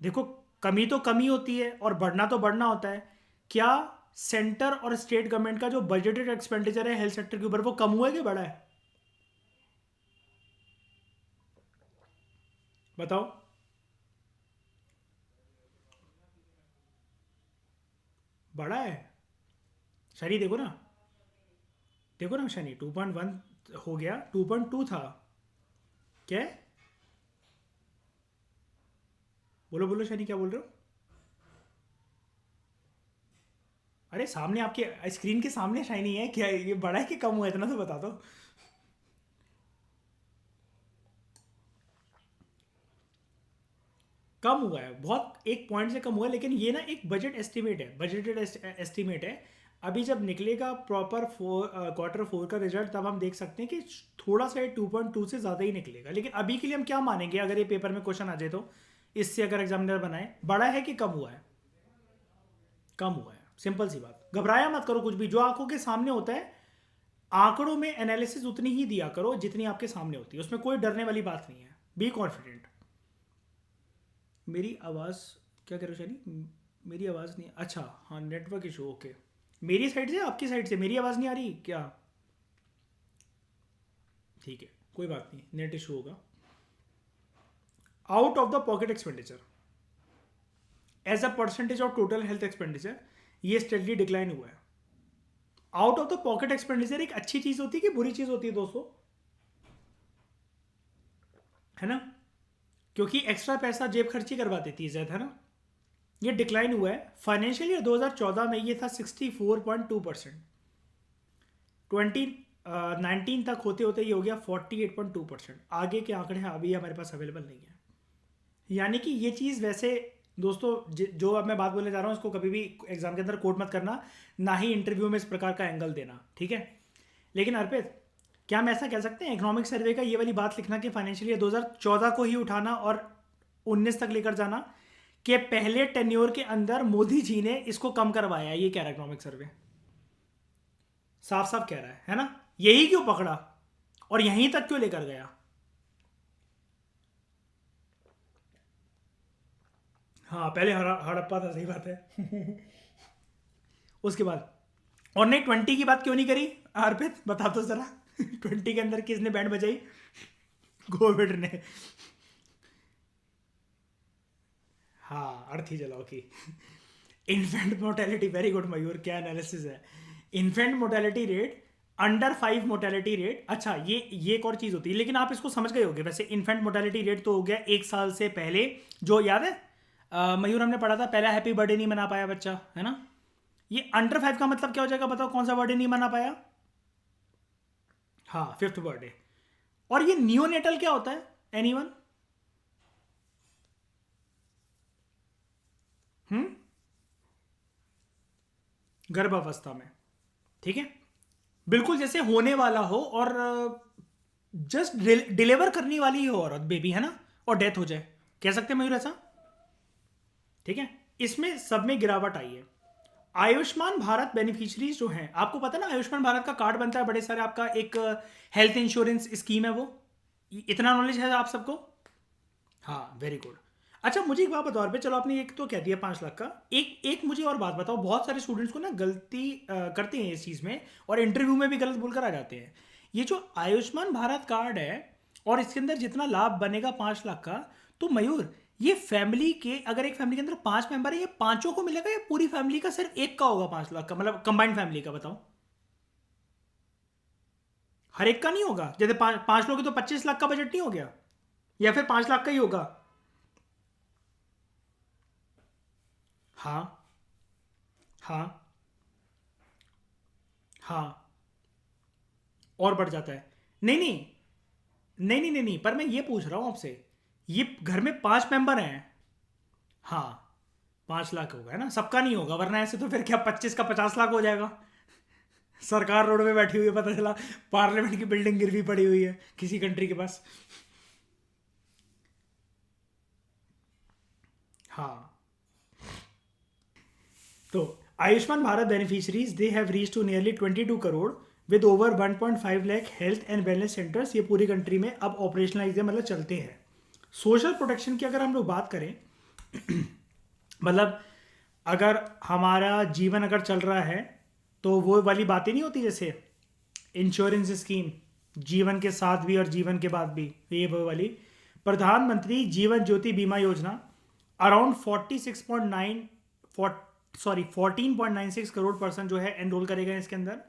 देखो कमी तो कमी होती है और बढ़ना तो बढ़ना होता है, क्या सेंटर और स्टेट गवर्नमेंट का जो बजटेड एक्सपेंडिचर है हेल्थ सेक्टर के ऊपर वो कम हुआ है कि बढ़ा है? बताओ। बढ़ा है। शनि देखो ना, देखो ना शनि 2.1 हो गया, 2.2 था। क्या है? बोलो बोलो शनि, क्या बोल रहे हो? अरे सामने आपके स्क्रीन के सामने शाइनी है, क्या ये बड़ा है कि कम हुआ है इतना तो बता दो। कम हुआ है बहुत, एक पॉइंट से कम हुआ है, लेकिन ये ना एक बजट एस्टिमेट है, बजटेड एस्टिमेट है। अभी जब निकलेगा प्रॉपर क्वार्टर 4 का रिजल्ट तब हम देख सकते हैं कि थोड़ा सा 2.2 से ज़्यादा ही निकलेगा, लेकिन अभी के लिए हम क्या मानेंगे अगर ये पेपर में क्वेश्चन आ जाए तो, इससे अगर एग्जामिनर बनाए बड़ा है कि कम हुआ है? कम हुआ है, सिंपल सी बात। घबराया मत करो, कुछ भी जो आंखों के सामने होता है आंकड़ों में एनालिसिस उतनी ही दिया करो जितनी आपके सामने होती है, उसमें कोई डरने वाली बात नहीं है, बी कॉन्फिडेंट। मेरी आवाज़ क्या कह रहे हो शनी? मेरी आवाज़ नहीं, अच्छा हाँ नेटवर्क इशू, ओके। मेरी साइड से आपकी साइड से मेरी आवाज़ नहीं आ रही क्या? ठीक है, कोई बात नहीं, नेट इशू होगा। Out of the pocket expenditure as a percentage of total health expenditure ये स्टेडली डिक्लाइन हुआ है। Out of the pocket expenditure एक अच्छी चीज़ होती है कि बुरी चीज़ होती है दोस्तों? है ना, क्योंकि एक्स्ट्रा पैसा जेब खर्ची करवा देती है ज़्यादा, है ना। ये डिक्लाइन हुआ है। फाइनेंशियल ईयर 2014 में ये था 64.2%, 19 तक होते होते ये हो गया 48.2%। आगे के आंकड़े हैं अभी हमारे पास अवेलेबल नहीं है। यानी कि ये चीज़ वैसे दोस्तों जो अब मैं बात बोलने जा रहा हूँ इसको कभी भी एग्जाम के अंदर कोट मत करना, ना ही इंटरव्यू में इस प्रकार का एंगल देना, ठीक है। लेकिन अर्पित, क्या हम ऐसा कह सकते हैं इकोनॉमिक सर्वे का ये वाली बात लिखना कि फाइनेंशियल ईयर 2014 को ही उठाना और 19 तक लेकर जाना कि पहले टेन्योर के अंदर मोदी जी ने इसको कम करवाया, ये कह रहा है इकोनॉमिक सर्वे, साफ साफ कह रहा है ना। यही क्यों पकड़ा और यहीं तक क्यों लेकर गया? हाँ, पहले हड़प्पा था, सही बात है। उसके बाद और नहीं 20 की बात क्यों नहीं करी अर्पित, बता तो जरा। 20 के अंदर किसने बैंड बजाई? कोविड ने। हाँ, अर्थी जलाओ की। इन्फेंट मोर्टेलिटी, वेरी गुड मयूर, क्या एनालिसिस है। Infant mortality rate, under 5 mortality rate. अच्छा, ये एक और चीज़ होती है, लेकिन आप इसको समझ गए होगे वैसे। इन्फेंट मोर्टेलिटी रेट तो हो गया 1 साल से पहले, जो याद है मयूर हमने पढ़ा था, पहला हैप्पी बर्थडे नहीं मना पाया बच्चा, है ना। ये अंडर 5 का मतलब क्या हो जाएगा, बताओ कौन सा बर्थडे नहीं मना पाया? हाँ, 5th बर्थडे। और ये नियोनेटल क्या होता है, एनीवन? हम्म, गर्भावस्था में, ठीक है। बिल्कुल जैसे होने वाला हो और जस्ट डिलीवर करने वाली हो औरत, बेबी, है ना, और डेथ हो जाए, कह सकते हैं मयूर ऐसा, ठीक है। इसमें सब में गिरावट आई है। आयुष्मान भारत बेनिफिशियरीज जो हैं, आपको पता है ना, आयुष्मान भारत का कार्ड बनता है बड़े सारे, आपका एक हेल्थ इंश्योरेंस स्कीम है वो, इतना नॉलेज है आप सबको? हाँ, वेरी गुड। अच्छा, मुझे एक बात बताओ पे, चलो आपने एक तो कह दिया 5 लाख का, एक एक मुझे और बात बताओ। बहुत सारे स्टूडेंट्स को ना गलती करते हैं इस चीज़ में, और इंटरव्यू में भी गलत बोलकर आ जाते हैं। ये जो आयुष्मान भारत कार्ड है और इसके अंदर जितना लाभ बनेगा 5 लाख का, तो मयूर ये फैमिली के, अगर एक फैमिली के अंदर 5 मेंबर है, ये पांचों को मिलेगा या पूरी फैमिली का सिर्फ एक का होगा 5 लाख का, मतलब कंबाइंड फैमिली का, बताओ। हर एक का नहीं होगा, जैसे पांच लोग हैं तो 25 लाख का बजट नहीं हो गया, या फिर 5 लाख का ही होगा? हाँ, हाँ, हाँ, और बढ़ जाता है। नहीं नहीं, नहीं नहीं नहीं नहीं, पर मैं ये पूछ रहा हूं आपसे, ये घर में 5 मेंबर हैं। हाँ, 5 लाख होगा, है ना, सबका नहीं होगा, वरना ऐसे तो फिर क्या 25 का 50 लाख हो जाएगा। सरकार रोड में बैठी हुई है, पता चला पार्लियामेंट की बिल्डिंग गिरवी पड़ी हुई है किसी कंट्री के पास। हाँ, तो Ayushman Bharat beneficiaries they have reach to nearly 22 crore with over 1.5 lakh health and wellness centres. ये पूरी कंट्री में अब ऑपरेशनलाइज है, मतलब चलते हैं। सोशल प्रोटेक्शन की अगर हम लोग बात करें, मतलब अगर हमारा जीवन अगर चल रहा है तो वो वाली बातें नहीं होती, जैसे इंश्योरेंस स्कीम, जीवन के साथ भी और जीवन के बाद भी, ये वो वाली प्रधानमंत्री जीवन ज्योति बीमा योजना, अराउंड 46.9 सॉरी 14.96 करोड़ पर्सन जो है एनरोल करेगा इसके अंदर,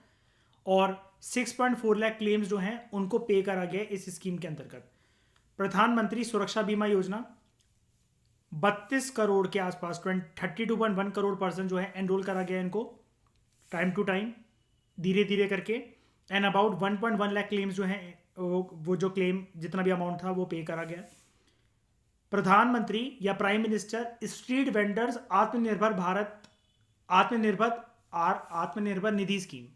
और 6.4 लाख क्लेम्स जो हैं उनको पे करा गया इस स्कीम के अंतर्गत। प्रधानमंत्री सुरक्षा बीमा योजना, 32 करोड़ के आसपास, 32.1 करोड़ पर्सन जो है एनरोल करा गया इनको, टाइम टू टाइम, धीरे धीरे करके। एंड अबाउट 1.1 लाख क्लेम्स जो हैं, वो जो क्लेम जितना भी अमाउंट था वो पे करा गया। प्रधानमंत्री या प्राइम मिनिस्टर स्ट्रीट वेंडर्स आत्मनिर्भर Bharat, Atmanirbhar Atmanirbhar Nidhi scheme,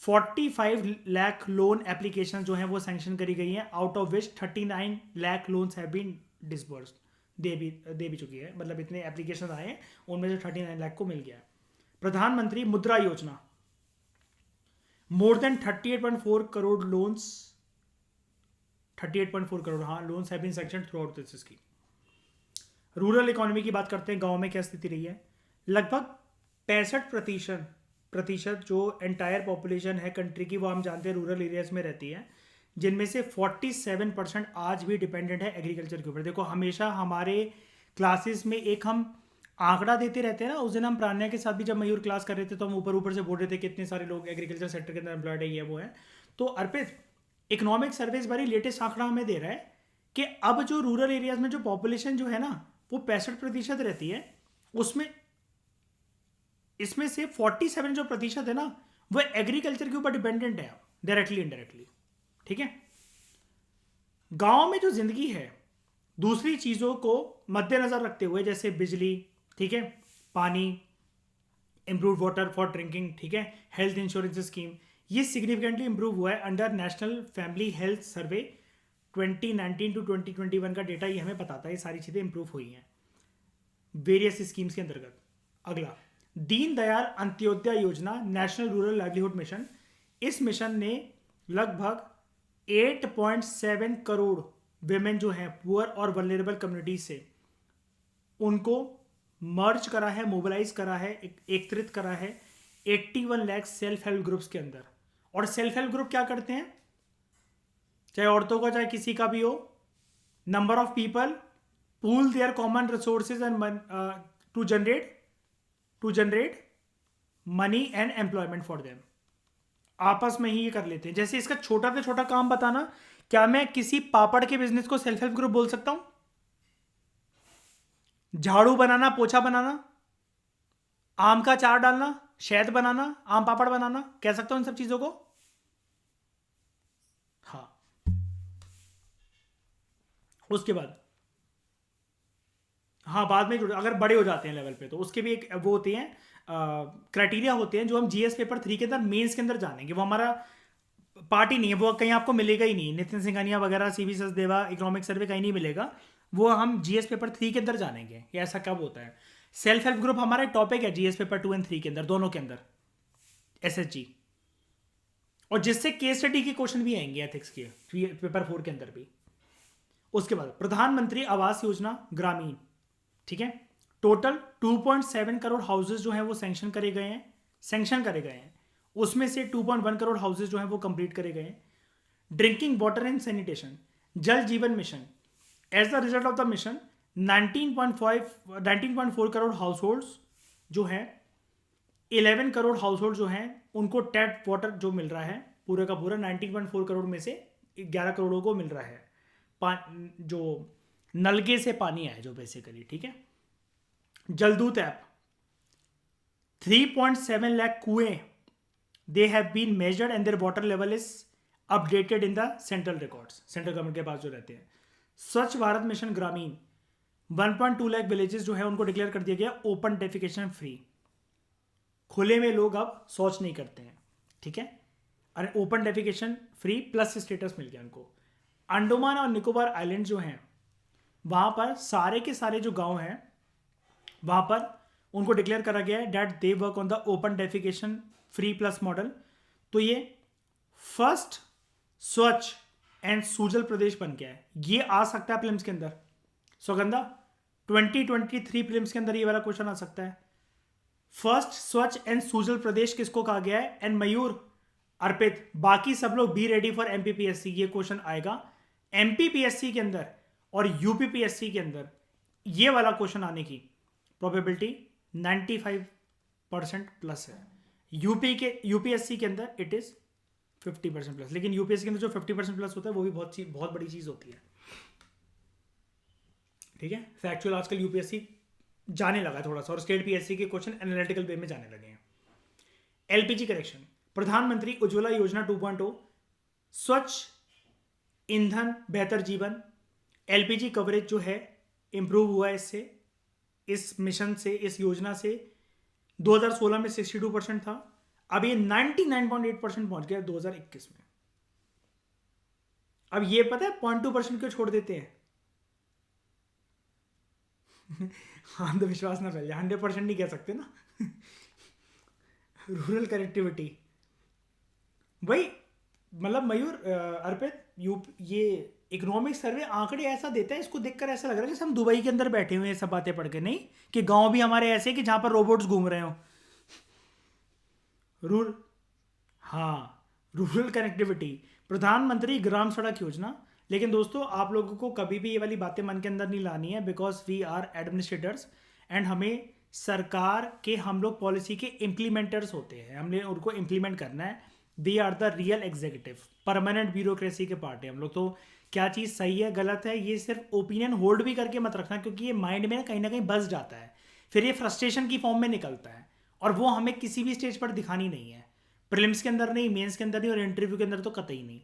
45 lakh loan application जो हैं वो सैंक्शन करी गई हैं, out of which 39 lakh loans have been disbursed, दे भी चुकी है, मतलब इतने एप्लीकेशन आए हैं उनमें से 39 लाख को मिल गया है। Pradhan Mantri Mudra Yojana, more than 38.4 crore loans, 38.4 crore, हाँ, loans have been sanctioned throughout this scheme. Rural economy की बात करते हैं, गांव में क्या स्थिति रही है। लगभग 65% जो एंटायर पॉपुलेशन है कंट्री की, वो हम जानते हैं रूरल एरियाज में रहती है, जिनमें से 47% आज भी डिपेंडेंट है एग्रीकल्चर के ऊपर। देखो, हमेशा हमारे क्लासेस में एक हम आंकड़ा देते रहते हैं ना, उस दिन हम प्राण्या के साथ भी जब मयूर क्लास कर रहे थे तो हम ऊपर ऊपर से बोल रहे थे कि इतने सारे लोग एग्रीकल्चर सेक्टर के अंदर एम्प्लॉयड है, ये वो है। तो अर्पित, इकोनॉमिक सर्विस बारी लेटेस्ट आंकड़ा हमें दे रहा है कि अब जो रूरल एरियाज में जो पॉपुलेशन जो है ना, वो 65% रहती है, उसमें इसमें से 47 जो प्रतिशत है ना, वो एग्रीकल्चर के ऊपर डिपेंडेंट है। Directly indirectly. ठीक है, गांव में जो जिंदगी है दूसरी चीज़ों को मद्देनजर रखते हुए, जैसे बिजली, ठीक है, पानी, इम्प्रूव वाटर फॉर ड्रिंकिंग, ठीक है, हेल्थ इंश्योरेंस स्कीम, ये सिग्निफिकेंटली इंप्रूव हुआ है under National Family Health Survey 2019 to 2021 का डेटा ये हमें बताता है ये सारी चीज़ें इंप्रूव हुई हैं वेरियस स्कीम्स के अंतर्गत। अगला, दीनदयाल अंत्योदय योजना, नेशनल रूरल लाइवलीहुड मिशन। इस मिशन ने लगभग 8.7 करोड़ विमेन जो हैं पुअर और वल्नरेबल कम्युनिटीज से, उनको मर्ज करा है, मोबिलाइज करा है, एकत्रित करा है 81 लाख सेल्फ हेल्प ग्रुप्स के अंदर। और सेल्फ हेल्प ग्रुप क्या करते हैं, चाहे औरतों का चाहे किसी का भी हो, number of people pool their common resources and to generate money and employment for them. आपस में ही ये कर लेते हैं। जैसे इसका छोटा से छोटा काम बताना, क्या मैं किसी पापड़ के बिजनेस को सेल्फ हेल्प ग्रुप बोल सकता हूं? झाड़ू बनाना, पोछा बनाना, आम का चार डालना, शहद बनाना, आम पापड़ बनाना, कह सकता हूं इन सब चीजों को? हाँ। उसके बाद हाँ, बाद में अगर बड़े हो जाते हैं लेवल पे तो उसके भी एक वो होती हैं क्राइटेरिया होते हैं जो हम जीएस पेपर 3 के अंदर मेंस के अंदर जानेंगे। वो हमारा पार्ट ही नहीं है, वो कहीं आपको मिलेगा ही नहीं। नितिन सिंघानिया वगैरह, सीवी सचदेवा, इकोनॉमिक सर्वे कहीं नहीं मिलेगा। वो हम जीएस पेपर 3 के अंदर जानेंगे कि ऐसा कब होता है। सेल्फ हेल्प ग्रुप हमारा टॉपिक है जीएस पेपर 2 एंड 3 के अंदर, दोनों के अंदर, एसएचजी, और जिससे केस स्टडी के क्वेश्चन भी आएंगे एथिक्स के पेपर 4 के अंदर भी। उसके बाद प्रधानमंत्री आवास योजना ग्रामीण, ठीक है, टोटल 2.7 करोड़ हाउसेज जो हैं वो सैंक्शन करे गए हैं। उसमें से 2.1 करोड़ हाउसेज जो हैं वो कंप्लीट करे गए हैं। Drinking water and sanitation, Jal Jeevan mission, as the result of the mission 19.4 crore households जो हैं, 11 करोड़ हाउस होल्ड जो हैं उनको टैप वाटर जो मिल रहा है पूरे का पूरा, 19.4 करोड़ में से 11 करोड़ों को मिल रहा है जो नलके से पानी है जो बेसिकली, ठीक है। जलदूत ऐप, 3.7 लाख कुएं they have been measured and their water level is updated in the central records, central government के पास जो रहते हैं। स्वच्छ भारत मिशन ग्रामीण, 1.2 लाख विलेजेस जो है उनको डिक्लेयर कर दिया गया ओपन डेफिकेशन फ्री, खुले में लोग अब शौच नहीं करते हैं, ठीक है, और open defecation free plus status मिल गया उनको। अंडमान और निकोबार आइलैंड जो हैं वहां पर सारे के सारे जो गांव हैं वहां पर उनको डिक्लेयर करा गया है that they work on the open defecation free plus model. तो ये फर्स्ट स्वच्छ एंड सुजल प्रदेश बन गया है। ये आ सकता है प्रीलिम्स के अंदर, सौगंधा 2023 प्रीलिम्स के अंदर ये वाला क्वेश्चन आ सकता है। फर्स्ट स्वच्छ एंड सुजल प्रदेश किसको कहा गया है? एंड मयूर, अर्पित, बाकी सब लोग बी रेडी फॉर एमपीपीएससी, ये क्वेश्चन आएगा एमपीपीएससी के अंदर और यूपीपीएससी के अंदर। ये वाला क्वेश्चन आने की प्रोबेबिलिटी 95% प्लस है। यूपीएससी के अंदर इट इज 50% प्लस, लेकिन यूपीएससी के अंदर जो 50% प्लस होता है वो भी बहुत बड़ी चीज होती है, ठीक है। फैक्चुअल आजकल यूपीएससी जाने लगा है थोड़ा सा, और स्टेट पीएससी के क्वेश्चन एनालिटिकल वे में जाने लगे हैं। एलपीजी कनेक्शन, प्रधानमंत्री उज्ज्वला योजना 2.0, स्वच्छ ईंधन बेहतर जीवन, एलपीजी कवरेज जो है इंप्रूव हुआ है इससे, इस मिशन से, इस योजना से। 2016 में 62% था, अब ये 99.8% पहुंच गया 2021 में। अब ये पता है 0.2% क्यों छोड़ देते हैं? अंधविश्वास ना फैल जाए, 100% नहीं कह सकते ना। रूरल कनेक्टिविटी, भाई मतलब मयूर, अर्पित, ये इकोनॉमिक सर्वे आंकड़े ऐसा देता है, इसको देखकर ऐसा लग रहा है जैसे हम दुबई के अंदर बैठे हुए हैं सब बातें पढ़ के, नहीं कि गांव भी हमारे ऐसे कि जहां पर रोबोट्स घूम रहे हो। रूरल कनेक्टिविटी, प्रधानमंत्री ग्राम सड़क योजना। लेकिन दोस्तों आप लोगों को कभी भी ये वाली बातें मन के अंदर नहीं लानी है, because we are administrators and हमें सरकार के, हम लोग पॉलिसी के इम्प्लीमेंटर्स होते हैं, हमने उनको इम्प्लीमेंट करना है। We are the real executive, permanent bureaucracy के पार्ट है हम लोग। तो क्या चीज़ सही है गलत है ये सिर्फ ओपिनियन होल्ड भी करके मत रखना, क्योंकि ये माइंड में ना कहीं बस जाता है, फिर ये फ्रस्ट्रेशन की फॉर्म में निकलता है, और वो हमें किसी भी स्टेज पर दिखानी नहीं है। प्रीलिम्स के अंदर नहीं, मेंस के अंदर नहीं, और इंटरव्यू के अंदर तो कतई नहीं।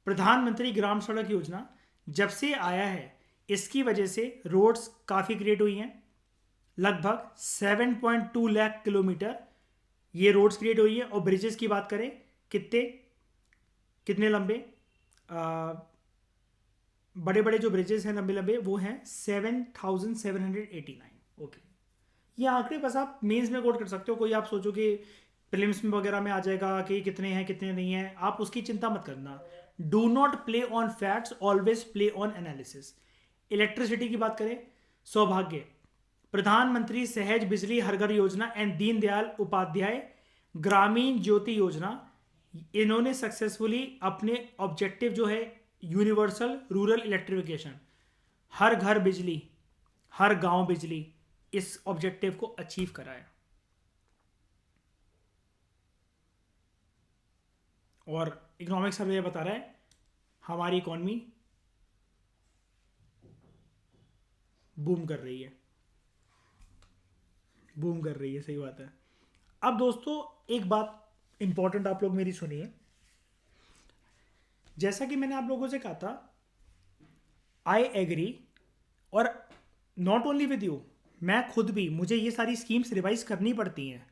प्रधानमंत्री ग्राम सड़क योजना जब से आया है इसकी वजह से रोड्स काफ़ी क्रिएट हुई हैं। लगभग 7.2 लाख किलोमीटर ये रोड्स क्रिएट हुई है। और ब्रिजेस की बात करें, कितने कितने लंबे, बड़े बड़े जो ब्रिजेस हैं लंबे लंबे वो हैं 7,789। ओके, ये आंकड़े बस आप मेंस में कोट कर सकते हो। कोई आप सोचो कि प्रीलिम्स में वगैरह में आ जाएगा कि कितने हैं कितने नहीं हैं, आप उसकी चिंता मत करना। Do not play on facts, always play on analysis. Electricity की बात करें, सौभाग्य, प्रधानमंत्री सहज बिजली हर घर योजना एंड दीनदयाल उपाध्याय ग्रामीण ज्योति योजना, इन्होंने सक्सेसफुली अपने ऑब्जेक्टिव जो है यूनिवर्सल रूरल इलेक्ट्रिफिकेशन, हर घर बिजली, हर गांव बिजली, इस ऑब्जेक्टिव को अचीव कराया। और इकोनॉमिक सर्वे बता रहा है हमारी इकॉनमी बूम कर रही है, बूम कर रही है, सही बात है। अब दोस्तों एक बात इंपॉर्टेंट आप लोग मेरी सुनिए। जैसा कि मैंने आप लोगों से कहा था, आई एग्री, और नॉट ओनली विद यू, मैं खुद भी, मुझे ये सारी स्कीम्स रिवाइज करनी पड़ती हैं।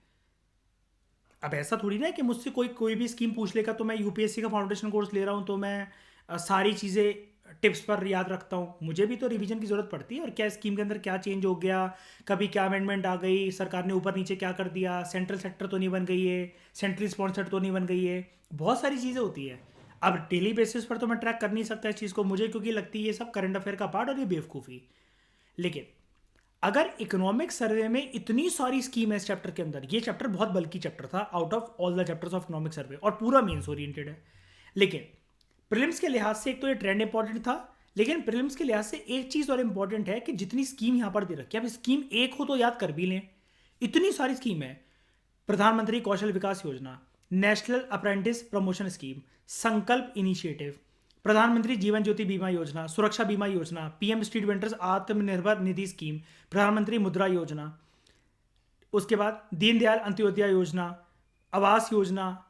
अब ऐसा थोड़ी ना है कि मुझसे कोई कोई भी स्कीम पूछ लेगा तो मैं यूपीएससी का फाउंडेशन कोर्स ले रहा हूँ तो मैं सारी चीज़ें टिप्स पर याद रखता हूँ। मुझे भी तो रिवीजन की ज़रूरत पड़ती है, और क्या स्कीम के अंदर क्या चेंज हो गया, कभी क्या अमेंडमेंट आ गई, सरकार ने ऊपर नीचे क्या कर दिया, सेंट्रल सेक्टर तो नहीं बन गई है, सेंट्रल स्पॉन्सर्ड तो नहीं बन गई है, बहुत सारी चीज़ें होती है। अब डेली बेसिस पर तो मैं ट्रैक कर नहीं सकता इस चीज़ को, मुझे क्योंकि लगती है ये सब करंट अफेयर का पार्ट और ये बेवकूफ़ी। लेकिन अगर इकोनॉमिक सर्वे में इतनी सारी स्कीम है इस चैप्टर के अंदर, ये चैप्टर बहुत बल्कि चैप्टर था out of all the chapters of economic survey, और पूरा मेंस ओरिएंटेड है। लेकिन प्रीलिम्स के लिहाज से एक तो ये ट्रेंड इंपॉर्टेंट था, लेकिन प्रीलिम्स के लिहाज से एक चीज़ और इंपॉर्टेंट है कि जितनी स्कीम यहाँ पर दे रखी है, अब स्कीम एक हो तो याद कर भी लें, इतनी सारी स्कीम है। प्रधानमंत्री कौशल विकास योजना, नेशनल अप्रेंटिस प्रमोशन स्कीम, संकल्प इनिशिएटिव, प्रधानमंत्री जीवन ज्योति बीमा योजना, सुरक्षा बीमा योजना, पीएम स्ट्रीट वेंडर्स आत्मनिर्भर निधि स्कीम, प्रधानमंत्री मुद्रा योजना, उसके बाद दीनदयाल अंत्योदय योजना, आवास योजना,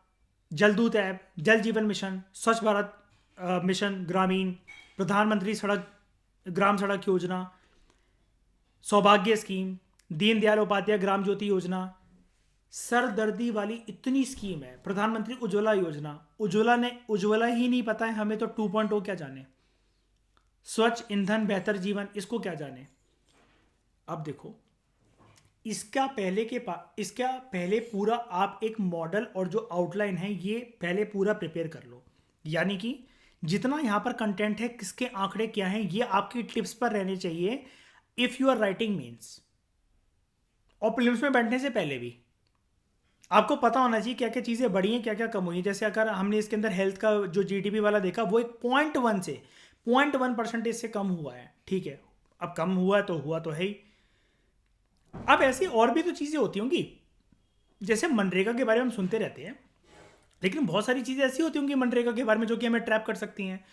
जलदूत ऐप, जल जीवन मिशन, स्वच्छ भारत मिशन ग्रामीण, प्रधानमंत्री सड़क ग्राम सड़क योजना, सौभाग्य स्कीम, दीनदयाल उपाध्याय ग्राम ज्योति योजना, सरदर्दी वाली इतनी स्कीम है, प्रधानमंत्री उज्ज्वला योजना, उज्ज्वला ही नहीं पता है हमें तो 2.0 क्या जाने, स्वच्छ ईंधन बेहतर जीवन, इसको क्या जाने। अब देखो, इसका पहले पूरा आप एक मॉडल और जो आउटलाइन है ये पहले पूरा प्रिपेयर कर लो। यानी कि जितना यहाँ पर कंटेंट है, किसके आंकड़े क्या हैं, ये आपकी टिप्स पर रहने चाहिए if you are writing mains. और प्रीलिम्स में बैठने से पहले भी आपको पता होना चाहिए क्या क्या चीज़ें बढ़ी हैं, क्या क्या कम हुई हैं। जैसे अगर हमने इसके अंदर हेल्थ का जो जीडीपी वाला देखा, वो एक 0.1 से 0.1% से कम हुआ है। ठीक है, अब कम हुआ तो है ही। अब ऐसी और भी तो चीज़ें होती होंगी, जैसे मनरेगा के बारे में हम सुनते रहते हैं, लेकिन बहुत सारी चीज़ें ऐसी होती होंगी मनरेगा के बारे में जो कि हमें ट्रैप कर सकती हैं।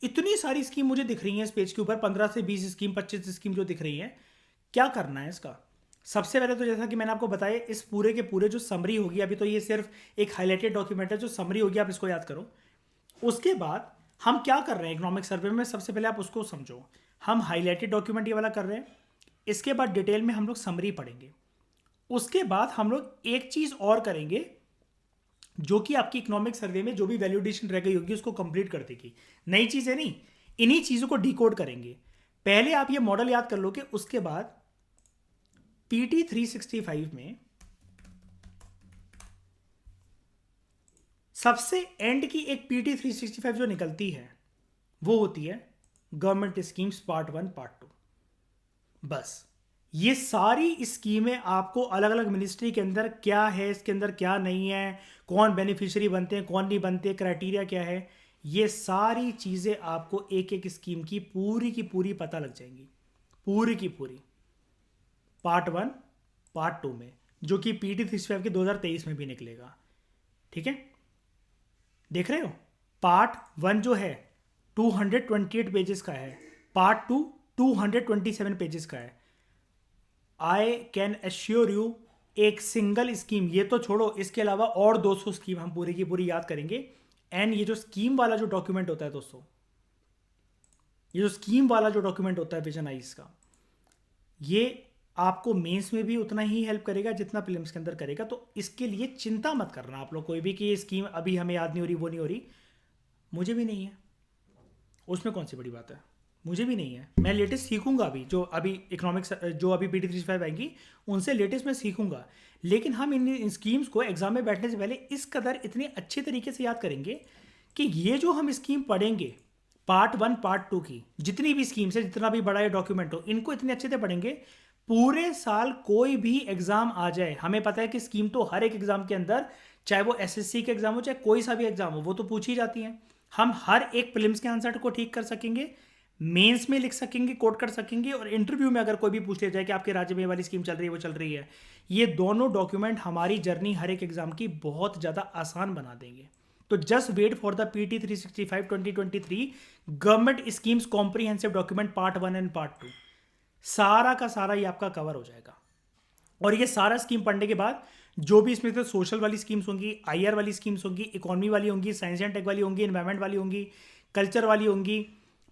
इतनी सारी स्कीम मुझे दिख रही हैं इस पेज के ऊपर, 15 से 20 स्कीम, 25 स्कीम जो दिख रही है। क्या करना है इसका? सबसे पहले तो जैसा कि मैंने आपको बताया, इस पूरे के पूरे जो समरी होगी, अभी तो ये सिर्फ एक हाईलाइटेड डॉक्यूमेंट है, जो समरी होगी आप इसको याद करो। उसके बाद हम क्या कर रहे हैं इकोनॉमिक सर्वे में, सबसे पहले आप उसको समझो। हम हाईलाइटेड डॉक्यूमेंट ये वाला कर रहे हैं, इसके बाद डिटेल में हम लोग समरी पढ़ेंगे। उसके बाद हम लोग एक चीज़ और करेंगे जो कि आपकी इकोनॉमिक सर्वे में जो भी वैल्यूडेशन रह गई होगी उसको कंप्लीट कर देगी। नई चीज़ें नहीं, इन्हीं चीज़ों को डिकोड करेंगे। पहले आप ये मॉडल याद कर लोगे, उसके बाद पीटी 365 में सबसे एंड की एक पीटी 365 जो निकलती है वो होती है गवर्नमेंट स्कीम्स पार्ट 1 पार्ट 2। बस ये सारी स्कीमें आपको अलग अलग मिनिस्ट्री के अंदर क्या है, इसके अंदर क्या नहीं है, कौन बेनिफिशियरी बनते हैं, कौन नहीं बनते, क्राइटेरिया क्या है, ये सारी चीज़ें आपको एक एक स्कीम की पूरी पता लग जाएंगी, पूरी की पूरी, पार्ट 1 पार्ट 2 में, जो कि पीटी 365 के 2023 में भी निकलेगा। ठीक है, देख रहे हो? पार्ट 1 जो है 228 पेजेस का है, पार्ट 2 227 पेजेस का है। आई कैन एश्योर यू एक सिंगल स्कीम, ये तो छोड़ो, इसके अलावा और 200 स्कीम हम पूरी की पूरी याद करेंगे। एंड ये जो स्कीम वाला जो डॉक्यूमेंट होता है दोस्तों, ये जो स्कीम वाला जो डॉक्यूमेंट होता है विजन आइज का, ये आपको मेंस में भी उतना ही हेल्प करेगा जितना प्रीलिम्स के अंदर करेगा। तो इसके लिए चिंता मत करना आप लोग कोई भी कि ये स्कीम अभी हमें याद नहीं हो रही, वो नहीं हो रही। मुझे भी नहीं है, उसमें कौन सी बड़ी बात है, मुझे भी नहीं है। मैं लेटेस्ट सीखूंगा अभी, जो अभी इकोनॉमिक्स जो अभी PT 365 आएंगी उनसे लेटेस्ट मैं सीखूंगा। लेकिन हम इन स्कीम्स को एग्जाम में बैठने से पहले इस कदर इतने अच्छे तरीके से याद करेंगे कि ये जो हम स्कीम पढ़ेंगे, पार्ट 1 पार्ट 2 की जितनी भी स्कीम्स है, जितना भी बड़ा ये डॉक्यूमेंट हो, इनको इतने अच्छे से पढ़ेंगे पूरे साल कोई भी एग्जाम आ जाए। हमें पता है कि स्कीम तो हर एक एग्जाम के अंदर, चाहे वो SSC के एग्जाम हो चाहे कोई सा भी एग्जाम हो, वो तो पूछी जाती हैं। हम हर एक प्रीलिम्स के आंसर को ठीक कर सकेंगे, मेंस में लिख सकेंगे, कोट कर सकेंगे, और इंटरव्यू में अगर कोई भी पूछ लिया जाए कि आपके राज्य में ये वाली स्कीम चल रही है, वो चल रही है, ये दोनों डॉक्यूमेंट हमारी जर्नी हर एक एग्जाम की बहुत ज़्यादा आसान बना देंगे। तो just wait for the PT 365 2023 government schemes comprehensive document part 1 and part 2, सारा का सारा ये आपका कवर हो जाएगा। और ये सारा स्कीम पढ़ने के बाद जो भी इसमें से सोशल वाली स्कीम्स होंगी, IR वाली स्कीम्स होंगी, इकोनॉमी वाली होंगी, साइंस एंड टेक वाली होंगी, इन्वायरमेंट वाली होंगी, कल्चर वाली होंगी,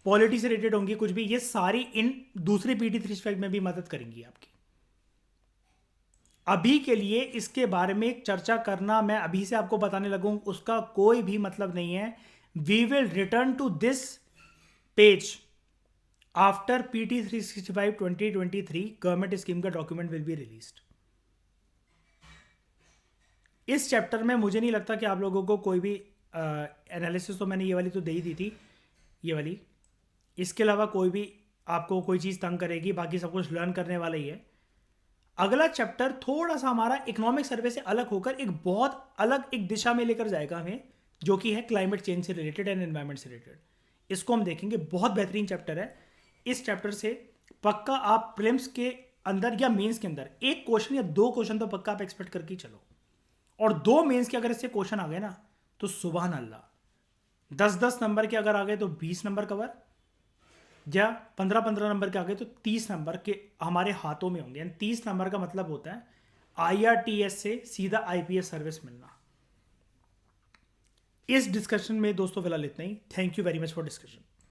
पॉलिटी से रिलेटेड होंगी, कुछ भी, ये सारी इन दूसरे PT 365 में भी मदद करेंगी आपकी। अभी के लिए इसके बारे में चर्चा करना, मैं अभी से आपको बताने लगूं, उसका कोई भी मतलब नहीं है। We will return to this page after PT 365 2023 government scheme का डॉक्यूमेंट विल बी रिलीज्ड। इस चैप्टर में मुझे नहीं लगता कि आप लोगों को कोई भी एनालिसिस, तो मैंने ये वाली तो दे ही दी थी, ये वाली, इसके अलावा कोई भी आपको कोई चीज़ तंग करेगी, बाकी सब कुछ लर्न करने वाला ही है। अगला चैप्टर थोड़ा सा हमारा इकोनॉमिक सर्वे से अलग होकर एक बहुत अलग एक दिशा में लेकर जाएगा हमें, जो कि है क्लाइमेट चेंज से रिलेटेड एंड एनवायरमेंट से रिलेटेड। इसको हम देखेंगे, बहुत बेहतरीन चैप्टर है। इस चैप्टर से पक्का आप प्रीलिम्स के अंदर या मेंस के अंदर एक क्वेश्चन या 2 क्वेश्चन तो पक्का आप एक्सपेक्ट करके चलो। और 2 मेंस के अगर इससे क्वेश्चन आ गए ना तो सुबहान अल्लाह, 10-10 नंबर के अगर आ गए तो 20 नंबर कवर, या 15-15 नंबर के आ गए तो 30 नंबर के हमारे हाथों में होंगे। 30 नंबर का मतलब होता है IRTS से सीधा IPS सर्विस मिलना। इस डिस्कशन में दोस्तों फिलहाल इतना ही। Thank you very much for discussion.